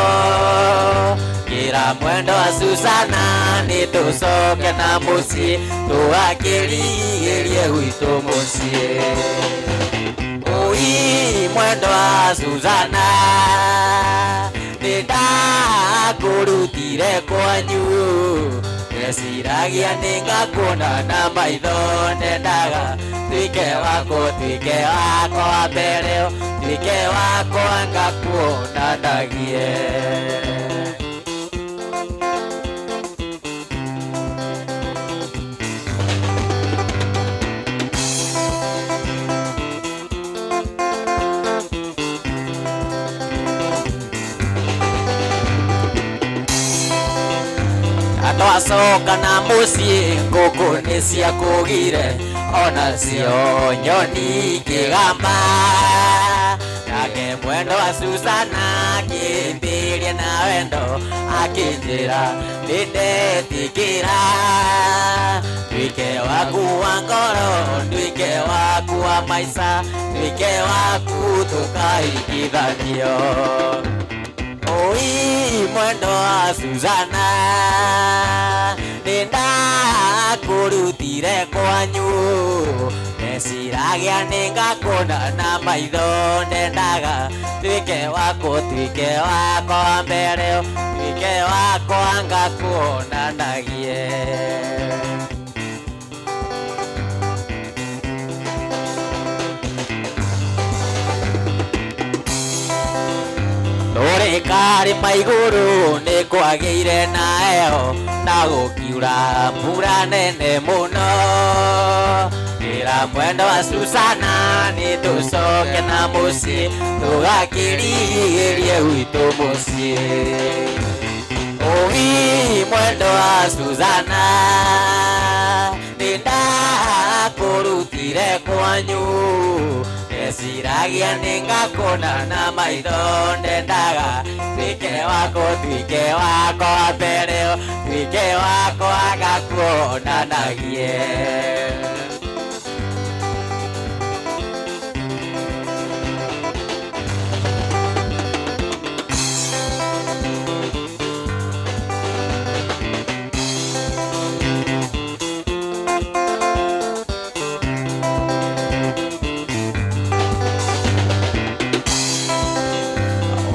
gira mwendo wa Susana nitucoke na mucii tugakiririe gwitu mucii ui mwendo wa Susana nindakurutire kwanyu ndeciragia ningakundana maitho nendaga tuike wakwa mbere tuike wakwa ngakundanagie twacoka na mucii ngũkũ nĩciakũgire onacio nyoni kĩgamba nake mwendo wa Susana kĩmbĩrie na wendo akĩnjĩra nĩndetĩkĩra tuike waku wa ngoro tuike waku wa maica tuike waku tũkahikithanio oi mwendo wa Susana nindakurutire kwanyu ndeciragia ningakundana maitho nendaga tuike wakwa mbere tuike wakwa ngakundanagie Nurikari maiguru nikwageire nayo na gukiura mbura nene muno gira mwendo wa Susana nitucoke na mucii tugakiririe gwitu mucii ui mwendo wa Susana nindakurutire kwanyu ndeciragia ningakundana maitho nendaga tuike wakwa mbere tuike wakwa ngakundanagie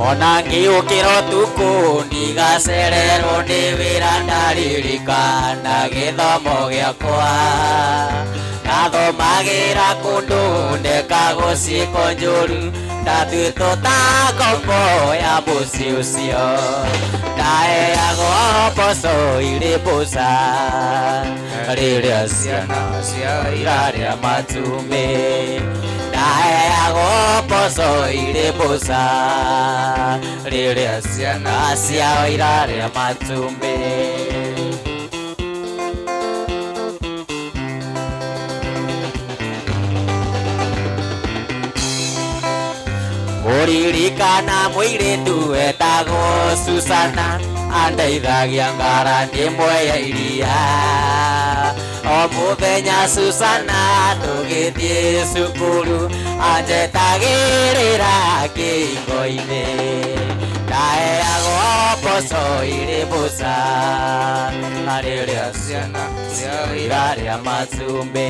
ona ngiukira utuku ndigacererwo ndi wira ndaririkana githomo giakwa nathomagira kundu ndekaguciko njuru ndatuĩtwo ta ngombo ya mũciĩ ũcio ndaheagwo mboco irĩ mbũca rĩrĩa ciana ciairarĩa matumbĩ ndaheagwo mboco irĩ mbũca rĩrĩa ciana ciao irarĩa matumbĩ Uririkana mũirĩtu wetagwo Susana andeithagia ngarani ĩmwe ya iria o mũthenya Susana tũgĩthiĩ cukuru anjetagĩrĩra kĩhingo-inĩ ndaheagwo mboco irĩ mbũca rĩrĩa ciana ciao irarĩa matumbĩ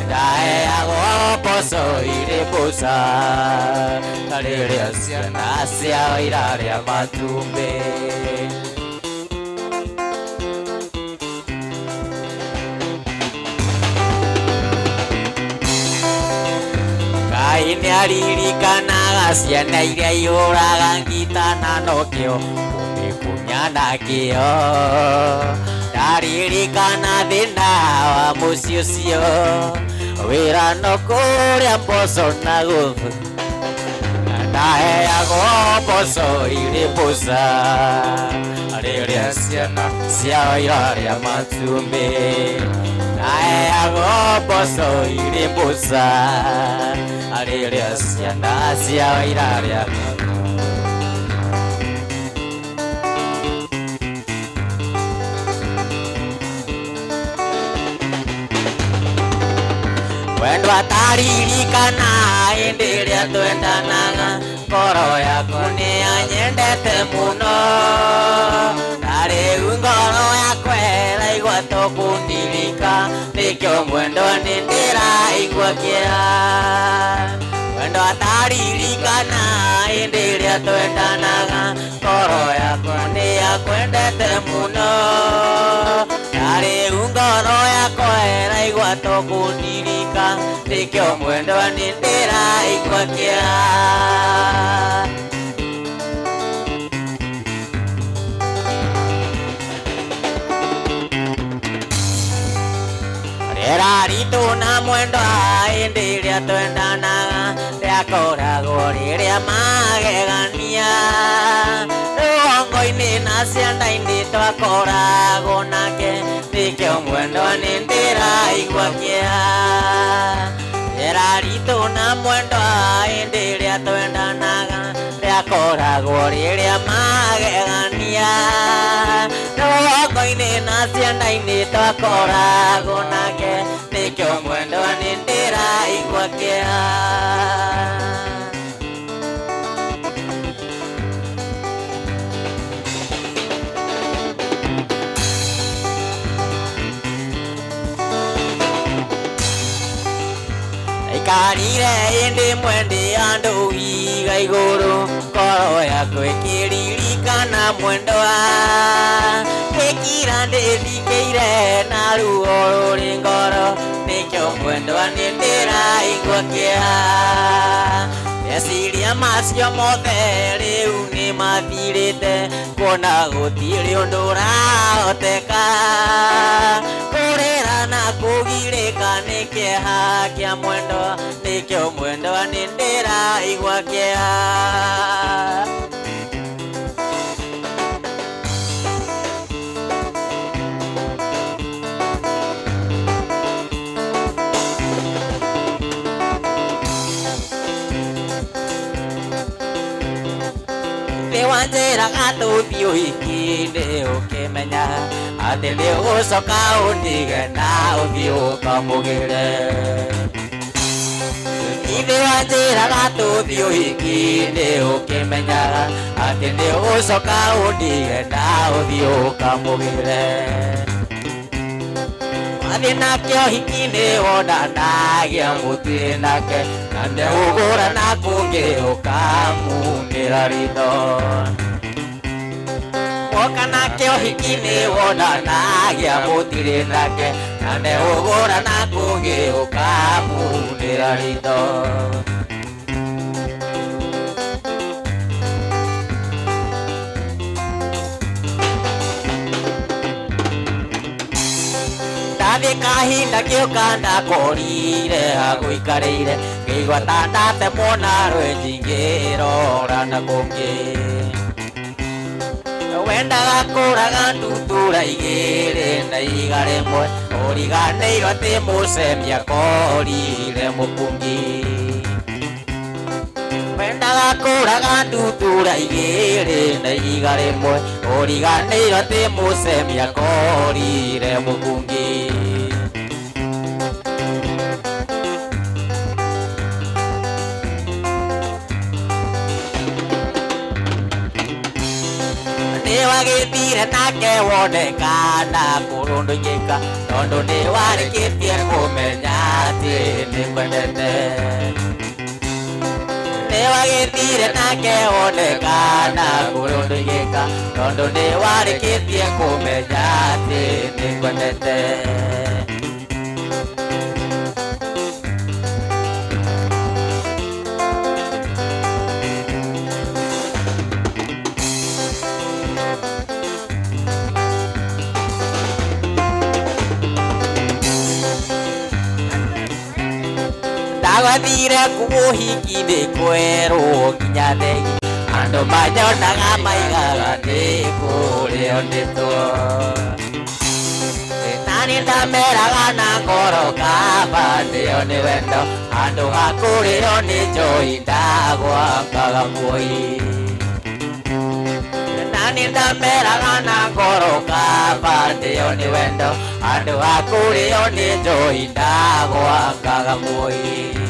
ndaheagwo mboco irĩ mbũca rĩrĩa ciana ciao irarĩa matumbĩ Ngai nĩaririkanaga ciana iria iũraga ngitana nokĩo kũmĩkunya nakĩo ndaririkana thĩna wa mũciĩ ũcio wĩra no kũrĩa mboco na gũthũ ndaheagwo boso ilipusa Alilia siana Sia ilalia matumbi Nae ago boso ilipusa Alilia siana Sia ilalia Wendo ataririkana endelea twendanaga ngoro yaku nĩ anyendete mũno na rĩu ngoro yakwa ĩraigua tũkũndirika nĩkĩo mwendo nĩ ndĩraigua kĩeha wendo ataririkana endelea twendanaga ngoro yaku nĩ akwendete mũno na rĩu ngoro yakwa ĩraigua tũkũndirika nĩkĩo mwendo nĩ ndĩraigua kĩeha Rĩraritu na mwendo hĩndĩ ĩrĩa twendanaga rĩakoragwo rĩrĩa magegania rũgongo-inĩ na cianda-inĩ twakoragwo nake nĩkĩo mwendo nĩ ndĩraigua kĩeha Rĩraritu na mwendo hĩndĩ ĩrĩa twendanaga rĩakoragwo rĩrĩa magegania rũgongo-inĩ na cianda-inĩ twakoragwo nake nĩkĩo mwendo nĩ ndĩraigua kĩeha Ikarire hĩndĩ ĩmwe ndĩ handũ iga igũrũ ngoro yakwa ĩkĩririkana mwendo ngĩkira ndĩthikĩire na ruo rũrĩ ngoro nĩkĩo mwendo nĩ ndĩraigua kĩeha meciria macio mothe rĩu nĩ mathirĩte kuona gũtirĩ ũndũ ũrahoteka kũrĩra na kũgirĩka nĩ kĩeha kĩa mwendo nĩkĩo mwendo nĩ ndĩraigua kĩeha Wanjĩraga tũthiĩ ũhiki-inĩ ũkĩmenya atĩ nĩ ũgũcoka ũndige na ũthiĩ ũkamũgĩre Ithe wanjĩraga tũthiĩ ũhiki-inĩ ũkĩmenyaga atĩ nĩ ũgũcoka ũndige na ũthiĩ ũkamũgĩre Wathiĩ nake ũhiki-inĩ wonanagia mũtirĩ nake na nĩũgũra na kũngĩ ũkamunĩra ritho Woka nake ũhiki-inĩ wonanagia mũtirĩ nake na nĩũgũra na kũngĩ ũkamunĩra ritho Ndathĩ kahinda gĩũka ndakorire hagũikarĩire ngĩigua ta ndatemwo na rwenji ngĩrora na kũngĩ wendaga kũraga ndutura igĩrĩ na iga rĩmwe ũriganĩirwo atĩ mũcemia korire mũkungi wendaga kũraga ndutura igĩrĩ na iga rĩmwe ũriganĩirwo atĩ mũcemia korire mũkungi Nĩwagĩthire nake wonekana kũrũndũnyĩka tondũ nĩwarĩkĩtie kũmenya atĩ nĩkwendete Nĩwagĩthire nake wonekana kũrũndũnyĩka tondũ nĩwarĩkĩtie kũmenya atĩ nĩkwendete Ndagwathire kuũhiki-inĩ kwerwo nginya thegi Andu manyonaga maigaga ndĩkũrĩo nĩ tuo nani ndameraga na ngoro kaba ndĩo nĩ wendo handũ ha kũrĩo nĩ njũĩ ndagwakaga muoyi nani ndameraga na ngoro kaba ndĩo nĩ wendo handũ ha kũrĩo nĩ njũĩ ndagwakaga muoyi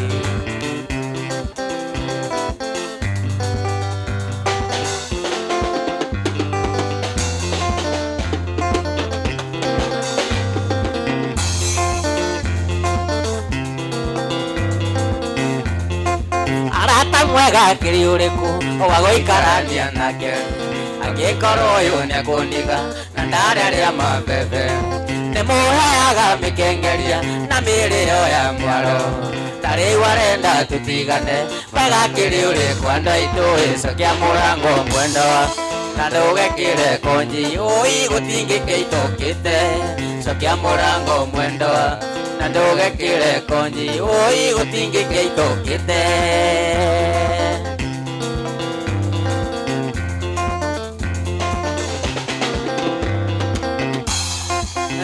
mwega kĩrĩ ũrĩkũ wa gũikarania nake angĩkorwo ũyũ nĩekũniga na ndararĩa mabebe nĩmũheaga mĩkengeria na mĩrĩo ya mwaro tarĩu arenda tũtigane wega kĩrĩ ũrĩkũ andũ aitũ ĩcokia mũrango mwendo na ndũgekĩre konji ũi gũtingĩkĩitũkĩte cokia mũrango mwendo na ndũgekĩre konji ũi gũtingĩkĩitũkĩte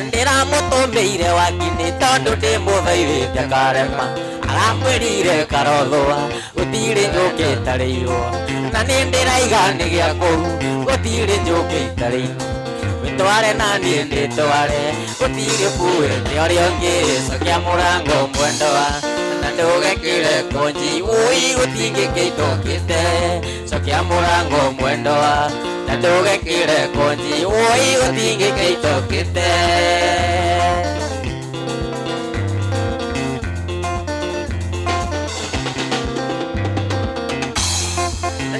ndĩramũtũmĩire wakinĩ tondũ ndĩmũthaithĩte karema aramwĩrire karothũa gũtirĩ njũkĩ itarĩ irũa na nĩ ndĩraiga nĩ gĩa kũu gũtirĩ njũkĩ itarĩ inu wĩtware na niĩ ndĩtware gũtirĩ buĩte ũrĩa ũngĩ cokia mũrango mwendoa na ndũgekĩre konji ũi gũtingĩkĩitũkĩte cokia mũrango mwendoa na ndũgekĩre konji ũi gũtingĩkĩitũkĩte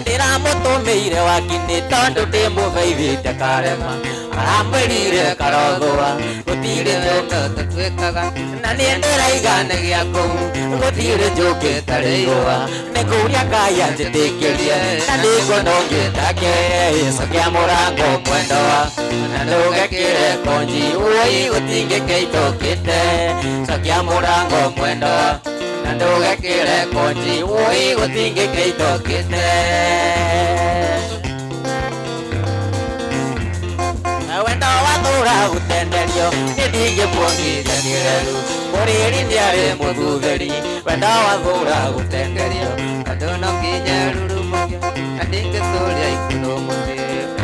ndĩramũtũmĩire wakinĩ tondũ ndĩmũthaithĩte karema aramwĩrire karothũa gũtirĩ njũkĩ tũtwĩkaga na niĩ ndĩraiga nĩ gĩa kũu gũtirĩ njũkĩ itarĩ irũa nĩngũria Ngai anjĩtĩkĩrie na nĩngwenda ũngĩtake cokia mũrango mwendoa na ndũgekĩre konji ũi gũtingĩkĩitũkĩte cokia mũrango mwendoa na ndũgekĩre konji ũi gũtingĩkĩitũkĩte wendo wathũra gũtenderio nĩndingĩmuongithia nĩreru mũrĩri nĩarĩ mũthuthĩri wendo wathũra gũtenderio andũ no nginya rurumũke na ndingĩtũria ikũrũmũke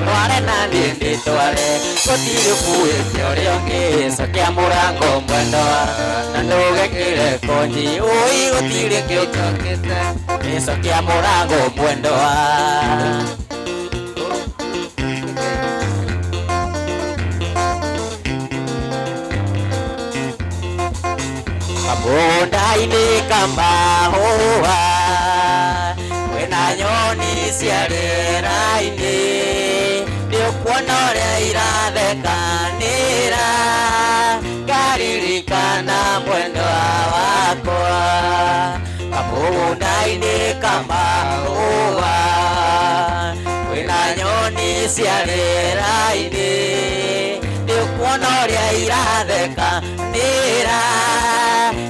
tware na niĩ ndĩtware gũtirĩ buĩte ũrĩa ũngĩ cokia mũrango mwendoa na ndũgekĩre konji ũi gũtirĩ kĩũtũkĩte cokia mũrango mwendoa kabũnda-inĩ kambahũa kwĩna nyoni cia rĩera-inĩ nĩũkuona ũrĩa irathekanĩra ngaririkana mwendwa wakwa kabũnda-inĩ kambahũa kwĩna nyoni cia rĩera-inĩ nĩũkuona ũrĩa irathekanĩra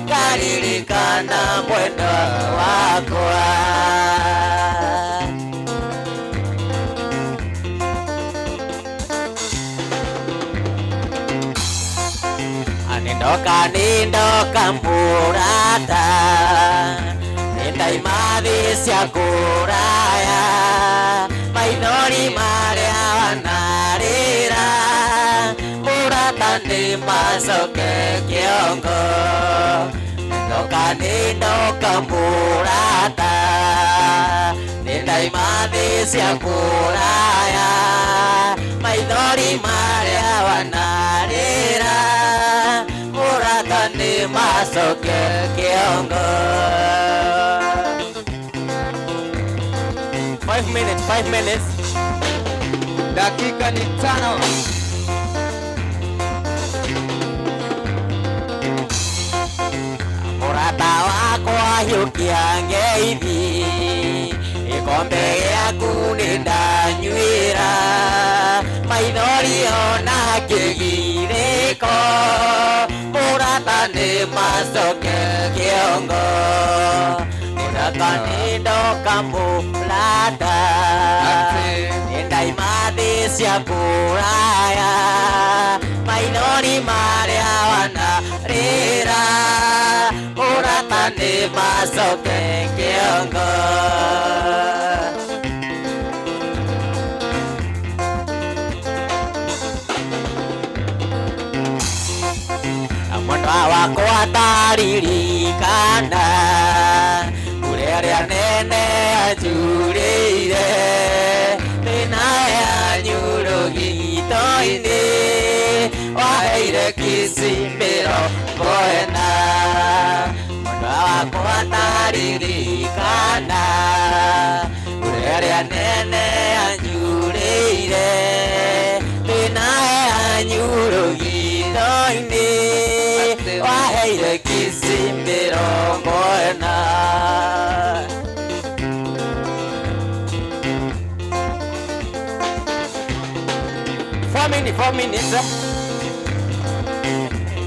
ngaririkana mwendwa wakwa nindoka mburata nindaimathi cia kũraya maithori marĩa wanarĩra murata nĩ macoke kĩongo nindoka mburata nindaimathi cia kũraya maithori marĩa wanarĩra murata nĩ macoke kĩongo 5 minutes dakika ni 5 murata wakwa hiũkia ngeithi gĩkombe gĩaku nĩ ndanyuĩra maithori ona kĩgirĩko murata nĩ macoke kĩongo murata nĩ ndoka murata cia kuraya mainoni maria wana rira uratani masoke kiongo mwana wakwa taririkana ureria nene anjurĩire thĩna yanyu rũgito-inĩ waheire kisi mĩrongo ĩna mwana wakwa taririkana ureria nene anjurĩire thĩna yanyu rũgito-inĩ waheire kisi mĩrongo ĩna 4 minutes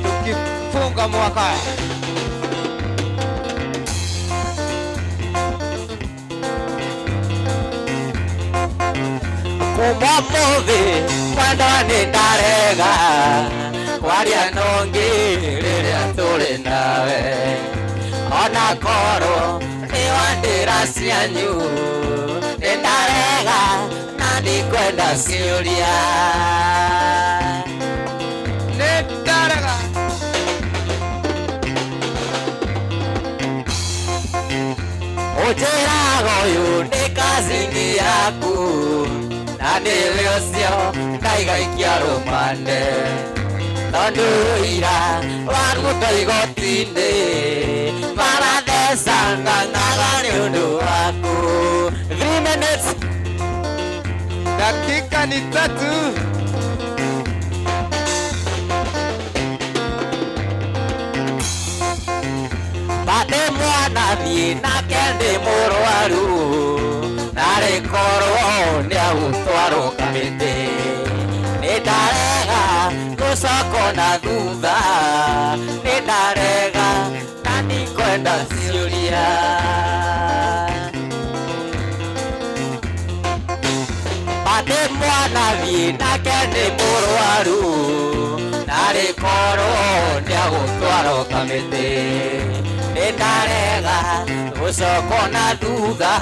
tukifunga mwaka kuma muthi mwenda nĩ ndarega kwaria nongi rĩrĩa tũrĩ nawe ona korwo nĩ wandĩra cianyu nĩ ndarega na ndikwenda ciũria nĩ ndarega ũnjĩraga ũyũ nĩ kazini yaku na nĩwe ũcio ndaigaikia rũmande tondũ ira waruta igoti-inĩ marathecanga ng'aga nĩ ũndũ waku 3 minutes dakika ni 3 bate mwana thiĩ nake ndĩ mũrwaru narĩ korwo nĩ agũtwarwo kamĩtĩ nĩ ndarega gũcoka na thutha nĩ ndarega na ndikwenda ciũria bate mwana thiĩ nake ndĩ mũrwaru narĩ korwo nĩ agũtwarwo kamĩtĩ nĩ ndarega gũcoka na thutha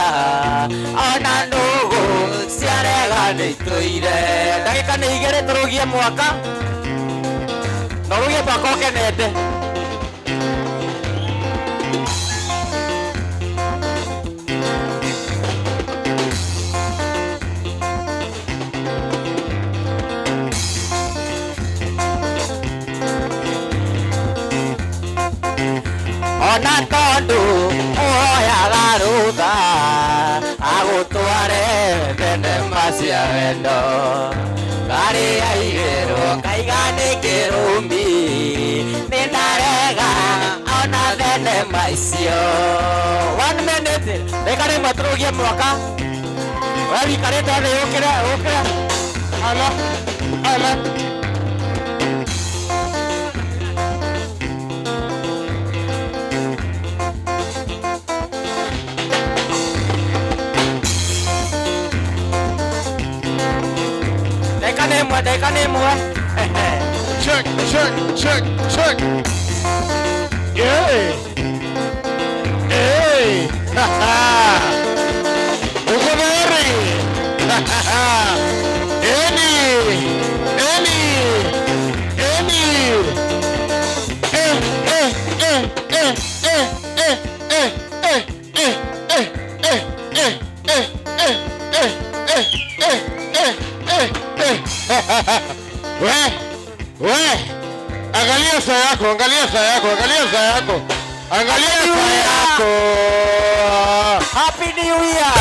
ona nũgũ ciarega nĩ itũire ndagĩka nĩ 2 tũrũgie mwaka tũrũgie mwaka ũkenete ona tondu muoyaga rutha agutware thenema cia wendo ngari yaigirwo ngaiga nĩ kĩrũmi nĩ ndarega ona thenema icio 1 minute reka rĩmwe tũrũgie mwaka we wikarĩte thĩ ũkĩra ala Deka nemwe check yeah hey ukubere eni we angalia saa yako Happy New Year